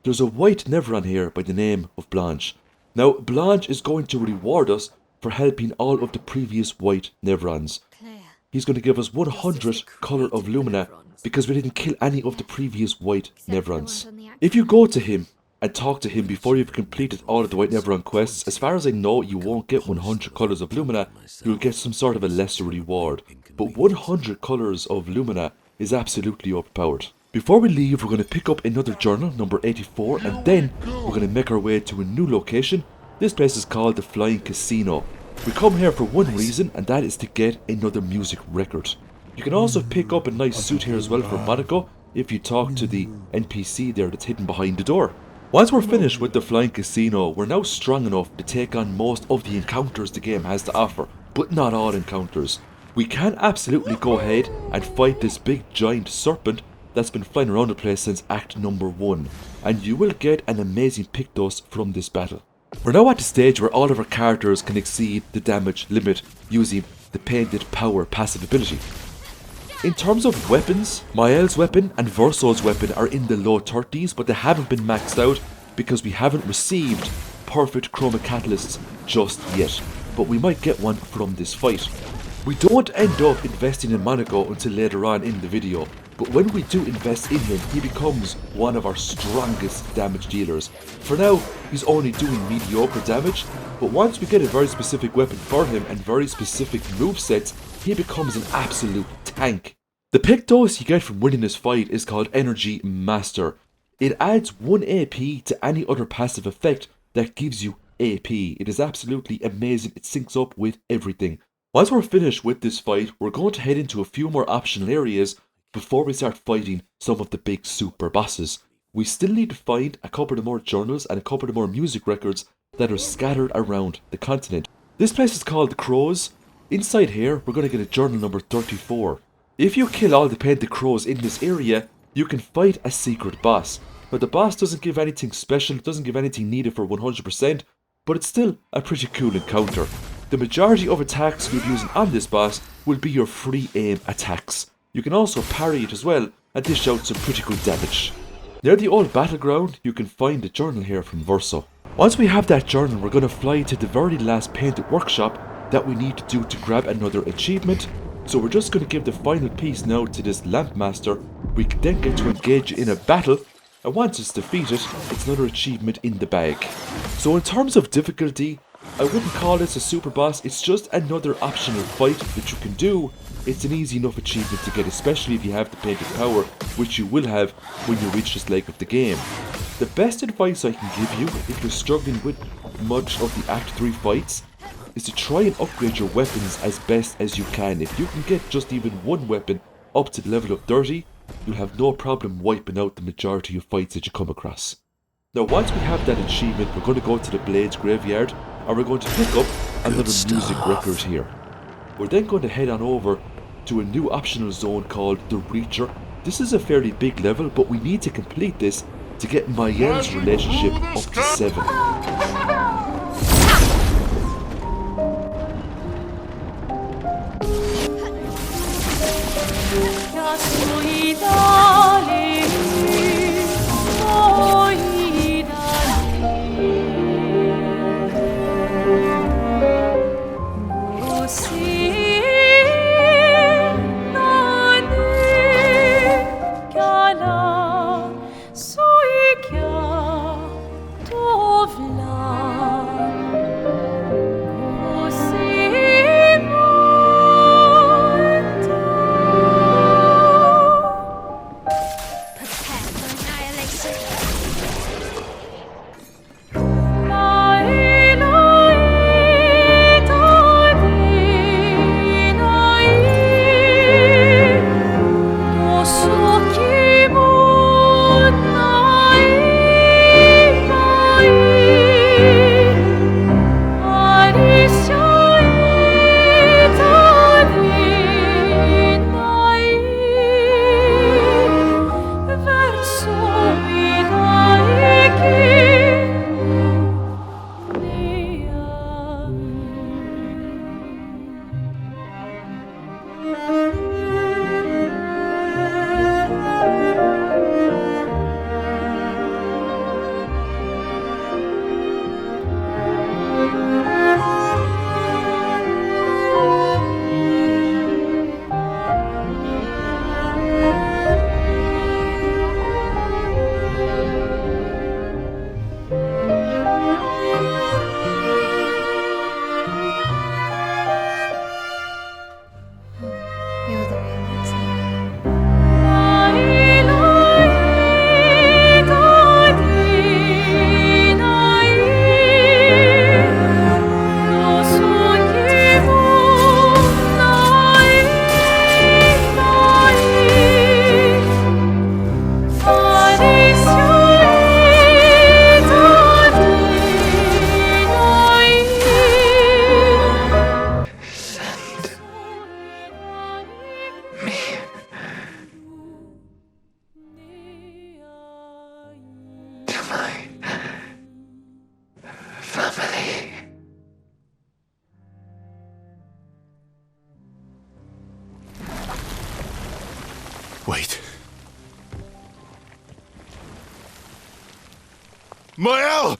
[SPEAKER 1] There's a white Neveron here by the name of Blanche. Now, Blanche is going to reward us for helping all of the previous white Neverons. He's going to give us 100 Colour of Lumina because we didn't kill any of the previous white Neverons. If you go to him and talk to him before you've completed all of the white Neveron quests, as far as I know, you won't get 100 Colours of Lumina, you'll get some sort of a lesser reward. But 100 Colours of Lumina is absolutely overpowered. Before we leave, we're going to pick up another journal, number 84, and then we're going to make our way to a new location. This place is called the Flying Casino. We come here for one reason, and that is to get another music record. You can also pick up a nice suit here as well for Monaco if you talk to the NPC there that's hidden behind the door. Once we're finished with the Flying Casino, we're now strong enough to take on most of the encounters the game has to offer, but not all encounters. We can absolutely go ahead and fight this big giant serpent that's been flying around the place since Act number 1, and you will get an amazing Pictos from this battle. We're now at the stage where all of our characters can exceed the damage limit using the Painted Power passive ability. In terms of weapons, Mael's weapon and Verso's weapon are in the low 30s, but they haven't been maxed out because we haven't received perfect chroma catalysts just yet, but we might get one from this fight. We don't end up investing in Monaco until later on in the video, but when we do invest in him, he becomes one of our strongest damage dealers. For now, he's only doing mediocre damage, but once we get a very specific weapon for him and very specific movesets, he becomes an absolute tank. The Pictos you get from winning this fight is called Energy Master. It adds 1 AP to any other passive effect that gives you AP. It is absolutely amazing, it syncs up with everything. Once we're finished with this fight, we're going to head into a few more optional areas before we start fighting some of the big super bosses. We still need to find a couple of more journals and a couple of more music records that are scattered around the continent. This place is called the Crows. Inside here, we're going to get a journal number 34. If you kill all the Painted Crows in this area, you can fight a secret boss. But the boss doesn't give anything special, doesn't give anything needed for 100%, but it's still a pretty cool encounter. The majority of attacks you'll be using on this boss will be your free aim attacks. You can also parry it as well and dish out some pretty good damage. Near the old battleground, you can find a journal here from Verso. Once we have that journal, we're going to fly to the very last painted workshop that we need to do to grab another achievement. So we're just going to give the final piece now to this Lamp Master. We can then get to engage in a battle and once it's defeated, it's another achievement in the bag. So in terms of difficulty, I wouldn't call this a super boss, it's just another optional fight that you can do. It's an easy enough achievement to get, especially if you have the painted power, which you will have when you reach this leg of the game. The best advice I can give you, if you're struggling with much of the Act 3 fights, is to try and upgrade your weapons as best as you can. If you can get just even one weapon up to the level of 30, you'll have no problem wiping out the majority of fights that you come across. Now once we have that achievement, we're going to go to the Blades Graveyard, and we're going to pick up another music record here. We're then going to head on over to a new optional zone called the Reacher. This is a fairly big level, but we need to complete this to get Mayen's relationship up to 7.
[SPEAKER 22] Wait. Mael!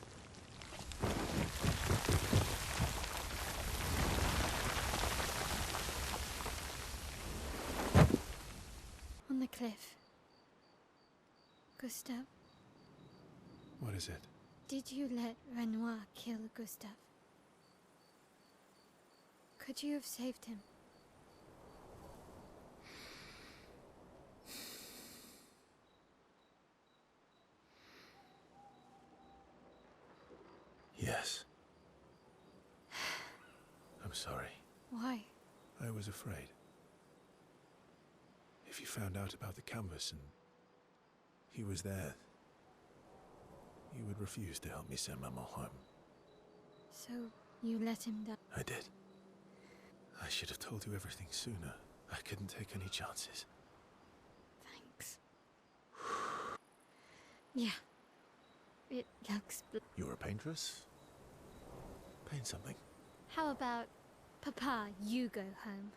[SPEAKER 2] On the cliff. Gustav,
[SPEAKER 20] What is it?
[SPEAKER 2] did you let Renoir kill Gustav? Could you have saved him?
[SPEAKER 20] Yes. I'm sorry.
[SPEAKER 2] Why?
[SPEAKER 20] I was afraid. If you found out about the canvas and he was there, you would refuse to help me send Maman home.
[SPEAKER 2] So you let him die?
[SPEAKER 20] I did. I should have told you everything sooner. I couldn't take any chances.
[SPEAKER 2] Thanks. Yeah. It looks
[SPEAKER 20] You're a paintress? Paint something.
[SPEAKER 2] How about, Papa, you go home?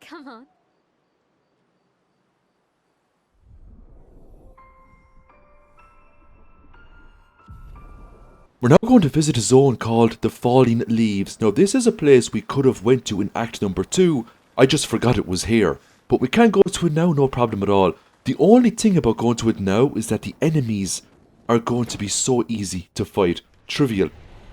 [SPEAKER 2] Come on.
[SPEAKER 1] We're now going to visit a zone called the Falling Leaves. Now this is a place we could have went to in Act number 2, I just forgot it was here. But we can go to it now, no problem at all. The only thing about going to it now is that the enemies are going to be so easy to fight. Trivial.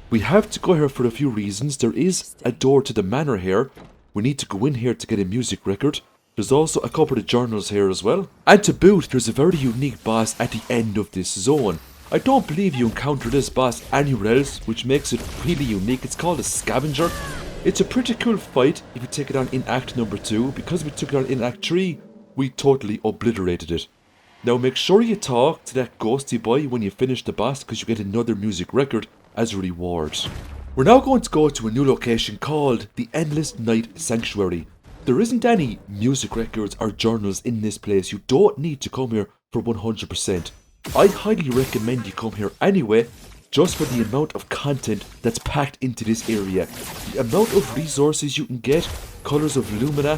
[SPEAKER 1] We have to go here for a few reasons. There is a door to the manor here. We need to go in here to get a music record. There's also a couple of journals here as well. And to boot, there's a very unique boss at the end of this zone. I don't believe you encounter this boss anywhere else, which makes it really unique. It's called a scavenger. It's a pretty cool fight if you take it on in Act number 2. Because we took it on in Act 3, we totally obliterated it. Now make sure you talk to that ghosty boy when you finish the boss, because you get another music record as a reward. We're now going to go to a new location called the Endless Night Sanctuary. There isn't any music records or journals in this place. You don't need to come here for 100%. I highly recommend you come here anyway, just for the amount of content that's packed into this area. The amount of resources you can get, colours of lumina,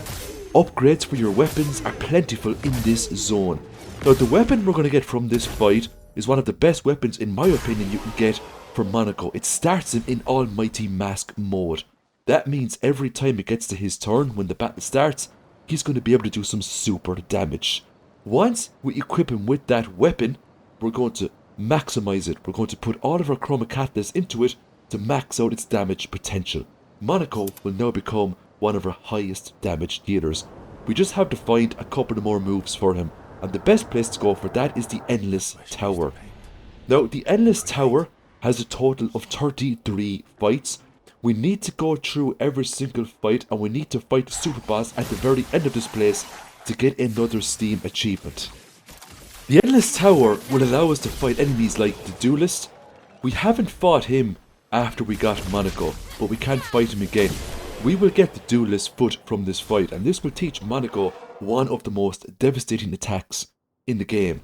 [SPEAKER 1] upgrades for your weapons are plentiful in this zone. Now the weapon we're going to get from this fight is one of the best weapons in my opinion you can get from Monaco. It starts him in almighty mask mode. That means every time it gets to his turn when the battle starts, he's going to be able to do some super damage. Once we equip him with that weapon, we're going to maximize it. We're going to put all of our Chroma Catalyst into it to max out its damage potential. Monaco will now become one of our highest damage dealers. We just have to find a couple of more moves for him, and the best place to go for that is the Endless Tower. Now, the Endless Tower has a total of 33 fights. We need to go through every single fight, and we need to fight the super boss at the very end of this place to get another Steam achievement. The Endless Tower will allow us to fight enemies like the Duelist. We haven't fought him after we got Monaco, but we can't fight him again. We will get the Duelist foot from this fight, and this will teach Monaco one of the most devastating attacks in the game.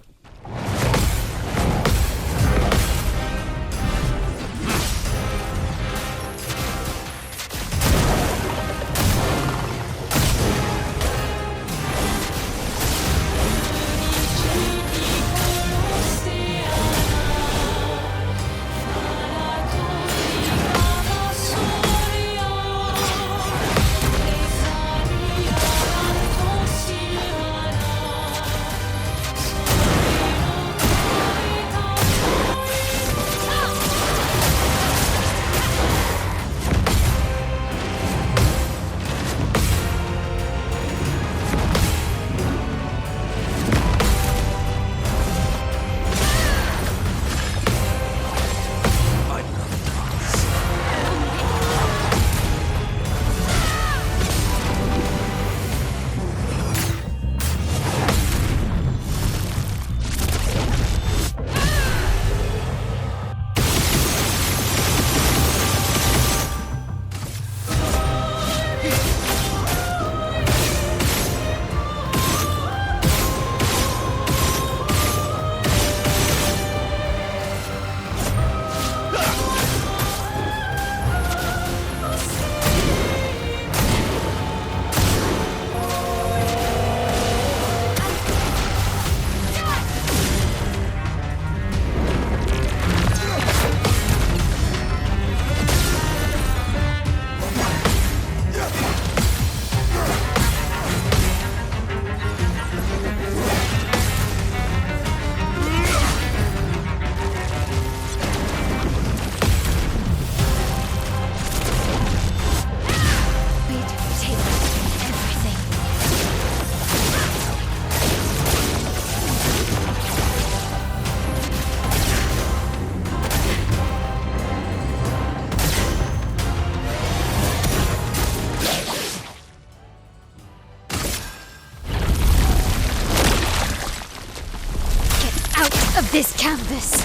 [SPEAKER 2] Of this canvas.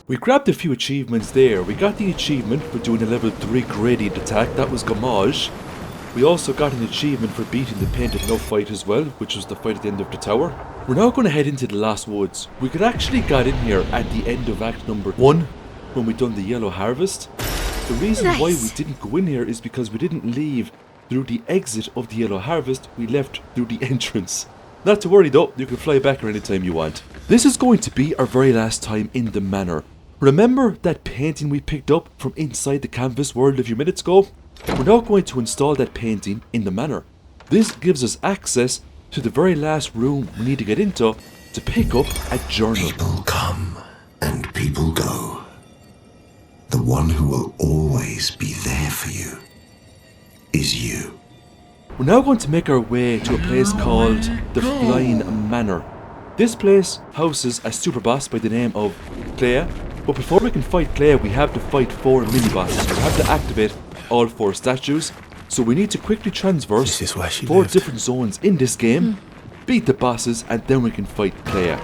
[SPEAKER 1] We grabbed a few achievements there. We got the achievement for doing a level 3 gradient attack, that was Gamage. We also got an achievement for beating the Painted Love fight as well, which was the fight at the end of the tower. We're now going to head into the Lost Woods. We could actually got in here at the end of Act number 1, when we done the Yellow Harvest. The reason why we didn't go in here is because we didn't leave through the exit of the Yellow Harvest, we left through the entrance. Not to worry though, you can fly back here anytime you want. This is going to be our very last time in the manor. Remember that painting we picked up from inside the canvas world a few minutes ago? We're now going to install that painting in the manor. This gives us access to the very last room we need to get into to pick up a journal.
[SPEAKER 12] People come and people go. The one who will always be there for you is you.
[SPEAKER 1] We're now going to make our way to a place called the Flying Manor. This place houses a super boss by the name of Clea, but before we can fight Clea we have to fight 4 mini-bosses. We have to activate all 4 statues, so we need to quickly transverse 4 different zones in this game, beat the bosses, and then we can fight Clea.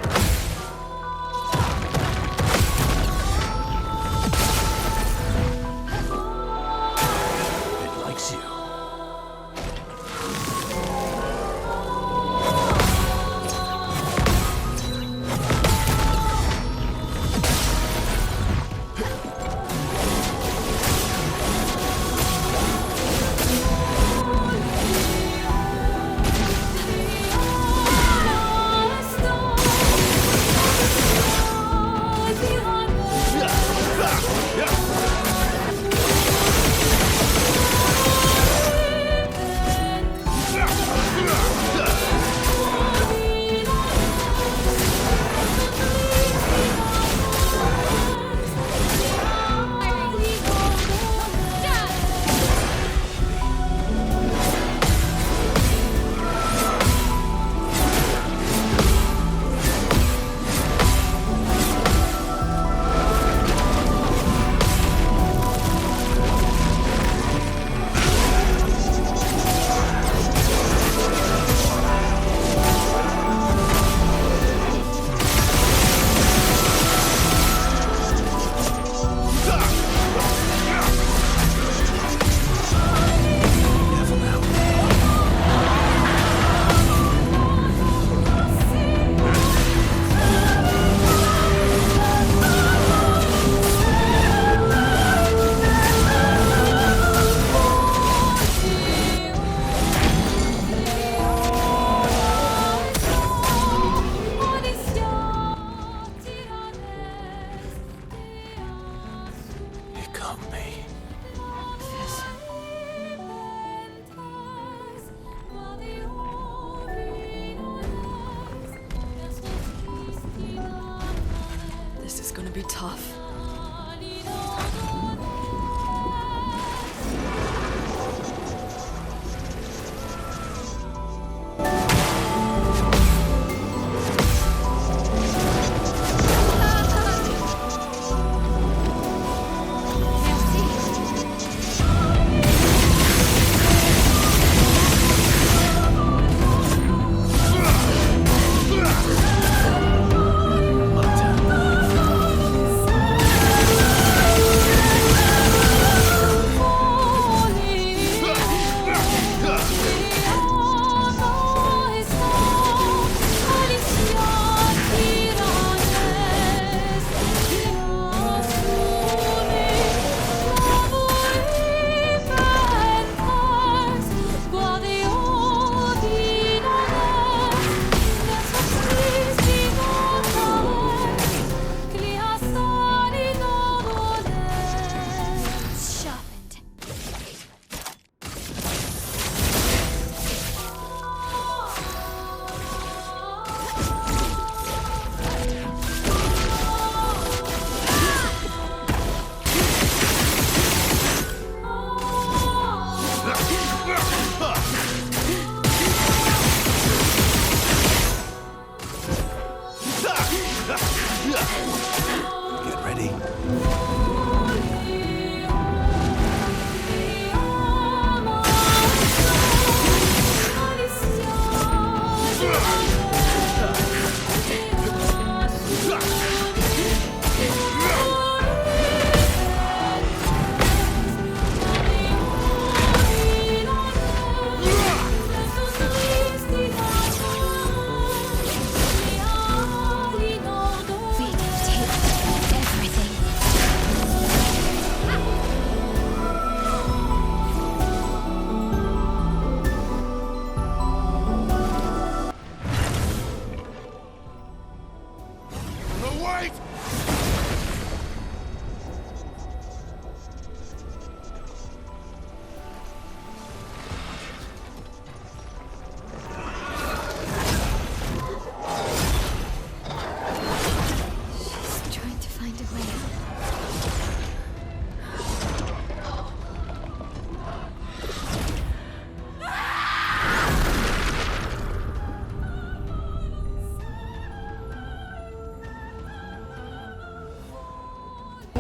[SPEAKER 11] This is gonna be tough.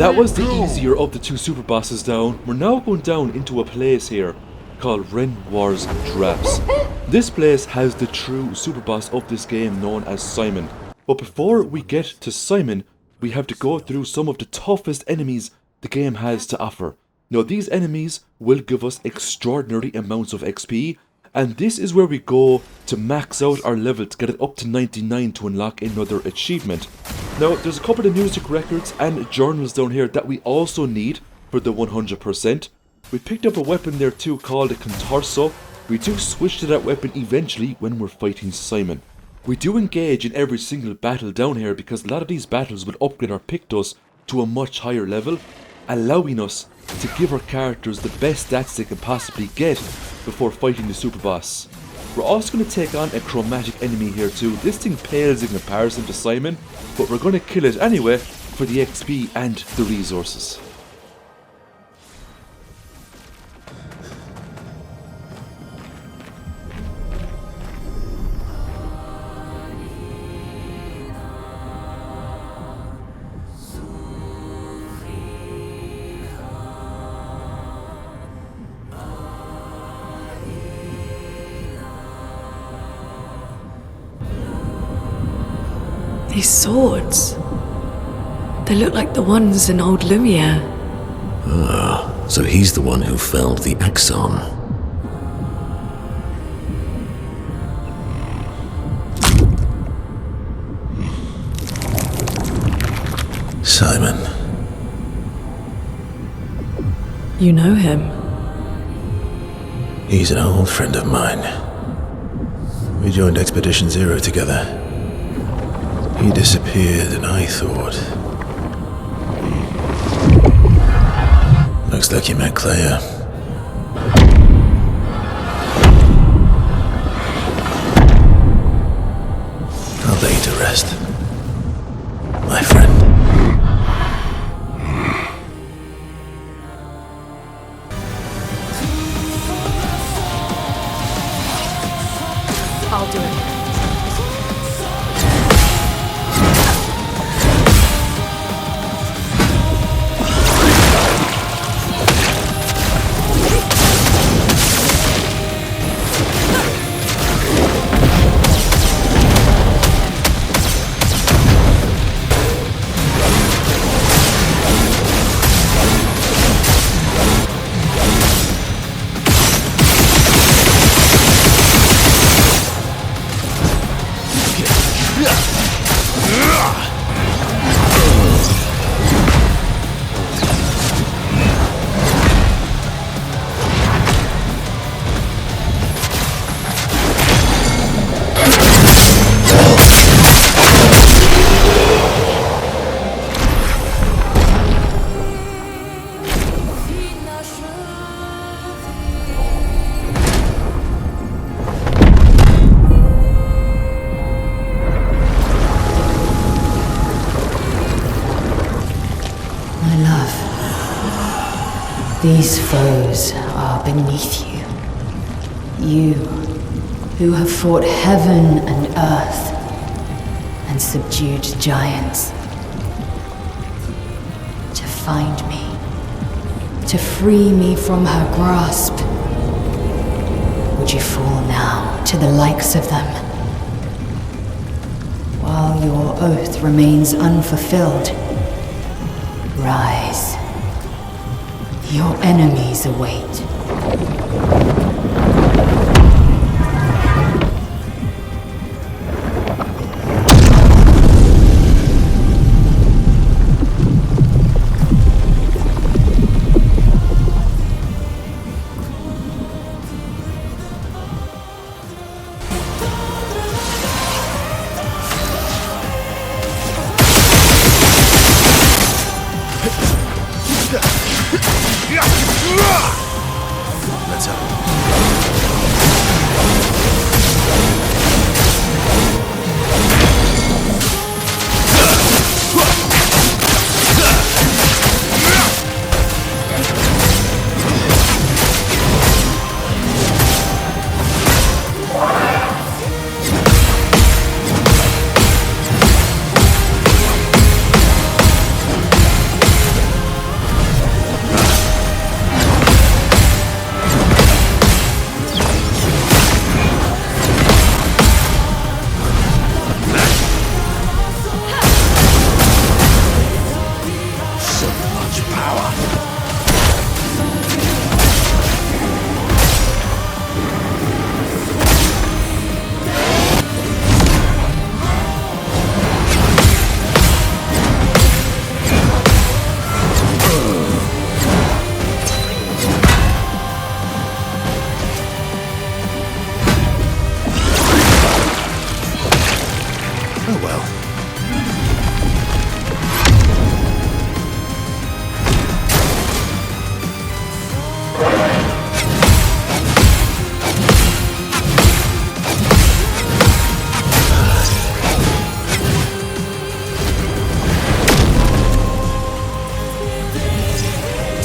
[SPEAKER 1] That was the easier of the two super bosses down. We're now going down into a place here called Renoir's Traps. This place has the true super boss of this game known as Simon. But before we get to Simon, we have to go through some of the toughest enemies the game has to offer. Now these enemies will give us extraordinary amounts of XP, and this is where we go to max out our level to get it up to 99 to unlock another achievement. Now there's a couple of music records and journals down here that we also need for the 100%. We picked up a weapon there too called a Contorso. We do switch to that weapon eventually when we're fighting Simon. We do engage in every single battle down here because a lot of these battles will upgrade our Pictos to a much higher level, allowing us to give our characters the best stats they can possibly get before fighting the super boss. We're also going to take on a chromatic enemy here too. This thing pales in comparison to Simon, but we're going to kill it anyway for the XP and the resources.
[SPEAKER 11] These swords. They look like the ones in old Lumiere.
[SPEAKER 21] Ah, so he's the one who felled the Axon.
[SPEAKER 6] Simon.
[SPEAKER 11] You know him?
[SPEAKER 6] He's an old friend of mine. We joined Expedition Zero together. He disappeared and I thought... Looks like you met Claire. I'll lay you to rest, my friend.
[SPEAKER 11] I'll do it.
[SPEAKER 14] These foes are beneath you. You, who have fought heaven and earth, and subdued giants. To find me, to free me from her grasp. Would you fall now to the likes of them? While your oath remains unfulfilled, rise. Your enemies await.
[SPEAKER 6] Let's go.
[SPEAKER 20] Oh well.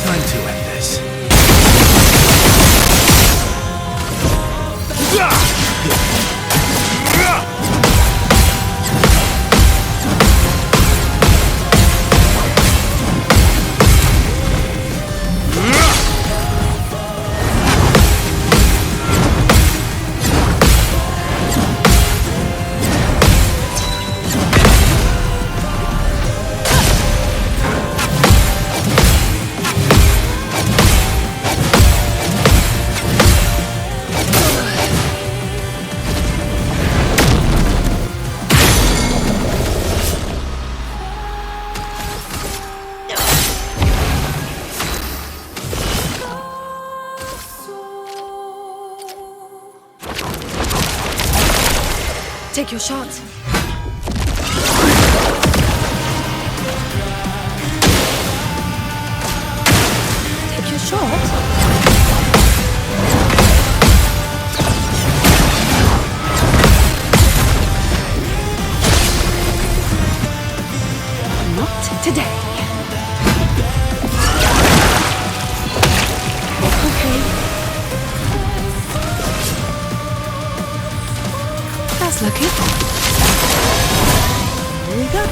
[SPEAKER 20] Time to end this.
[SPEAKER 11] Take your shot. Take your shot? Not today. Okay. That's lucky. Here we go.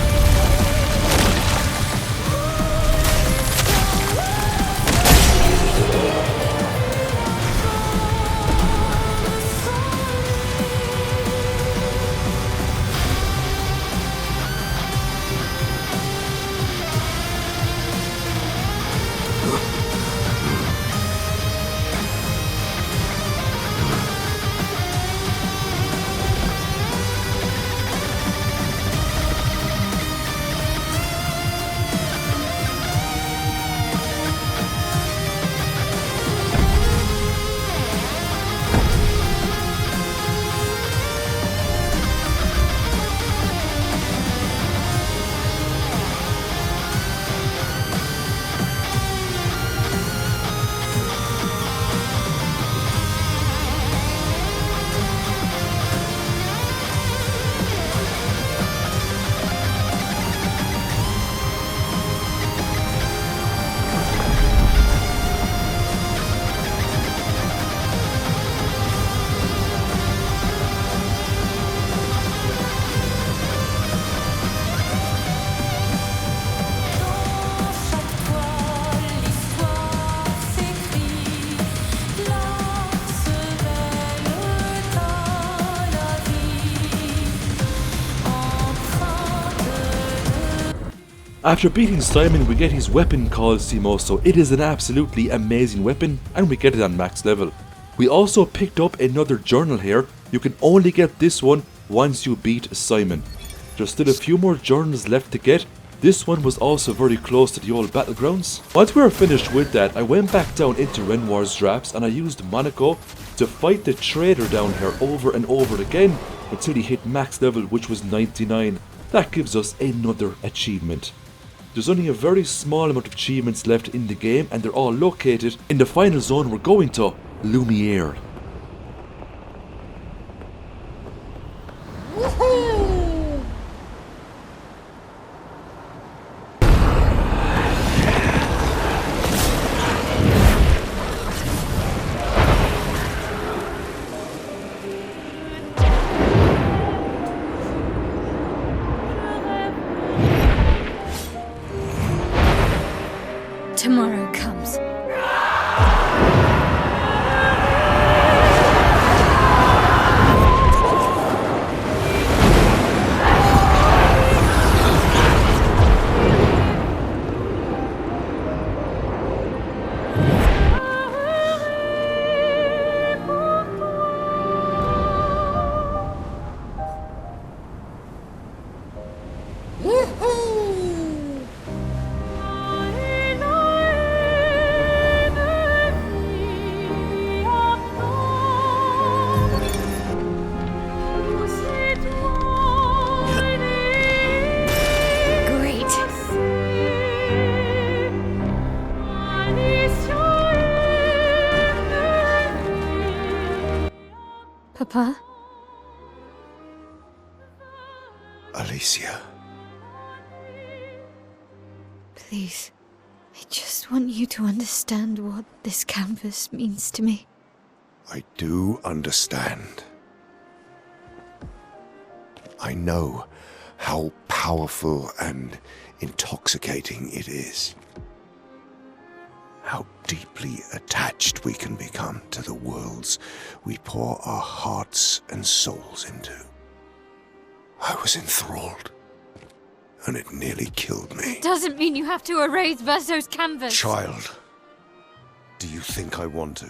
[SPEAKER 1] After beating Simon, we get his weapon called Simoso. It is an absolutely amazing weapon, and we get it on max level. We also picked up another journal here. You can only get this one once you beat Simon. There's still a few more journals left to get. This one was also very close to the old battlegrounds. Once we were finished with that, I went back down into Renoir's Drafts and I used Monaco to fight the trader down here over and over again until he hit max level, which was 99. That gives us another achievement. There's only a very small amount of achievements left in the game, and they're all located in the final zone we're going to, Lumiere.
[SPEAKER 2] Tomorrow comes. Papa?
[SPEAKER 12] Alicia.
[SPEAKER 2] Please. I just want you to understand what this canvas means to me.
[SPEAKER 12] I do understand. I know how powerful and intoxicating it is. How deeply attached we can become to the worlds we pour our hearts and souls into. I was enthralled, and it nearly killed me.
[SPEAKER 2] Doesn't mean you have to erase Verso's canvas.
[SPEAKER 12] Child, do you think I want to?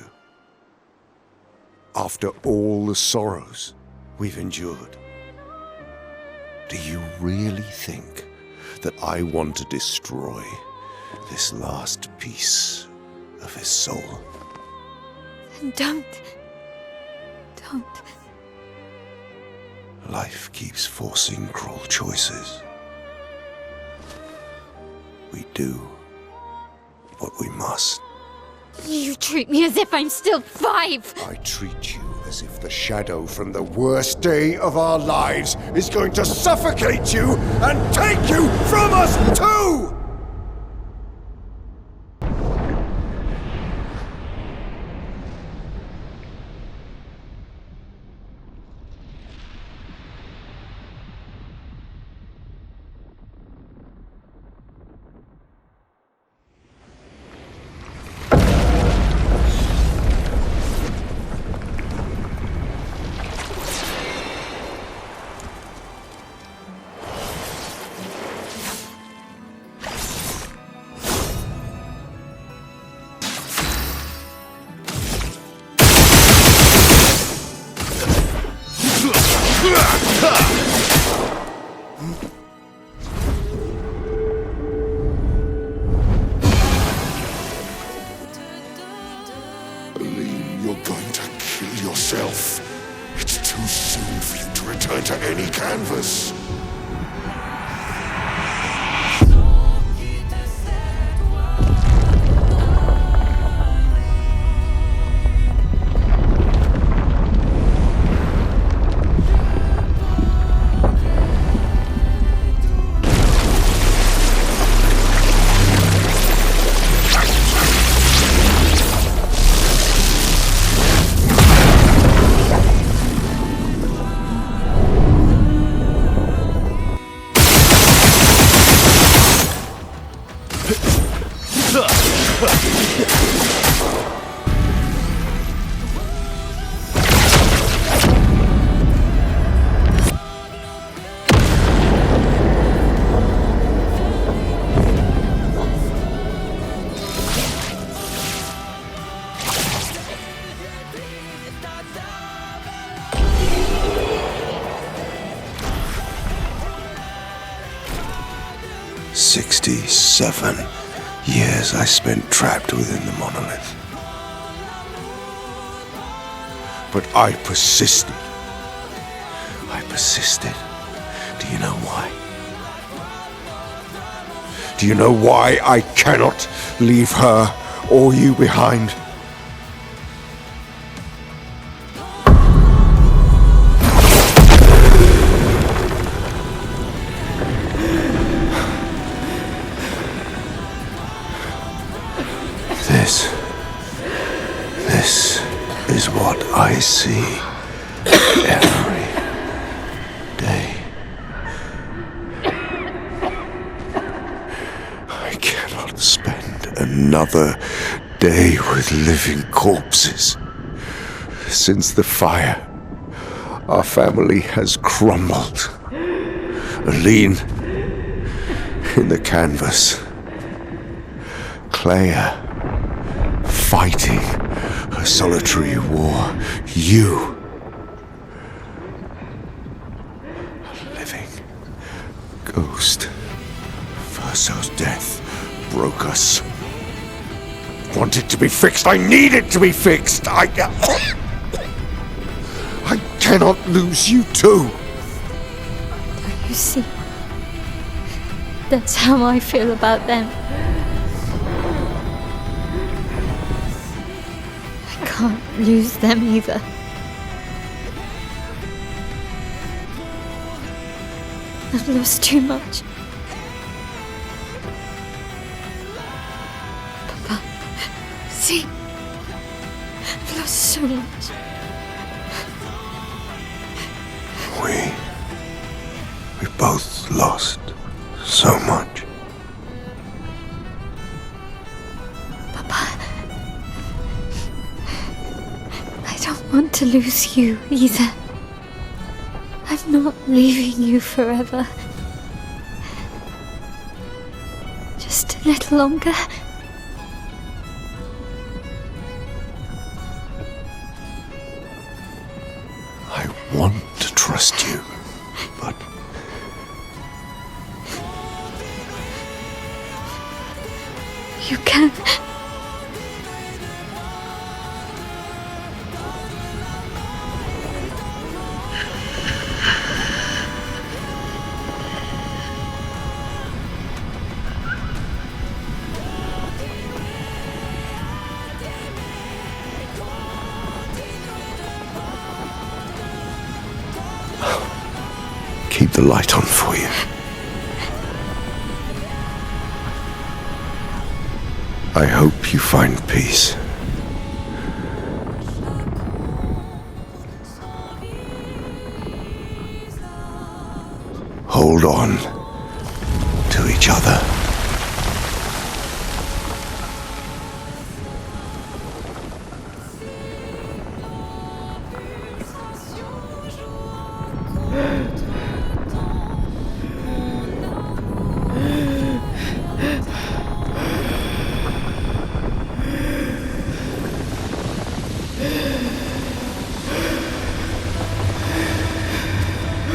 [SPEAKER 12] After all the sorrows we've endured, do you really think that I want to destroy this last piece of his soul?
[SPEAKER 2] Then don't.
[SPEAKER 12] Life keeps forcing cruel choices. We do what we must.
[SPEAKER 2] You treat me as if I'm still 5!
[SPEAKER 12] I treat you as if the shadow from the worst day of our lives is going to suffocate you and take you from us too! You're going to kill yourself. It's too soon for you to return to any canvas. "67 years I spent trapped within the monolith. But I persisted. Do you know why? Do you know why I cannot leave her or you behind? This is what I see every day. I cannot spend another day with living corpses. Since the fire, our family has crumbled. Aline in the canvas. Clea fighting her solitary war. You, a living ghost. Verso's death broke us. Want it to be fixed. I need it to be fixed. I cannot lose you too.
[SPEAKER 2] Don't you see? That's how I feel about them. I can't lose them either. I've lost too much. Papa, see? I've lost so much.
[SPEAKER 12] We both lost so much.
[SPEAKER 2] Papa, I don't want to lose you either. I'm not leaving you forever. Just a little longer.
[SPEAKER 12] I want to trust you, but
[SPEAKER 2] you can.
[SPEAKER 12] keep the light on for you. I hope you find peace. Hold on to each other.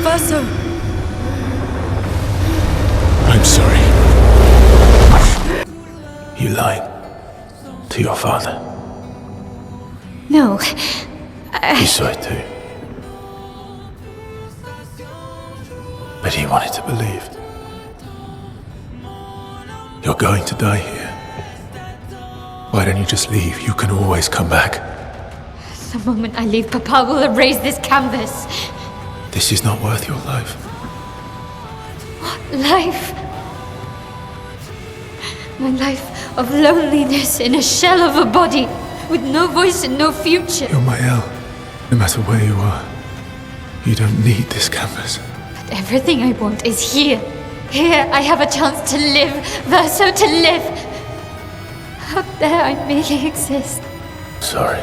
[SPEAKER 11] Verso!
[SPEAKER 6] I'm sorry. You lied to your father.
[SPEAKER 2] No.
[SPEAKER 6] He saw it too. But he wanted to believe. You're going to die here. Why don't you just leave? You can always come back.
[SPEAKER 2] The moment I leave, Papa will erase this canvas.
[SPEAKER 6] This is not worth your life.
[SPEAKER 2] What life? My life of loneliness in a shell of a body, with no voice and no future.
[SPEAKER 6] You're my El. No matter where you are, you don't need this canvas.
[SPEAKER 2] But everything I want is here. Here I have a chance to live, Verso, to live. Out there I merely exist.
[SPEAKER 6] Sorry.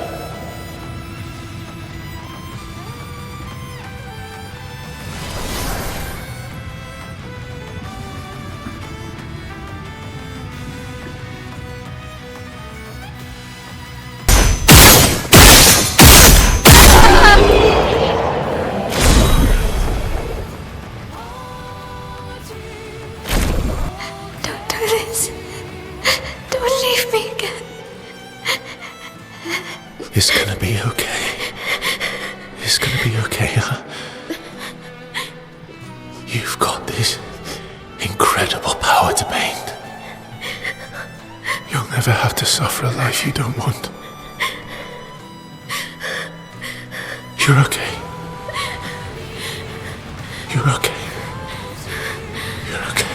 [SPEAKER 2] Don't do this. Don't leave me again.
[SPEAKER 6] It's gonna be okay. It's gonna be okay, huh? You've got this incredible power to paint. You'll never have to suffer a life you don't want. You're okay. You're okay. You're okay.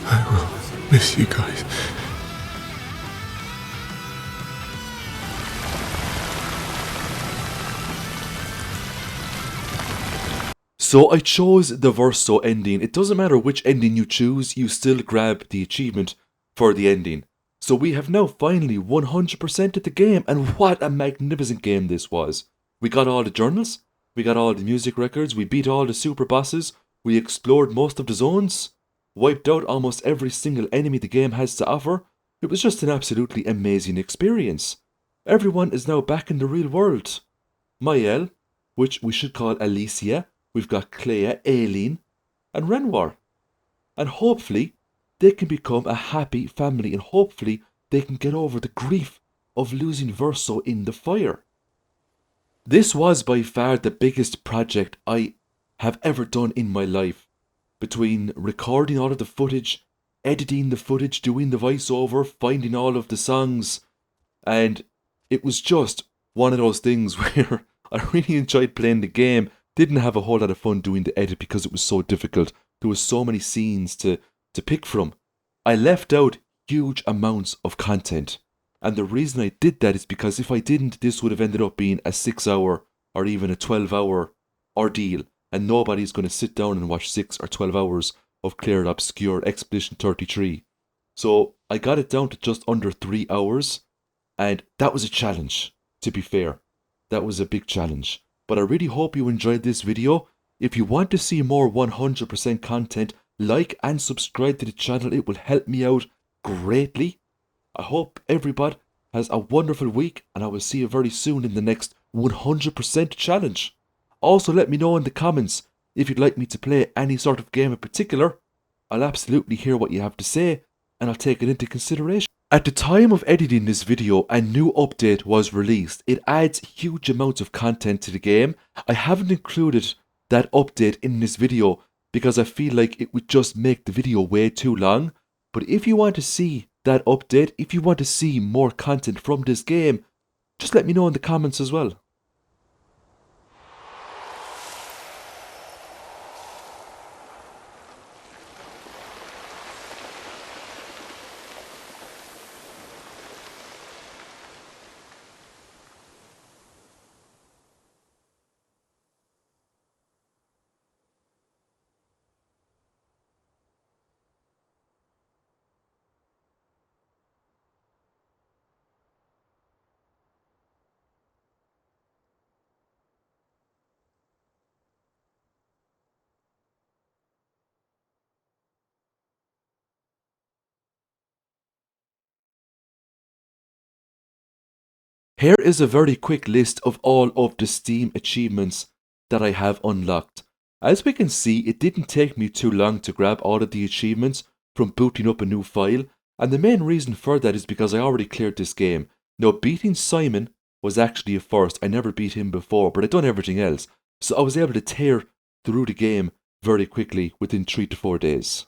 [SPEAKER 6] I will miss you guys.
[SPEAKER 1] So I chose the Verso ending. It doesn't matter which ending you choose, you still grab the achievement for the ending. So we have now finally 100%ed the game, and what a magnificent game this was. We got all the journals, we got all the music records, we beat all the super bosses, we explored most of the zones, wiped out almost every single enemy the game has to offer. It was just an absolutely amazing experience. Everyone is now back in the real world. Mael, which we should call Alicia, we've got Clea, Aileen, and Renoir. And hopefully, they can become a happy family, and hopefully, they can get over the grief of losing Verso in the fire. This was by far the biggest project I have ever done in my life. Between recording all of the footage, editing the footage, doing the voiceover, finding all of the songs, and it was just one of those things where I really enjoyed playing the game. didn't have a whole lot of fun doing the edit because it was so difficult. There was so many scenes to pick from. I left out huge amounts of content. And the reason I did that is because if I didn't, this would have ended up being a 6-hour or even a 12-hour ordeal. And nobody's going to sit down and watch 6 or 12 hours of Clear and Obscure Expedition 33. So I got it down to just under 3 hours. And that was a challenge, to be fair. That was a big challenge. But I really hope you enjoyed this video. If you want to see more 100% content, like and subscribe to the channel. It will help me out greatly. I hope everybody has a wonderful week, and I will see you very soon in the next 100% challenge. Also, let me know in the comments if you'd like me to play any sort of game in particular. I'll absolutely hear what you have to say, and I'll take it into consideration. At the time of editing this video, a new update was released. It adds huge amounts of content to the game. I haven't included that update in this video because I feel like it would just make the video way too long. But if you want to see that update, if you want to see more content from this game, just let me know in the comments as well. Here is a very quick list of all of the Steam achievements that I have unlocked. As we can see, it didn't take me too long to grab all of the achievements from booting up a new file, and the main reason for that is because I already cleared this game. Now, beating Simon was actually a first. I never beat him before, but I'd done everything else, so I was able to tear through the game very quickly within 3 to 4 days.